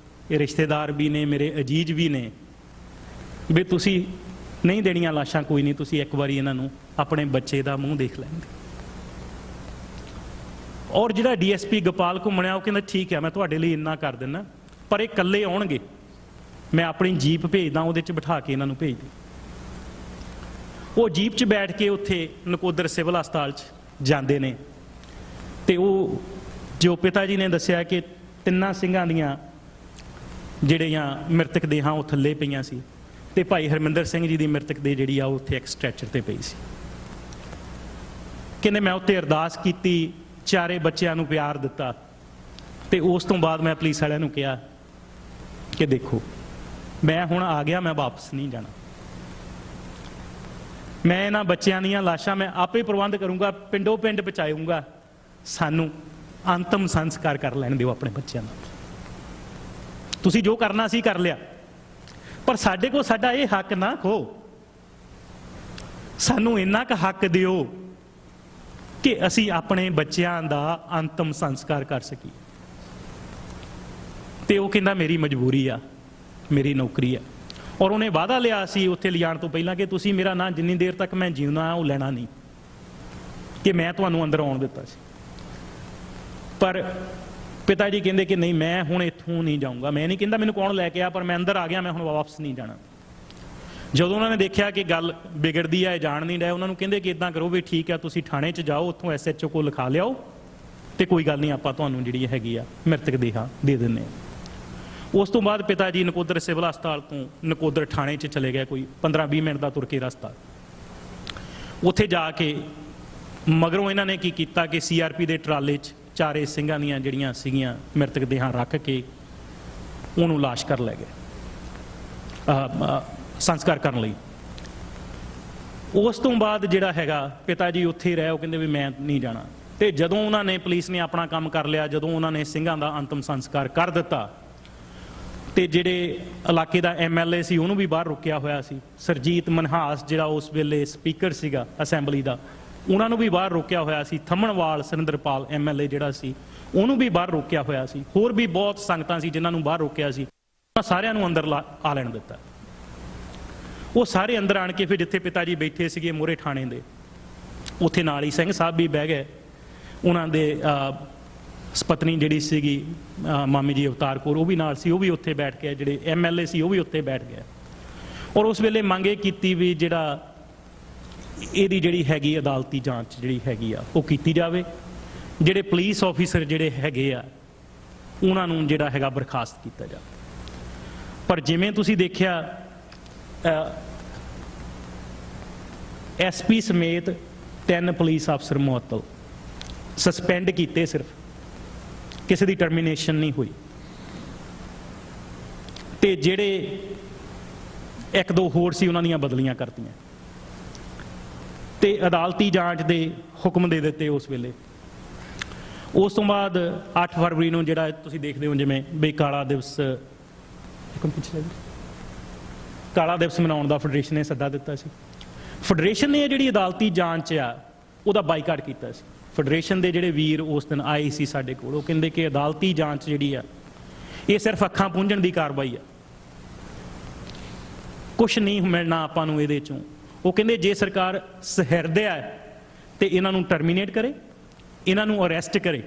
ਰਿਸ਼ਤੇਦਾਰ ਵੀ ਨੇ, ਮੇਰੇ ਅਜੀਜ਼ ਵੀ ਨੇ, ਵੀ ਤੁਸੀਂ नहीं देनियां लाशां कोई नहीं, तुसीं एक बारी इन्हां नूं अपने बच्चे दा मूँह देख लैण दिओ। और जिहड़ा DSP गोपाल घुम्मणिया, वो कहंदा ठीक है मैं तुहाडे लई इन्ना कर दिंदा, पर ये कल्ले आउणगे, मैं अपनी जीप भेजदा, ਉਹਦੇ 'ਚ ਬਿਠਾ ਕੇ ਇਹਨਾਂ ਨੂੰ ਭੇਜ ਦੇ। ਉਹ जीप 'ਚ बैठ के ਉੱਥੇ ਨਕੋਦਰ ਸਿਵਲ ਹਸਪਤਾਲ 'ਚ ਜਾਂਦੇ ਨੇ ਤੇ ਉਹ ਜੋ ਪਿਤਾ ਜੀ ਨੇ ਦੱਸਿਆ ਕਿ 3 ਸਿੰਘਾਂ ਦੀਆਂ ਜਿਹੜੀਆਂ ਮ੍ਰਿਤਕ ਦੇਹਾਂ ਉਹ ਥੱਲੇ ਪਈਆਂ ਸੀ ਤੇ ਭਾਈ ਹਰਮਿੰਦਰ ਸਿੰਘ ਜੀ ਦੀ ਮ੍ਰਿਤਕ ਦੇ ਜਿਹੜੀ ਆ ਉਹ ਉੱਥੇ ਇੱਕ ਸਟ੍ਰੈਚਰ ਤੇ ਪਈ ਸੀ। ਕਹਿੰਦੇ ਮੈਂ ਉੱਤੇ ਅਰਦਾਸ ਕੀਤੀ, 4 ਬੱਚਿਆਂ ਨੂੰ ਪਿਆਰ ਦਿੱਤਾ ਤੇ ਉਸ ਤੋਂ ਬਾਅਦ ਮੈਂ ਪੁਲਿਸ ਵਾਲਿਆਂ ਨੂੰ ਕਿਹਾ ਕਿ ਦੇਖੋ ਮੈਂ ਹੁਣ ਆ ਗਿਆ, ਮੈਂ ਵਾਪਸ ਨਹੀਂ ਜਾਣਾ, ਮੈਂ ਇਹਨਾਂ ਬੱਚਿਆਂ ਦੀਆਂ ਲਾਸ਼ਾਂ ਮੈਂ ਆਪੇ ਪ੍ਰਬੰਧ ਕਰੂੰਗਾ, ਪਿੰਡੋਂ ਪਿੰਡ ਪਹੁੰਚਾਊਂਗਾ, ਸਾਨੂੰ ਅੰਤਮ ਸੰਸਕਾਰ ਕਰ ਲੈਣ ਦਿਓ ਆਪਣੇ ਬੱਚਿਆਂ ਦਾ। ਤੁਸੀਂ ਜੋ ਕਰਨਾ ਸੀ ਕਰ ਲਿਆ, ਪਰ ਸਾਡੇ ਕੋਲ ਸਾਡਾ ਇਹ ਹੱਕ ਨਾ ਖੋ, ਸਾਨੂੰ ਇੰਨਾ ਕੁ ਹੱਕ ਦਿਓ ਕਿ ਅਸੀਂ ਆਪਣੇ ਬੱਚਿਆਂ ਦਾ ਅੰਤਮ ਸੰਸਕਾਰ ਕਰ ਸਕੀਏ। ਤੇ ਉਹ ਕਹਿੰਦਾ ਮੇਰੀ ਮਜਬੂਰੀ ਆ, ਮੇਰੀ ਨੌਕਰੀ ਆ। ਔਰ ਉਹਨੇ ਵਾਅਦਾ ਲਿਆ ਸੀ ਉੱਥੇ ਲਿਜਾਣ ਤੋਂ ਪਹਿਲਾਂ ਕਿ ਤੁਸੀਂ ਮੇਰਾ ਨਾਂ ਜਿੰਨੀ ਦੇਰ ਤੱਕ ਮੈਂ ਜਿਉਂਦਾ ਉਹ ਲੈਣਾ ਨਹੀਂ, ਕਿ ਮੈਂ ਤੁਹਾਨੂੰ ਅੰਦਰ ਆਉਣ ਦਿੱਤਾ ਸੀ। ਪਰ ਪਿਤਾ ਜੀ ਕਹਿੰਦੇ ਕਿ ਨਹੀਂ, ਮੈਂ ਹੁਣ ਇੱਥੋਂ ਨਹੀਂ ਜਾਊਂਗਾ। ਮੈਂ ਨਹੀਂ ਕਹਿੰਦਾ ਮੈਨੂੰ ਕੌਣ ਲੈ ਕੇ ਆ, ਪਰ ਮੈਂ ਅੰਦਰ ਆ ਗਿਆ, ਮੈਂ ਹੁਣ ਵਾਪਸ ਨਹੀਂ ਜਾਣਾ। ਜਦੋਂ ਉਹਨਾਂ ਨੇ ਦੇਖਿਆ ਕਿ ਗੱਲ ਵਿਗੜਦੀ ਹੈ, ਜਾਣ ਨਹੀਂ ਰਿਹਾ, ਉਹਨਾਂ ਨੂੰ ਕਹਿੰਦੇ ਕਿ ਇਦਾਂ ਕਰੋ ਵੀ ਠੀਕ ਹੈ, ਤੁਸੀਂ ਥਾਣੇ 'ਚ ਜਾਓ, ਉੱਥੋਂ SHO ਕੋਲ ਲਿਖਾ ਲਿਆਓ ਤੇ ਕੋਈ ਗੱਲ ਨਹੀਂ, ਆਪਾਂ ਤੁਹਾਨੂੰ ਜਿਹੜੀ ਹੈਗੀ ਆ ਮ੍ਰਿਤਕ ਦੇਹਾਂ ਦੇ ਦਿੰਦੇ ਹਾਂ। ਉਸ ਤੋਂ ਬਾਅਦ ਪਿਤਾ ਜੀ ਨਕੋਦਰ ਸਿਵਲ ਹਸਪਤਾਲ ਤੋਂ ਨਕੋਦਰ ਥਾਣੇ 'ਚ ਚਲੇ ਗਏ, ਕੋਈ 15-20 ਮਿੰਟ ਦਾ ਤੁਰ ਕੇ ਰਸਤਾ। ਉੱਥੇ ਜਾ ਕੇ ਮਗਰੋਂ ਇਹਨਾਂ ਨੇ ਕੀ ਕੀਤਾ ਕਿ CRP ਦੇ ਟਰਾਲੇ 'ਚ 4 ਸਿੰਘਾਂ ਦੀਆਂ ਜਿਹੜੀਆਂ ਸੀਗੀਆਂ ਮ੍ਰਿਤਕ ਦੇਹਾਂ ਰੱਖ ਕੇ ਉਹਨੂੰ ਲਾਸ਼ ਕਰ ਲੈ ਗਏ ਸੰਸਕਾਰ ਕਰਨ ਲਈ। ਉਸ ਤੋਂ ਬਾਅਦ ਜਿਹੜਾ ਹੈਗਾ ਪਿਤਾ ਜੀ ਉੱਥੇ ਹੀ ਰਹੇ, ਉਹ ਕਹਿੰਦੇ ਵੀ ਮੈਂ ਨਹੀਂ ਜਾਣਾ। ਤੇ ਜਦੋਂ ਉਹਨਾਂ ਨੇ ਪੁਲਿਸ ਨੇ ਆਪਣਾ ਕੰਮ ਕਰ ਲਿਆ, ਜਦੋਂ ਉਹਨਾਂ ਨੇ ਸਿੰਘਾਂ ਦਾ ਅੰਤਮ ਸੰਸਕਾਰ ਕਰ ਦਿੱਤਾ ਤੇ ਜਿਹੜੇ ਇਲਾਕੇ ਦਾ MLA ਸੀ ਉਹਨੂੰ ਵੀ ਬਾਹਰ ਰੁਕਿਆ ਹੋਇਆ ਸੀ, ਸਰਜੀਤ ਮਨਹਾਸ ਜਿਹੜਾ ਉਸ ਵੇਲੇ ਸਪੀਕਰ ਸੀਗਾ ਅਸੈਂਬਲੀ ਦਾ, ਉਹਨਾਂ ਨੂੰ ਵੀ ਬਾਹਰ ਰੋਕਿਆ ਹੋਇਆ ਸੀ। ਥੰਮਣਵਾਲ ਸੁਰਿੰਦਰਪਾਲ MLA ਜਿਹੜਾ ਸੀ ਉਹਨੂੰ ਵੀ ਬਾਹਰ ਰੋਕਿਆ ਹੋਇਆ ਸੀ। ਹੋਰ ਵੀ ਬਹੁਤ ਸੰਗਤਾਂ ਸੀ ਜਿਨ੍ਹਾਂ ਨੂੰ ਬਾਹਰ ਰੋਕਿਆ ਸੀ। ਉਹਨਾਂ ਸਾਰਿਆਂ ਨੂੰ ਅੰਦਰ ਆ ਲੈਣ ਦਿੱਤਾ। ਉਹ ਸਾਰੇ ਅੰਦਰ ਆਣ ਕੇ ਫਿਰ ਜਿੱਥੇ ਪਿਤਾ ਜੀ ਬੈਠੇ ਸੀਗੇ ਮੋਹਰੇ ਥਾਣੇ ਦੇ, ਉੱਥੇ ਨਾਲ ਹੀ ਸਿੰਘ ਸਾਹਿਬ ਵੀ ਬਹਿ ਗਏ। ਉਹਨਾਂ ਦੇ ਪਤਨੀ ਜਿਹੜੀ ਸੀਗੀ ਮਾਮੀ ਜੀ ਅਵਤਾਰ ਕੌਰ, ਉਹ ਵੀ ਨਾਲ ਸੀ, ਉਹ ਵੀ ਉੱਥੇ ਬੈਠ ਕੇ, ਜਿਹੜੇ MLA ਸੀ ਉਹ ਵੀ ਉੱਥੇ ਬੈਠ ਗਏ। ਔਰ ਉਸ ਵੇਲੇ ਮੰਗ ਇਹ ਕੀਤੀ ਵੀ ਜਿਹੜਾ ਇਹਦੀ ਜਿਹੜੀ ਹੈਗੀ ਅਦਾਲਤੀ ਜਾਂਚ ਜਿਹੜੀ ਹੈਗੀ ਆ ਉਹ ਕੀਤੀ ਜਾਵੇ, ਜਿਹੜੇ ਪੁਲਿਸ ਆਫੀਸਰ ਜਿਹੜੇ ਹੈਗੇ ਆ ਉਹਨਾਂ ਨੂੰ ਜਿਹੜਾ ਹੈਗਾ ਬਰਖਾਸਤ ਕੀਤਾ ਜਾਵੇ। ਪਰ ਜਿਵੇਂ ਤੁਸੀਂ ਦੇਖਿਆ SP ਸਮੇਤ 3 ਪੁਲਿਸ ਅਫਸਰ ਮੁਅੱਤਲ, ਸਸਪੈਂਡ ਕੀਤੇ, ਸਿਰਫ ਕਿਸੇ ਦੀ ਟਰਮੀਨੇਸ਼ਨ ਨਹੀਂ ਹੋਈ। ਤੇ ਜਿਹੜੇ 1-2 ਹੋਰ ਸੀ ਉਹਨਾਂ ਦੀਆਂ ਬਦਲੀਆਂ ਕਰਤੀਆਂ ਤੇ ਅਦਾਲਤੀ ਜਾਂਚ ਦੇ ਹੁਕਮ ਦੇ ਦਿੱਤੇ ਉਸ ਵੇਲੇ। ਉਸ ਤੋਂ ਬਾਅਦ 8 ਫਰਵਰੀ ਨੂੰ ਜਿਹੜਾ ਤੁਸੀਂ ਦੇਖਦੇ ਹੋ ਜਿਵੇਂ ਬਈ ਕਾਲਾ ਦਿਵਸ ਮਨਾਉਣ ਦਾ ਫੈਡਰੇਸ਼ਨ ਨੇ ਸੱਦਾ ਦਿੱਤਾ ਸੀ। ਫੈਡਰੇਸ਼ਨ ਨੇ ਜਿਹੜੀ ਅਦਾਲਤੀ ਜਾਂਚ ਆ ਉਹਦਾ ਬਾਈਕਾਟ ਕੀਤਾ ਸੀ। ਫੈਡਰੇਸ਼ਨ ਦੇ ਜਿਹੜੇ ਵੀਰ ਉਸ ਦਿਨ ਆਏ ਸੀ ਸਾਡੇ ਕੋਲ, ਉਹ ਕਹਿੰਦੇ ਕਿ ਅਦਾਲਤੀ ਜਾਂਚ ਜਿਹੜੀ ਆ ਇਹ ਸਿਰਫ ਅੱਖਾਂ ਪੂੰਝਣ ਦੀ ਕਾਰਵਾਈ ਆ, ਕੁਛ ਨਹੀਂ ਮਿਲਣਾ ਆਪਾਂ ਨੂੰ ਇਹਦੇ ਚੋਂ। ਉਹ ਕਹਿੰਦੇ ਜੇ ਸਰਕਾਰ ਸਹਿਰਦਿਆ ਹੈ ਤੇ ਇਹਨਾਂ ਨੂੰ ਟਰਮੀਨੇਟ ਕਰੇ, ਇਹਨਾਂ ਨੂੰ ਅਰੈਸਟ ਕਰੇ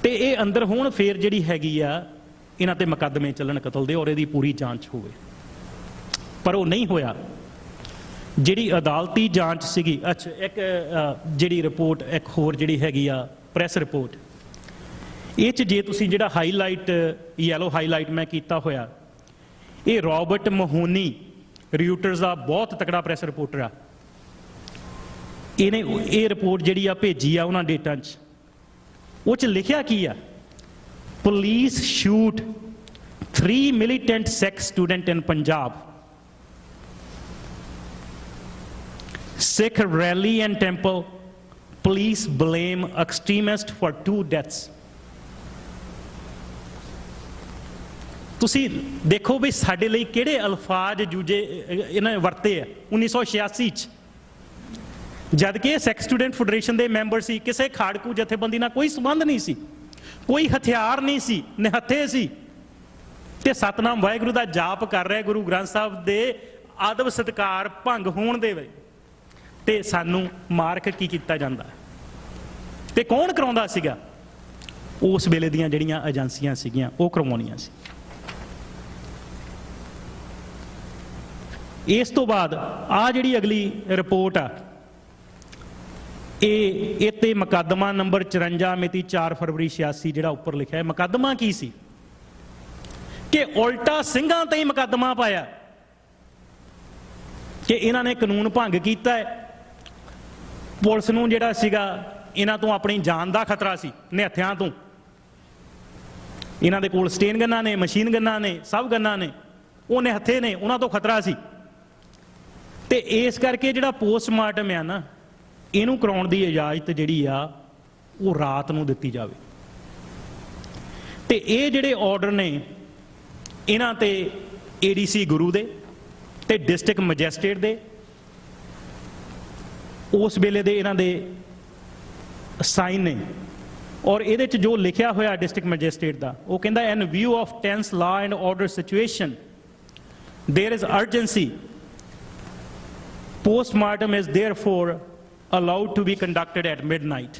ਤੇ ਇਹ ਅੰਦਰ ਹੋਣ, ਫੇਰ ਜਿਹੜੀ ਹੈਗੀ ਆ ਇਹਨਾਂ ਤੇ ਮੁਕੱਦਮੇ ਚੱਲਣ ਕਤਲ ਦੇ ਔਰ ਇਹਦੀ ਪੂਰੀ ਜਾਂਚ ਹੋਵੇ। ਪਰ ਉਹ ਨਹੀਂ ਹੋਇਆ। ਜਿਹੜੀ ਅਦਾਲਤੀ ਜਾਂਚ ਸੀਗੀ, ਅੱਛਾ ਇੱਕ ਜਿਹੜੀ ਰਿਪੋਰਟ ਇੱਕ ਹੋਰ ਜਿਹੜੀ ਹੈਗੀ ਆ ਪ੍ਰੈਸ ਰਿਪੋਰਟ, ਇਹ 'ਚ ਜੇ ਤੁਸੀਂ ਜਿਹੜਾ ਹਾਈਲਾਈਟ ਯੈਲੋ ਹਾਈਲਾਈਟ ਮੈਂ ਕੀਤਾ ਹੋਇਆ, ਇਹ ਰੌਬਰਟ ਮਹੋਨੀ ਰਿਊਟਰਸ ਦਾ ਬਹੁਤ ਤਕੜਾ ਪ੍ਰੈਸ ਰਿਪੋਰਟਰ ਆ। ਇਹਨੇ ਇਹ ਰਿਪੋਰਟ ਜਿਹੜੀ ਆ ਭੇਜੀ ਆ ਉਹਨਾਂ ਡੇਟਾਂ 'ਚ, ਉਹ 'ਚ ਲਿਖਿਆ ਕੀ ਆ, police shoot 3 militant sex student in Punjab, Sikh rally and temple, police blame extremist for 2 deaths. ਤੁਸੀਂ ਦੇਖੋ ਵੀ ਸਾਡੇ ਲਈ ਕਿਹੜੇ ਅਲਫਾਜ਼ ਜੂਝੇ ਇਹਨਾਂ ਵਰਤੇ ਆ 1986 ਚ, ਜਦ ਕਿ ਇਹ ਸਿੱਖ ਸਟੂਡੈਂਟ ਫੈਡਰੇਸ਼ਨ ਦੇ ਮੈਂਬਰ ਸੀ, ਕਿਸੇ ਖਾੜਕੂ ਜਥੇਬੰਦੀ ਨਾਲ ਕੋਈ ਸੰਬੰਧ ਨਹੀਂ ਸੀ, ਕੋਈ ਹਥਿਆਰ ਨਹੀਂ ਸੀ, ਨਿਹੱਥੇ ਸੀ ਤੇ ਸਤਨਾਮ ਵਾਹਿਗੁਰੂ ਦਾ ਜਾਪ ਕਰ ਰਿਹਾ, ਗੁਰੂ ਗ੍ਰੰਥ ਸਾਹਿਬ ਦੇ ਆਦਬ ਸਤਿਕਾਰ ਭੰਗ ਹੋਣ ਦੇ ਵੇ ਤੇ ਸਾਨੂੰ ਮਾਰਕ ਕੀ ਕੀਤਾ ਜਾਂਦਾ ਤੇ ਕੌਣ ਕਰਾਉਂਦਾ ਸੀਗਾ? ਉਸ ਵੇਲੇ ਦੀਆਂ ਜਿਹੜੀਆਂ ਏਜੰਸੀਆਂ ਸੀਗੀਆਂ ਉਹ ਕਰਵਾਉਣੀਆਂ ਸੀ। ਇਸ ਤੋਂ ਬਾਅਦ ਆ ਜਿਹੜੀ ਅਗਲੀ ਰਿਪੋਰਟ ਆ ਇਹ ਤੇ ਮੁਕੱਦਮਾ ਨੰਬਰ 54 ਮਿਤੀ 4 ਫਰਵਰੀ 86 ਜਿਹੜਾ ਉੱਪਰ ਲਿਖਿਆ ਹੈ। ਮੁਕੱਦਮਾ ਕੀ ਸੀ ਕਿ ਉਲਟਾ ਸਿੰਘਾਂ ਤੇ ਹੀ ਮੁਕੱਦਮਾ ਪਾਇਆ ਕਿ ਇਹਨਾਂ ਨੇ ਕਾਨੂੰਨ ਭੰਗ ਕੀਤਾ ਹੈ। ਪੁਲਿਸ ਨੂੰ ਜਿਹੜਾ ਸੀਗਾ ਇਹਨਾਂ ਤੋਂ ਆਪਣੀ ਜਾਨ ਦਾ ਖਤਰਾ ਸੀ, ਨਿਹੱਥਿਆਂ ਤੋਂ। ਇਹਨਾਂ ਦੇ ਕੋਲ ਸਟੇਨ ਗੰਨਾਂ ਨੇ, ਮਸ਼ੀਨ ਗੰਨਾਂ ਨੇ, ਸਭ ਗੰਨਾਂ ਨੇ, ਉਹ ਨਿਹੱਥੇ ਨੇ, ਉਹਨਾਂ ਤੋਂ ਖਤਰਾ ਸੀ। ਤੇ ਇਸ ਕਰਕੇ ਜਿਹੜਾ ਪੋਸਟਮਾਰਟਮ ਆ ਨਾ, ਇਹਨੂੰ ਕਰਾਉਣ ਦੀ ਇਜਾਜ਼ਤ ਜਿਹੜੀ ਆ ਉਹ ਰਾਤ ਨੂੰ ਦਿੱਤੀ ਜਾਵੇ। ਤੇ ਇਹ ਜਿਹੜੇ ਆਰਡਰ ਨੇ ਇਹਨਾਂ ਤੇ ADC ਗੁਰੂ ਦੇ ਤੇ ਡਿਸਟ੍ਰਿਕਟ ਮੈਜਿਸਟ੍ਰੇਟ ਦੇ ਉਸ ਵੇਲੇ ਦੇ ਇਹਨਾਂ ਦੇ ਸਾਈਨ ਨੇ। ਔਰ ਇਹਦੇ ਚ ਜੋ ਲਿਖਿਆ ਹੋਇਆ ਡਿਸਟ੍ਰਿਕਟ ਮੈਜਿਸਟ੍ਰੇਟ ਦਾ, ਉਹ ਕਹਿੰਦਾ in view of tense law and order situation there is urgency postmortem is therefore allowed to be conducted at midnight।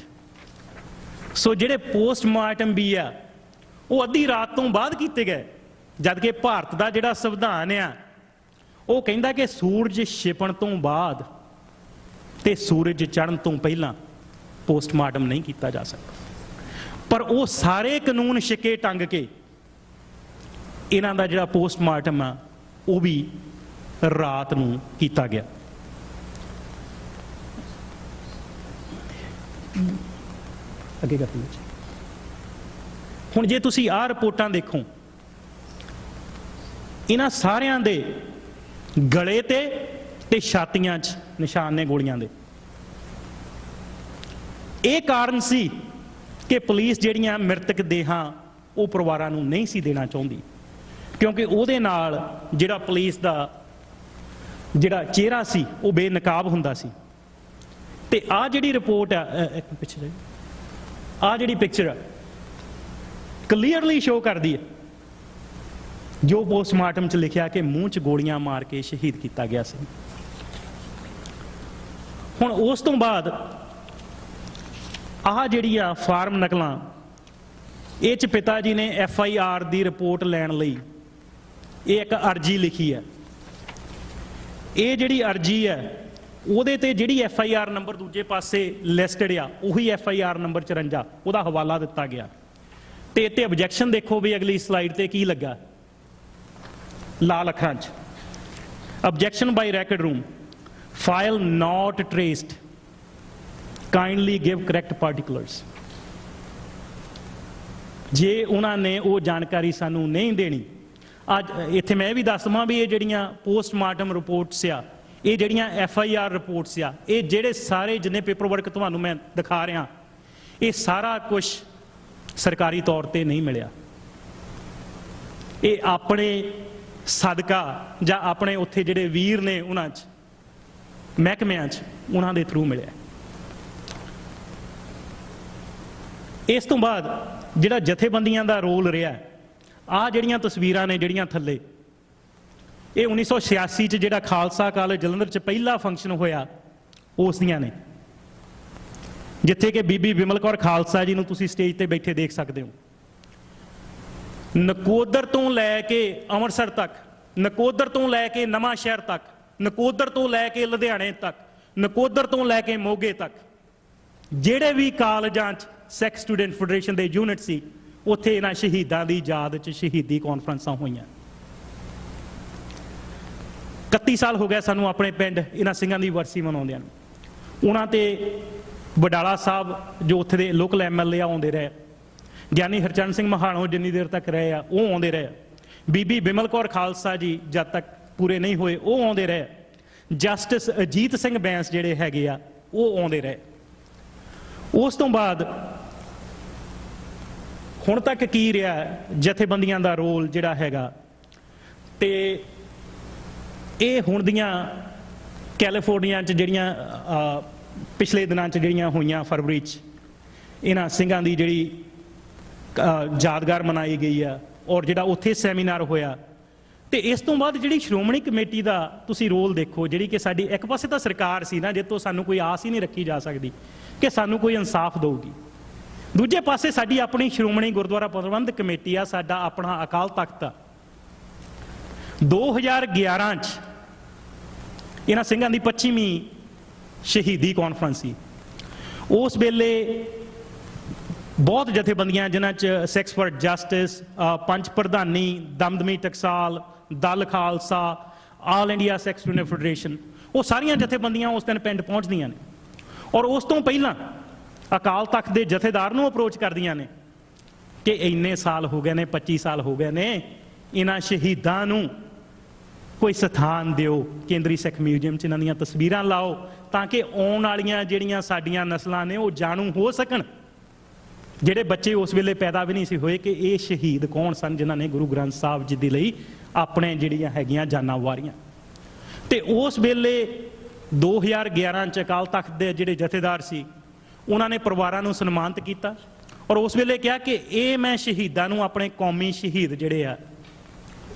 So ਜਿਹੜੇ ਪੋਸਟਮਾਰਟਮ ਵੀ ਆ ਉਹ ਅੱਧੀ ਰਾਤ ਤੋਂ ਬਾਅਦ ਕੀਤੇ ਗਏ, ਜਦਕਿ ਭਾਰਤ ਦਾ ਜਿਹੜਾ ਸੰਵਿਧਾਨ ਆ ਉਹ ਕਹਿੰਦਾ ਕਿ ਸੂਰਜ ਛਿਪਣ ਤੋਂ ਬਾਅਦ ਤੇ ਸੂਰਜ ਚੜ੍ਹਨ ਤੋਂ ਪਹਿਲਾਂ ਪੋਸਟਮਾਰਟਮ ਨਹੀਂ ਕੀਤਾ ਜਾ ਸਕਦਾ। ਪਰ ਉਹ ਸਾਰੇ ਕਾਨੂੰਨ ਛਿੱਕੇ ਟੰਗ ਕੇ ਇਹਨਾਂ ਦਾ ਜਿਹੜਾ ਪੋਸਟਮਾਰਟਮ ਆ ਉਹ ਵੀ ਰਾਤ ਨੂੰ ਕੀਤਾ ਗਿਆ। ਅੱਗੇ ਕਰ ਲਓ। ਹੁਣ ਜੇ ਤੁਸੀਂ ਆਹ ਰਿਪੋਰਟਾਂ ਦੇਖੋ, ਇਹਨਾਂ ਸਾਰਿਆਂ ਦੇ ਗਲੇ ਤੇ ਛਾਤੀਆਂ 'ਚ ਨਿਸ਼ਾਨ ਨੇ ਗੋਲੀਆਂ ਦੇ। ਇਹ ਕਾਰਨ ਸੀ ਕਿ ਪੁਲਿਸ ਜਿਹੜੀਆਂ ਮ੍ਰਿਤਕ ਦੇਹਾਂ ਉਹ ਪਰਿਵਾਰਾਂ ਨੂੰ ਨਹੀਂ ਸੀ ਦੇਣਾ ਚਾਹੁੰਦੀ, ਕਿਉਂਕਿ ਉਹਦੇ ਨਾਲ ਜਿਹੜਾ ਪੁਲਿਸ ਦਾ ਜਿਹੜਾ ਚਿਹਰਾ ਸੀ ਉਹ ਬੇਨਕਾਬ ਹੁੰਦਾ ਸੀ। ਤੇ ਆਹ ਜਿਹੜੀ ਰਿਪੋਰਟ ਆ, ਇੱਕ ਪਿੱਛੇ ਆਹ ਜਿਹੜੀ ਪਿਕਚਰ ਆ ਕਲੀਅਰਲੀ ਸ਼ੋ ਕਰਦੀ ਹੈ ਜੋ ਪੋਸਟਮਾਰਟਮ 'ਚ ਲਿਖਿਆ ਕਿ ਮੂੰਹ 'ਚ ਗੋਲੀਆਂ ਮਾਰ ਕੇ ਸ਼ਹੀਦ ਕੀਤਾ ਗਿਆ ਸੀ। ਹੁਣ ਉਸ ਤੋਂ ਬਾਅਦ ਆਹ ਜਿਹੜੀ ਆ ਫਾਰਮ ਨਕਲਾਂ, ਇਹ 'ਚ ਪਿਤਾ ਜੀ ਨੇ FIR ਦੀ ਰਿਪੋਰਟ ਲੈਣ ਲਈ ਇਹ ਇੱਕ ਅਰਜੀ ਲਿਖੀ ਹੈ। ਇਹ ਜਿਹੜੀ ਅਰਜੀ ਹੈ ਉਹਦੇ ਤੇ ਜਿਹੜੀ FIR ਨੰਬਰ ਦੂਜੇ ਪਾਸੇ ਲਿਸਟਡ ਆ ਉਹੀ FIR ਨੰਬਰ 54 ਉਹਦਾ ਹਵਾਲਾ ਦਿੱਤਾ ਗਿਆ। ਤੇ ਇੱਥੇ ਆਬਜੈਕਸ਼ਨ ਦੇਖੋ ਵੀ ਅਗਲੀ ਸਲਾਈਡ ਤੇ ਕੀ ਲੱਗਾ ਲਾਲ ਅੱਖਰਾਂ 'ਚ, objection by record room, file not traced, kindly give correct particulars। ਜੇ ਉਹਨਾਂ ਨੇ ਉਹ ਜਾਣਕਾਰੀ ਸਾਨੂੰ ਨਹੀਂ ਦੇਣੀ, ਅੱਜ ਇੱਥੇ ਮੈਂ ਵੀ ਦੱਸ ਦਵਾਂ ਵੀ ਇਹ ਜਿਹੜੀਆਂ ਪੋਸਟਮਾਰਟਮ ਰਿਪੋਰਟਸ ਆ, ਇਹ ਜਿਹੜੀਆਂ FIR ਰਿਪੋਰਟਸ ਆ, ਇਹ ਜਿਹੜੇ ਸਾਰੇ ਜਿੰਨੇ ਪੇਪਰ ਵਰਕ ਤੁਹਾਨੂੰ ਮੈਂ ਦਿਖਾ ਰਿਹਾ, ਇਹ ਸਾਰਾ ਕੁਝ ਸਰਕਾਰੀ ਤੌਰ ਤੇ ਨਹੀਂ ਮਿਲਿਆ। ਇਹ ਆਪਣੇ ਸਦਕਾ ਜਾਂ ਆਪਣੇ ਉੱਥੇ ਜਿਹੜੇ ਵੀਰ ਨੇ ਉਹਨਾਂ 'ਚ ਮਹਿਕਮਿਆਂ 'ਚ ਉਹਨਾਂ ਦੇ ਥਰੂ ਮਿਲਿਆ। ਇਸ ਤੋਂ ਬਾਅਦ ਜਿਹੜਾ ਜਥੇਬੰਦੀਆਂ ਦਾ ਰੋਲ ਰਿਹਾ, ਆਹ ਜਿਹੜੀਆਂ ਤਸਵੀਰਾਂ ਨੇ ਜਿਹੜੀਆਂ ਥੱਲੇ, ਇਹ 1986 'ਚ ਜਿਹੜਾ ਖਾਲਸਾ ਕਾਲਜ ਜਲੰਧਰ 'ਚ ਪਹਿਲਾ ਫੰਕਸ਼ਨ ਹੋਇਆ ਉਸ ਦੀਆਂ ਨੇ, ਜਿੱਥੇ ਕਿ ਬੀਬੀ ਬਿਮਲ ਕੌਰ ਖਾਲਸਾ ਜੀ ਨੂੰ ਤੁਸੀਂ ਸਟੇਜ ਤੇ ਬੈਠੇ ਦੇਖ ਸਕਦੇ ਹੋ। ਨਕੋਦਰ ਤੋਂ ਲੈ ਕੇ ਅੰਮ੍ਰਿਤਸਰ ਤੱਕ, ਨਕੋਦਰ ਤੋਂ ਲੈ ਕੇ ਨਵਾਂ ਸ਼ਹਿਰ ਤੱਕ, ਨਕੋਦਰ ਤੋਂ ਲੈ ਕੇ ਲੁਧਿਆਣੇ ਤੱਕ, ਨਕੋਦਰ ਤੋਂ ਲੈ ਕੇ ਮੋਗੇ ਤੱਕ, ਜਿਹੜੇ ਵੀ ਕਾਲਜਾਂ 'ਚ ਸਿੱਖ ਸਟੂਡੈਂਟ ਫੈਡਰੇਸ਼ਨ ਦੇ ਯੂਨਿਟ ਸੀ, ਉੱਥੇ ਇਹਨਾਂ ਸ਼ਹੀਦਾਂ ਦੀ ਯਾਦ 'ਚ ਸ਼ਹੀਦੀ ਕਾਨਫਰੰਸਾਂ ਹੋਈਆਂ। 31 ਸਾਲ ਹੋ ਗਿਆ ਸਾਨੂੰ ਆਪਣੇ ਪਿੰਡ ਇਹਨਾਂ ਸਿੰਘਾਂ ਦੀ ਵਰਸੀ ਮਨਾਉਂਦਿਆਂ ਨੂੰ। ਉਹਨਾਂ ਤੇ ਵਡਾਲਾ ਸਾਹਿਬ ਜੋ ਉੱਥੇ ਦੇ ਲੋਕਲ MLA ਆਉਂਦੇ ਰਹੇ, ਗਿਆਨੀ ਹਰਚਰਨ ਸਿੰਘ ਮਹਾਣੋ ਜਿੰਨੀ ਦੇਰ ਤੱਕ ਰਹੇ ਆ ਉਹ ਆਉਂਦੇ ਰਹੇ, ਬੀਬੀ ਬਿਮਲ ਕੌਰ ਖਾਲਸਾ ਜੀ ਜਦ ਤੱਕ ਪੂਰੇ ਨਹੀਂ ਹੋਏ ਉਹ ਆਉਂਦੇ ਰਹੇ, ਜਸਟਿਸ ਅਜੀਤ ਸਿੰਘ ਬੈਂਸ ਜਿਹੜੇ ਹੈਗੇ ਆ ਉਹ ਆਉਂਦੇ ਰਹੇ। ਉਸ ਤੋਂ ਬਾਅਦ ਹੁਣ ਤੱਕ ਕੀ ਰਿਹਾ ਜਥੇਬੰਦੀਆਂ ਦਾ ਰੋਲ ਜਿਹੜਾ ਹੈਗਾ, ਤੇ ਇਹ ਹੁਣ ਦੀਆਂ ਕੈਲੀਫੋਰਨੀਆ 'ਚ ਜਿਹੜੀਆਂ ਪਿਛਲੇ ਦਿਨਾਂ 'ਚ ਜਿਹੜੀਆਂ ਹੋਈਆਂ ਫਰਵਰੀ 'ਚ, ਇਹਨਾਂ ਸਿੰਘਾਂ ਦੀ ਜਿਹੜੀ ਯਾਦਗਾਰ ਮਨਾਈ ਗਈ ਆ, ਔਰ ਜਿਹੜਾ ਉੱਥੇ ਸੈਮੀਨਾਰ ਹੋਇਆ ਤੇ ਇਸ ਤੋਂ ਬਾਅਦ ਜਿਹੜੀ ਸ਼੍ਰੋਮਣੀ ਕਮੇਟੀ ਦਾ ਤੁਸੀਂ ਰੋਲ ਦੇਖੋ, ਜਿਹੜੀ ਕਿ ਸਾਡੀ ਇੱਕ ਪਾਸੇ ਤਾਂ ਸਰਕਾਰ ਸੀ ਨਾ, ਜਿੱਤੋਂ ਸਾਨੂੰ ਕੋਈ ਆਸ ਹੀ ਨਹੀਂ ਰੱਖੀ ਜਾ ਸਕਦੀ ਕਿ ਸਾਨੂੰ ਕੋਈ ਇਨਸਾਫ ਦੇਊਗੀ। ਦੂਜੇ ਪਾਸੇ ਸਾਡੀ ਆਪਣੀ ਸ਼੍ਰੋਮਣੀ ਗੁਰਦੁਆਰਾ ਪ੍ਰਬੰਧਕ ਕਮੇਟੀ ਆ, ਸਾਡਾ ਆਪਣਾ ਅਕਾਲ ਤਖਤ ਆ। 2011 'ਚ ਇਹਨਾਂ ਸਿੰਘਾਂ ਦੀ 25ਵੀਂ ਸ਼ਹੀਦੀ ਕਾਨਫਰੰਸ ਸੀ। ਉਸ ਵੇਲੇ ਬਹੁਤ ਜਥੇਬੰਦੀਆਂ, ਜਿਨ੍ਹਾਂ 'ਚ Sikhs for Justice, Panch Pradhani, Damdami Taksal, Dal Khalsa, All India Sikh Student Federation, ਉਹ ਸਾਰੀਆਂ ਜਥੇਬੰਦੀਆਂ ਉਸ ਦਿਨ ਪਿੰਡ ਪਹੁੰਚਦੀਆਂ ਨੇ ਔਰ ਉਸ ਤੋਂ ਪਹਿਲਾਂ ਅਕਾਲ ਤਖਤ ਦੇ ਜਥੇਦਾਰ ਨੂੰ ਅਪਰੋਚ ਕਰਦੀਆਂ ਨੇ ਕਿ ਇੰਨੇ ਸਾਲ ਹੋ ਗਏ ਨੇ, 25 ਸਾਲ ਹੋ ਗਏ ਨੇ, ਇਹਨਾਂ ਸ਼ਹੀਦਾਂ ਨੂੰ ਕੋਈ ਸਥਾਨ ਦਿਓ, ਕੇਂਦਰੀ ਸਿੱਖ ਮਿਊਜ਼ੀਅਮ 'ਚ ਇਹਨਾਂ ਦੀਆਂ ਤਸਵੀਰਾਂ ਲਾਓ, ਤਾਂ ਕਿ ਆਉਣ ਵਾਲੀਆਂ ਜਿਹੜੀਆਂ ਸਾਡੀਆਂ ਨਸਲਾਂ ਨੇ ਉਹ ਜਾਣੂ ਹੋ ਸਕਣ, ਜਿਹੜੇ ਬੱਚੇ ਉਸ ਵੇਲੇ ਪੈਦਾ ਵੀ ਨਹੀਂ ਸੀ ਹੋਏ, ਕਿ ਇਹ ਸ਼ਹੀਦ ਕੌਣ ਸਨ ਜਿਨ੍ਹਾਂ ਨੇ ਗੁਰੂ ਗ੍ਰੰਥ ਸਾਹਿਬ ਜੀ ਦੇ ਲਈ ਆਪਣੇ ਜਿਹੜੀਆਂ ਹੈਗੀਆਂ ਜਾਨਾਂ ਵਾਰੀਆਂ। ਤੇ ਉਸ ਵੇਲੇ 2011 'ਚ ਅਕਾਲ ਤਖਤ ਦੇ ਜਿਹੜੇ ਜਥੇਦਾਰ ਸੀ, ਉਹਨਾਂ ਨੇ ਪਰਿਵਾਰਾਂ ਨੂੰ ਸਨਮਾਨਿਤ ਕੀਤਾ ਔਰ ਉਸ ਵੇਲੇ ਕਿਹਾ ਕਿ ਇਹ ਮੈਂ ਸ਼ਹੀਦਾਂ ਨੂੰ, ਆਪਣੇ ਕੌਮੀ ਸ਼ਹੀਦ ਜਿਹੜੇ ਆ,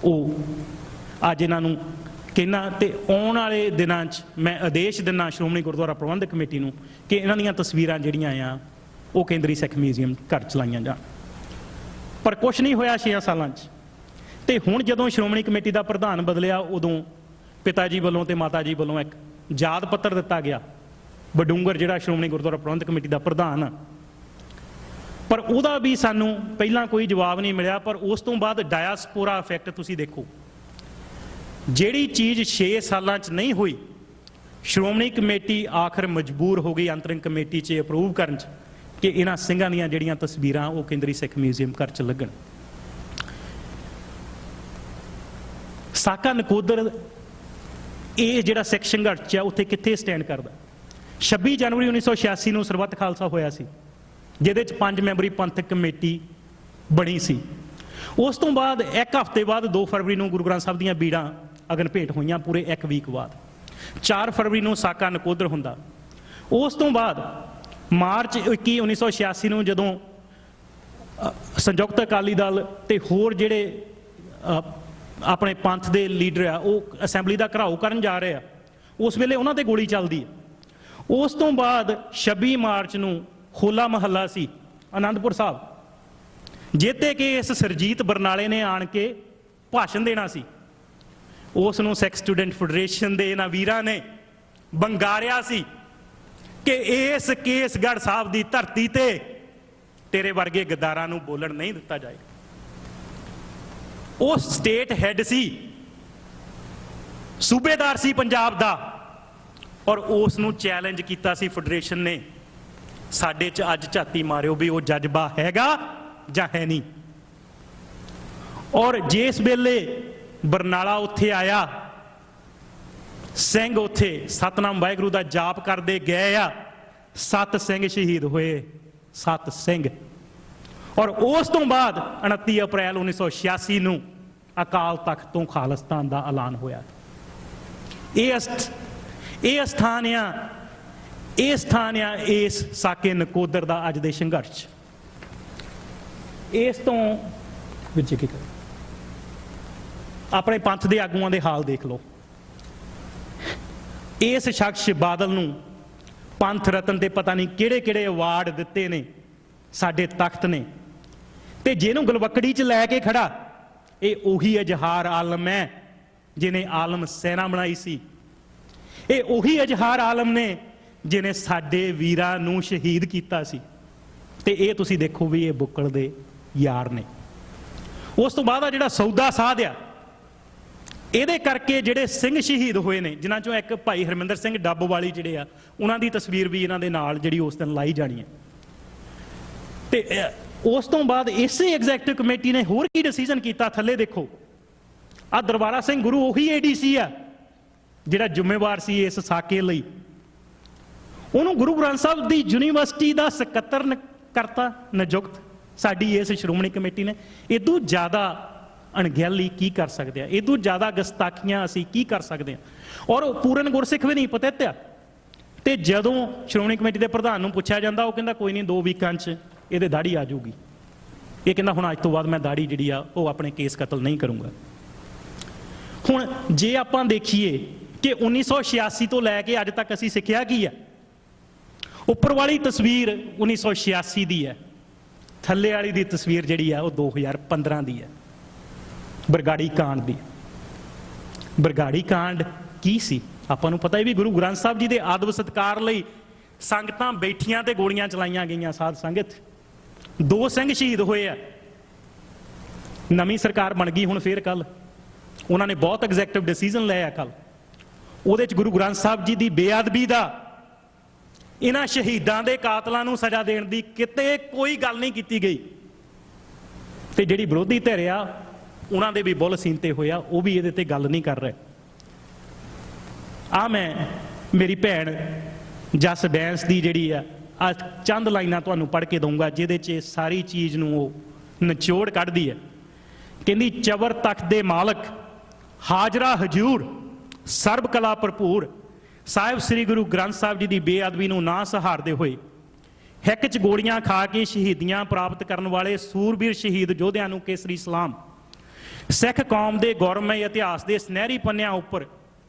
ਉਹ ਅੱਜ ਇਹਨਾਂ ਨੂੰ ਕਹਿਣਾ, ਤੇ ਆਉਣ ਵਾਲੇ ਦਿਨਾਂ 'ਚ ਮੈਂ ਆਦੇਸ਼ ਦਿੰਦਾ ਸ਼੍ਰੋਮਣੀ ਗੁਰਦੁਆਰਾ ਪ੍ਰਬੰਧਕ ਕਮੇਟੀ ਨੂੰ ਕਿ ਇਹਨਾਂ ਦੀਆਂ ਤਸਵੀਰਾਂ ਜਿਹੜੀਆਂ ਆ ਉਹ ਕੇਂਦਰੀ ਸਿੱਖ ਮਿਊਜ਼ੀਅਮ ਘਰ ਚਲਾਈਆਂ ਜਾਣ। ਪਰ ਕੁਛ ਨਹੀਂ ਹੋਇਆ 6 ਸਾਲਾਂ 'ਚ। ਤੇ ਹੁਣ ਜਦੋਂ ਸ਼੍ਰੋਮਣੀ ਕਮੇਟੀ ਦਾ ਪ੍ਰਧਾਨ ਬਦਲਿਆ, ਉਦੋਂ ਪਿਤਾ ਜੀ ਵੱਲੋਂ ਤੇ ਮਾਤਾ ਜੀ ਵੱਲੋਂ ਇੱਕ ਯਾਦ ਪੱਤਰ ਦਿੱਤਾ ਗਿਆ, ਬਡੂੰਗਰ ਜਿਹੜਾ ਸ਼੍ਰੋਮਣੀ ਗੁਰਦੁਆਰਾ ਪ੍ਰਬੰਧਕ ਕਮੇਟੀ ਦਾ ਪ੍ਰਧਾਨ ਆ, ਪਰ ਉਹਦਾ ਵੀ ਸਾਨੂੰ ਪਹਿਲਾਂ ਕੋਈ ਜਵਾਬ ਨਹੀਂ ਮਿਲਿਆ। ਪਰ ਉਸ ਤੋਂ ਬਾਅਦ ਡਾਇਸਪੋਰਾ ਇਫੈਕਟ ਤੁਸੀਂ ਦੇਖੋ, ਜਿਹੜੀ ਚੀਜ਼ 6 ਸਾਲਾਂ 'ਚ ਨਹੀਂ ਹੋਈ, ਸ਼੍ਰੋਮਣੀ ਕਮੇਟੀ ਆਖਰ ਮਜਬੂਰ ਹੋ ਗਈ ਅੰਤਰਿਮ ਕਮੇਟੀ 'ਚ ਅਪਰੂਵ ਕਰਨ 'ਚ ਕਿ ਇਹਨਾਂ ਸਿੰਘਾਂ ਦੀਆਂ ਜਿਹੜੀਆਂ ਤਸਵੀਰਾਂ ਉਹ ਕੇਂਦਰੀ ਸਿੱਖ ਮਿਊਜ਼ੀਅਮ ਘਰ 'ਚ ਲੱਗਣ। ਸਾਕਾ ਨਕੋਦਰ ਇਹ ਜਿਹੜਾ ਸਿੱਖ ਸੰਘਰਸ਼ ਆ ਉੱਥੇ ਕਿੱਥੇ ਸਟੈਂਡ ਕਰਦਾ? 26 ਜਨਵਰੀ 1986 ਨੂੰ ਸਰਬੱਤ ਖਾਲਸਾ ਹੋਇਆ ਸੀ, ਜਿਹਦੇ 'ਚ 5 ਮੈਂਬਰੀ ਪੰਥਕ ਕਮੇਟੀ ਬਣੀ ਸੀ। ਉਸ ਤੋਂ ਬਾਅਦ ਇੱਕ ਹਫ਼ਤੇ ਬਾਅਦ 2 ਫਰਵਰੀ ਨੂੰ ਗੁਰੂ ਗ੍ਰੰਥ ਸਾਹਿਬ ਦੀਆਂ ਬੀੜਾਂ ਅਗਨ ਭੇਟ ਹੋਈਆਂ, ਪੂਰੇ 1 ਵੀਕ ਬਾਅਦ। 4 ਫਰਵਰੀ ਨੂੰ ਸਾਕਾ ਨਕੋਦਰ ਹੁੰਦਾ। ਉਸ ਤੋਂ ਬਾਅਦ ਮਾਰਚ 21 1986 ਨੂੰ ਜਦੋਂ ਸੰਯੁਕਤ ਅਕਾਲੀ ਦਲ ਤੇ ਹੋਰ ਜਿਹੜੇ ਆਪਣੇ ਪੰਥ ਦੇ ਲੀਡਰ ਆ ਉਹ ਅਸੈਂਬਲੀ ਦਾ ਘਿਰਾਓ ਕਰਨ ਜਾ ਰਹੇ ਆ, ਉਸ ਵੇਲੇ ਉਹਨਾਂ ਤੇ ਗੋਲੀ ਚੱਲਦੀ ਹੈ। ਉਸ ਤੋਂ ਬਾਅਦ 26 ਮਾਰਚ ਨੂੰ ਹੋਲਾ ਮਹੱਲਾ ਸੀ ਆਨੰਦਪੁਰ ਸਾਹਿਬ, ਜਿੱਤੇ ਕਿ ਇਸ ਸਰਜੀਤ ਬਰਨਾਲੇ ਨੇ ਆਣ ਕੇ ਭਾਸ਼ਣ ਦੇਣਾ ਸੀ। ਉਸ ਨੂੰ ਸਿੱਖ ਸਟੂਡੈਂਟ ਫੈਡਰੇਸ਼ਨ ਦੇ ਇਹਨਾਂ ਵੀਰਾਂ ਨੇ ਬੰਗਾਰਿਆ ਸੀ ਕਿ ਇਸ ਕੇਸਗੜ੍ਹ ਸਾਹਿਬ ਦੀ ਧਰਤੀ ਤੇ ਤੇਰੇ ਵਰਗੇ ਗੱਦਾਰਾਂ ਨੂੰ ਬੋਲਣ ਨਹੀਂ ਦਿੱਤਾ ਜਾਏਗਾ। ਉਹ ਸਟੇਟ ਹੈਡ ਸੀ, ਸੂਬੇਦਾਰ ਸੀ ਪੰਜਾਬ ਦਾ, ਔਰ ਉਸ ਨੂੰ ਚੈਲੰਜ ਕੀਤਾ ਸੀ ਫੈਡਰੇਸ਼ਨ ਨੇ। ਸਾਡੇ 'ਚ ਅੱਜ ਝਾਤੀ ਮਾਰਿਓ ਵੀ ਉਹ ਜਜ਼ਬਾ ਹੈਗਾ ਜਾਂ ਹੈ ਨਹੀਂ। ਔਰ ਜਿਸ ਵੇਲੇ ਬਰਨਾਲਾ ਉੱਥੇ ਆਇਆ, ਸਿੰਘ ਉੱਥੇ ਸਤਨਾਮ ਵਾਹਿਗੁਰੂ ਦਾ ਜਾਪ ਕਰਦੇ ਗਏ ਆ, 7 ਸਿੰਘ ਸ਼ਹੀਦ ਹੋਏ, 7 ਸਿੰਘ। ਔਰ ਉਸ ਤੋਂ ਬਾਅਦ 29 ਅਪ੍ਰੈਲ 1986 ਨੂੰ ਅਕਾਲ ਤਖਤ ਤੋਂ ਖਾਲਿਸਤਾਨ ਦਾ ਐਲਾਨ ਹੋਇਆ। ਇਹ ਸਥਾਨ ਆ ਇਸ ਸਾਕੇ ਨਕੋਦਰ ਦਾ ਅੱਜ ਦੇ ਸੰਘਰਸ਼। ਇਸ ਤੋਂ ਵਿੱਚ ਕੀ ਕਰ ਆਪਣੇ ਪੰਥ ਦੇ ਆਗੂਆਂ ਦੇ ਹਾਲ ਦੇਖ ਲਓ। ਇਸ ਸ਼ਖਸ ਬਾਦਲ ਨੂੰ ਪੰਥ ਰਤਨ ਤੇ ਪਤਾ ਨਹੀਂ ਕਿਹੜੇ ਕਿਹੜੇ ਅਵਾਰਡ ਦਿੱਤੇ ਨੇ ਸਾਡੇ ਤਖਤ ਨੇ, ਤੇ ਜਿਹਨੂੰ ਗਲਵਕੜੀ 'ਚ ਲੈ ਕੇ ਖੜਾ ਇਹ ਉਹੀ ਇਜ਼ਹਾਰ ਆਲਮ ਹੈ ਜਿਹਨੇ ਆਲਮ ਸੈਨਾ ਬਣਾਈ ਸੀ। ਇਹ ਉਹੀ ਇਜ਼ਹਾਰ ਆਲਮ ਨੇ ਜਿਹਨੇ ਸਾਡੇ ਵੀਰਾਂ ਨੂੰ ਸ਼ਹੀਦ ਕੀਤਾ ਸੀ। ਤੇ ਇਹ ਤੁਸੀਂ ਦੇਖੋ ਵੀ ਇਹ ਬੁੱਕਲ ਦੇ ਯਾਰ ਨੇ। ਉਸ ਤੋਂ ਬਾਅਦ ਆ ਜਿਹੜਾ ਸੌਦਾ ਸਾਧ ਆ, ਇਹਦੇ ਕਰਕੇ ਜਿਹੜੇ ਸਿੰਘ ਸ਼ਹੀਦ ਹੋਏ ਨੇ, ਜਿਨ੍ਹਾਂ ਚੋਂ ਇੱਕ ਭਾਈ ਹਰਮਿੰਦਰ ਸਿੰਘ ਡੱਬ ਵਾਲੀ ਜਿਹੜੇ ਆ, ਉਹਨਾਂ ਦੀ ਤਸਵੀਰ ਵੀ ਇਹਨਾਂ ਦੇ ਨਾਲ ਜਿਹੜੀ ਉਸ ਦਿਨ ਲਾਈ ਜਾਣੀ ਹੈ। ਤੇ ਉਸ ਤੋਂ ਬਾਅਦ ਇਸੇ ਐਗਜ਼ੈਕਟਿਵ ਕਮੇਟੀ ਨੇ ਹੋਰ ਕੀ ਡਿਸੀਜਨ ਕੀਤਾ, ਥੱਲੇ ਦੇਖੋ। ਆ ਦਰਬਾਰਾ ਸਿੰਘ ਗੁਰੂ ਉਹੀ ADC ਆ ਜਿਹੜਾ ਜ਼ਿੰਮੇਵਾਰ ਸੀ ਇਸ ਸਾਕੇ ਲਈ। ਉਹਨੂੰ ਗੁਰੂ ਗ੍ਰੰਥ ਸਾਹਿਬ ਦੀ ਯੂਨੀਵਰਸਿਟੀ ਦਾ ਸਕੱਤਰ ਕਰਤਾ ਨਿਯੁਕਤ ਸਾਡੀ ਇਸ ਸ਼੍ਰੋਮਣੀ ਕਮੇਟੀ ਨੇ। ਇਦੋਂ ਜ਼ਿਆਦਾ ਅਣਗਹਿਲੀ ਕੀ ਕਰ ਸਕਦੇ ਆ? ਇਦੋਂ ਜ਼ਿਆਦਾ ਗਸਤਾਖੀਆਂ ਅਸੀਂ ਕੀ ਕਰ ਸਕਦੇ ਆ? ਔਰ ਪੂਰਨ ਗੁਰਸਿੱਖ ਵੀ ਨਹੀਂ ਪਤਿਤ ਆ। ਤੇ ਜਦੋਂ ਸ਼੍ਰੋਮਣੀ ਕਮੇਟੀ ਦੇ ਪ੍ਰਧਾਨ ਨੂੰ ਪੁੱਛਿਆ ਜਾਂਦਾ, ਉਹ ਕਹਿੰਦਾ ਕੋਈ ਨਹੀਂ 2 ਵੀਕਾਂ 'ਚ ਇਹਦੇ ਦਾੜੀ ਆ ਜਾਊਗੀ। ਇਹ ਕਹਿੰਦਾ ਹੁਣ ਅੱਜ ਤੋਂ ਬਾਅਦ ਮੈਂ ਦਾੜੀ ਜਿਹੜੀ ਆ ਉਹ ਆਪਣੇ ਕੇਸ ਕਤਲ ਨਹੀਂ ਕਰੂੰਗਾ। ਹੁਣ ਜੇ ਆਪਾਂ ਦੇਖੀਏ ਕਿ 1986 ਤੋਂ ਲੈ ਕੇ ਅੱਜ ਤੱਕ ਅਸੀਂ ਸਿੱਖਿਆ ਕੀ ਹੈ, ਉੱਪਰ ਵਾਲੀ ਤਸਵੀਰ 1986 ਦੀ ਹੈ, ਥੱਲੇ ਵਾਲੀ ਦੀ ਤਸਵੀਰ ਜਿਹੜੀ ਆ ਉਹ 2015 ਦੀ ਹੈ, ਬਰਗਾੜੀ ਕਾਂਡ ਦੀ। ਬਰਗਾੜੀ ਕਾਂਡ ਕੀ ਸੀ? ਆਪਾਂ ਨੂੰ ਪਤਾ ਹੈ ਵੀ ਗੁਰੂ ਗ੍ਰੰਥ ਸਾਹਿਬ ਜੀ ਦੇ ਆਦਬ ਸਤਿਕਾਰ ਲਈ ਸੰਗਤਾਂ ਬੈਠੀਆਂ ਤੇ ਗੋਲੀਆਂ ਚਲਾਈਆਂ ਗਈਆਂ। ਸਾਧ ਸੰਗਤ, 2 ਸਿੰਘ ਸ਼ਹੀਦ ਹੋਏ ਆ। ਨਵੀਂ ਸਰਕਾਰ ਬਣ ਗਈ ਹੁਣ ਫੇਰ ਕੱਲ, ਉਹਨਾਂ ਨੇ ਬਹੁਤ ਐਗਜ਼ੈਕਟਿਵ ਡਿਸੀਜਨ ਲਿਆ ਕੱਲ, ਉਹਦੇ 'ਚ ਗੁਰੂ ਗ੍ਰੰਥ ਸਾਹਿਬ ਜੀ ਦੀ ਬੇਅਦਬੀ ਦਾ, ਇਹਨਾਂ ਸ਼ਹੀਦਾਂ ਦੇ ਕਾਤਲਾਂ ਨੂੰ ਸਜ਼ਾ ਦੇਣ ਦੀ ਕਿਤੇ ਕੋਈ ਗੱਲ ਨਹੀਂ ਕੀਤੀ ਗਈ। ਤੇ ਜਿਹੜੀ ਵਿਰੋਧੀ ਧਿਰ ਆ ਉਹਨਾਂ ਦੇ ਵੀ ਬੁੱਲ ਸੀਨਤੇ ਹੋਇਆ, ਉਹ ਵੀ ਇਹਦੇ ਤੇ ਗੱਲ ਨਹੀਂ ਕਰ ਰਹੇ। ਆ ਮੈਂ ਮੇਰੀ ਭੈਣ ਜਸ ਬੈਂਸ ਦੀ ਜਿਹੜੀ ਆ ਚੰਦ ਲਾਈਨਾਂ ਤੁਹਾਨੂੰ ਪੜ੍ਹ ਕੇ ਦਊਂਗਾ, ਜਿਹਦੇ 'ਚ ਸਾਰੀ ਚੀਜ਼ ਨੂੰ ਉਹ ਨਿਚੋੜ ਕੱਢਦੀ ਹੈ। ਕਹਿੰਦੀ, ਚਵਰ ਤਖਤ ਦੇ ਮਾਲਕ ਹਾਜ਼ਰਾ ਹਜੂਰ ਸਰਬ ਕਲਾ ਭਰਪੂਰ ਸਾਹਿਬ ਸ੍ਰੀ ਗੁਰੂ ਗ੍ਰੰਥ ਸਾਹਿਬ ਜੀ ਦੀ ਬੇਅਦਬੀ ਨੂੰ ਨਾ ਸਹਾਰਦੇ ਹੋਏ ਹਿੱਕ 'ਚ ਗੋਲੀਆਂ ਖਾ ਕੇ ਸ਼ਹੀਦੀਆਂ ਪ੍ਰਾਪਤ ਕਰਨ ਵਾਲੇ ਸੂਰਬੀਰ ਸ਼ਹੀਦ ਯੋਧਿਆਂ ਨੂੰ ਕੇਸਰੀ ਸਲਾਮ। ਸਿੱਖ ਕੌਮ ਦੇ ਗੌਰਵਮਈ ਇਤਿਹਾਸ ਦੇ ਸੁਨਹਿਰੀ ਪੰਨਿਆਂ ਉੱਪਰ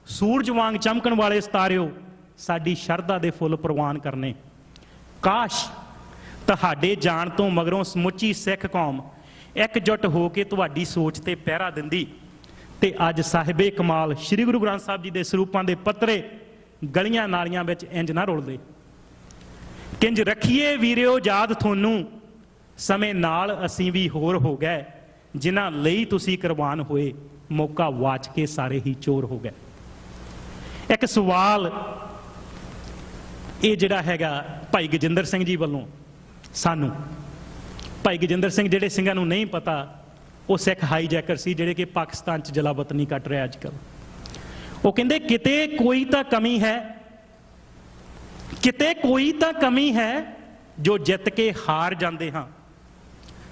ਸੂਰਜ ਵਾਂਗ ਚਮਕਣ ਵਾਲੇ ਸਿਤਾਰਿਓ, ਸਾਡੀ ਸ਼ਰਧਾ ਦੇ ਫੁੱਲ ਪ੍ਰਵਾਨ ਕਰਨੇ। ਕਾਸ਼ ਤੁਹਾਡੇ ਜਾਣ ਤੋਂ ਮਗਰੋਂ ਸਮੁੱਚੀ ਸਿੱਖ ਕੌਮ ਇਕਜੁੱਟ ਹੋ ਕੇ ਤੁਹਾਡੀ ਸੋਚ ਤੇ ਪਹਿਰਾ ਦਿੰਦੀ ਤੇ ਅੱਜ ਸਾਹਿਬੇ ਕਮਾਲ ਸ੍ਰੀ ਗੁਰੂ ਗ੍ਰੰਥ ਸਾਹਿਬ ਜੀ ਦੇ ਸਰੂਪਾਂ ਦੇ ਪੱਤਰੇ ਗਲੀਆਂ ਨਾਲੀਆਂ ਵਿੱਚ ਇੰਜ ਨਾ ਰੁਲਦੇ। ਕਿੰਜ ਰੱਖੀਏ ਵੀਰਿਓ ਯਾਦ ਤੁਹਾਨੂੰ, ਸਮੇਂ ਨਾਲ ਅਸੀਂ ਵੀ ਹੋਰ ਹੋ ਗਏ, ਜਿਨ੍ਹਾਂ ਲਈ ਤੁਸੀਂ ਕੁਰਬਾਨ ਹੋਏ, ਮੌਕਾ ਵਾਚ ਕੇ ਸਾਰੇ ਹੀ ਚੋਰ ਹੋ ਗਏ। ਇੱਕ ਸਵਾਲ ਇਹ ਜਿਹੜਾ ਹੈਗਾ ਭਾਈ ਗਜਿੰਦਰ ਸਿੰਘ ਜੀ ਵੱਲੋਂ ਸਾਨੂੰ, ਭਾਈ ਗਜਿੰਦਰ ਸਿੰਘ ਜਿਹੜੇ ਸਿੰਘਾਂ ਨੂੰ ਨਹੀਂ ਪਤਾ, ਉਹ ਸਿੱਖ ਹਾਈਜੈਕਰ ਸੀ ਜਿਹੜੇ ਕਿ ਪਾਕਿਸਤਾਨ 'ਚ ਜਲਾਵਤਨੀ ਕੱਟ ਰਿਹਾ ਅੱਜ ਕੱਲ੍ਹ। ਉਹ ਕਹਿੰਦੇ ਕਿਤੇ ਕੋਈ ਤਾਂ ਕਮੀ ਹੈ, ਕਿਤੇ ਕੋਈ ਤਾਂ ਕਮੀ ਹੈ ਜੋ ਜਿੱਤ ਕੇ ਹਾਰ ਜਾਂਦੇ ਹਾਂ।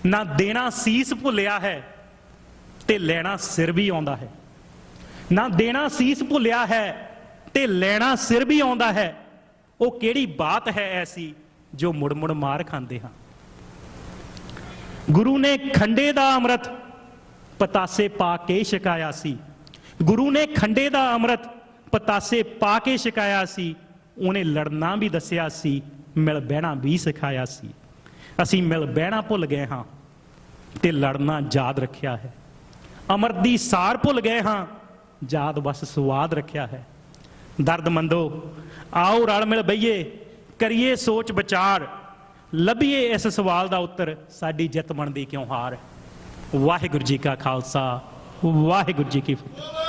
ਨਾ ਦੇਣਾ ਸੀਸ ਭੁੱਲਿਆ ਹੈ ਤੇ ਲੈਣਾ ਸਿਰ ਵੀ ਆਉਂਦਾ ਹੈ। ਨਾ ਦੇਣਾ ਸੀਸ ਭੁੱਲਿਆ ਹੈ ਤੇ ਲੈਣਾ ਸਿਰ ਵੀ ਆਉਂਦਾ ਹੈ। ਉਹ ਕਿਹੜੀ ਬਾਤ ਹੈ ਐਸੀ ਜੋ ਮੁੜ ਮੁੜ ਮਾਰ ਖਾਂਦੇ ਹਾਂ। ਗੁਰੂ ਨੇ ਖੰਡੇ ਦਾ ਅੰਮ੍ਰਿਤ ਪਤਾਸੇ ਪਾ ਕੇ ਛਕਾਇਆ ਸੀ। ਗੁਰੂ ਨੇ ਖੰਡੇ ਦਾ ਅੰਮ੍ਰਿਤ ਪਤਾਸੇ ਪਾ ਕੇ ਛਕਾਇਆ ਸੀ। ਉਹਨੇ ਲੜਨਾ ਵੀ ਦੱਸਿਆ ਸੀ, ਮਿਲ ਬਹਿਣਾ ਵੀ ਸਿਖਾਇਆ ਸੀ। ਅਸੀਂ ਮਿਲ ਬਹਿਣਾ ਭੁੱਲ ਗਏ ਹਾਂ ਤੇ ਲੜਨਾ ਯਾਦ ਰੱਖਿਆ ਹੈ। ਅੰਮ੍ਰਿਤ ਦੀ ਸਾਰ ਭੁੱਲ ਗਏ ਹਾਂ, ਯਾਦ ਬਸ ਸਵਾਦ ਰੱਖਿਆ ਹੈ। ਦਰਦਮੰਦੋ ਆਓ ਰਲ ਮਿਲ ਬਈਏ, ਕਰੀਏ ਸੋਚ ਵਿਚਾਰ, ਲੱਭੀਏ ਇਸ ਸਵਾਲ ਦਾ ਉੱਤਰ, ਸਾਡੀ ਜਿੱਤ ਬਣਦੀ ਕਿਉਂ ਹਾਰ। ਵਾਹਿਗੁਰੂ ਜੀ ਕਾ ਖਾਲਸਾ, ਵਾਹਿਗੁਰੂ ਜੀ ਕੀ ਫਤਿਹ।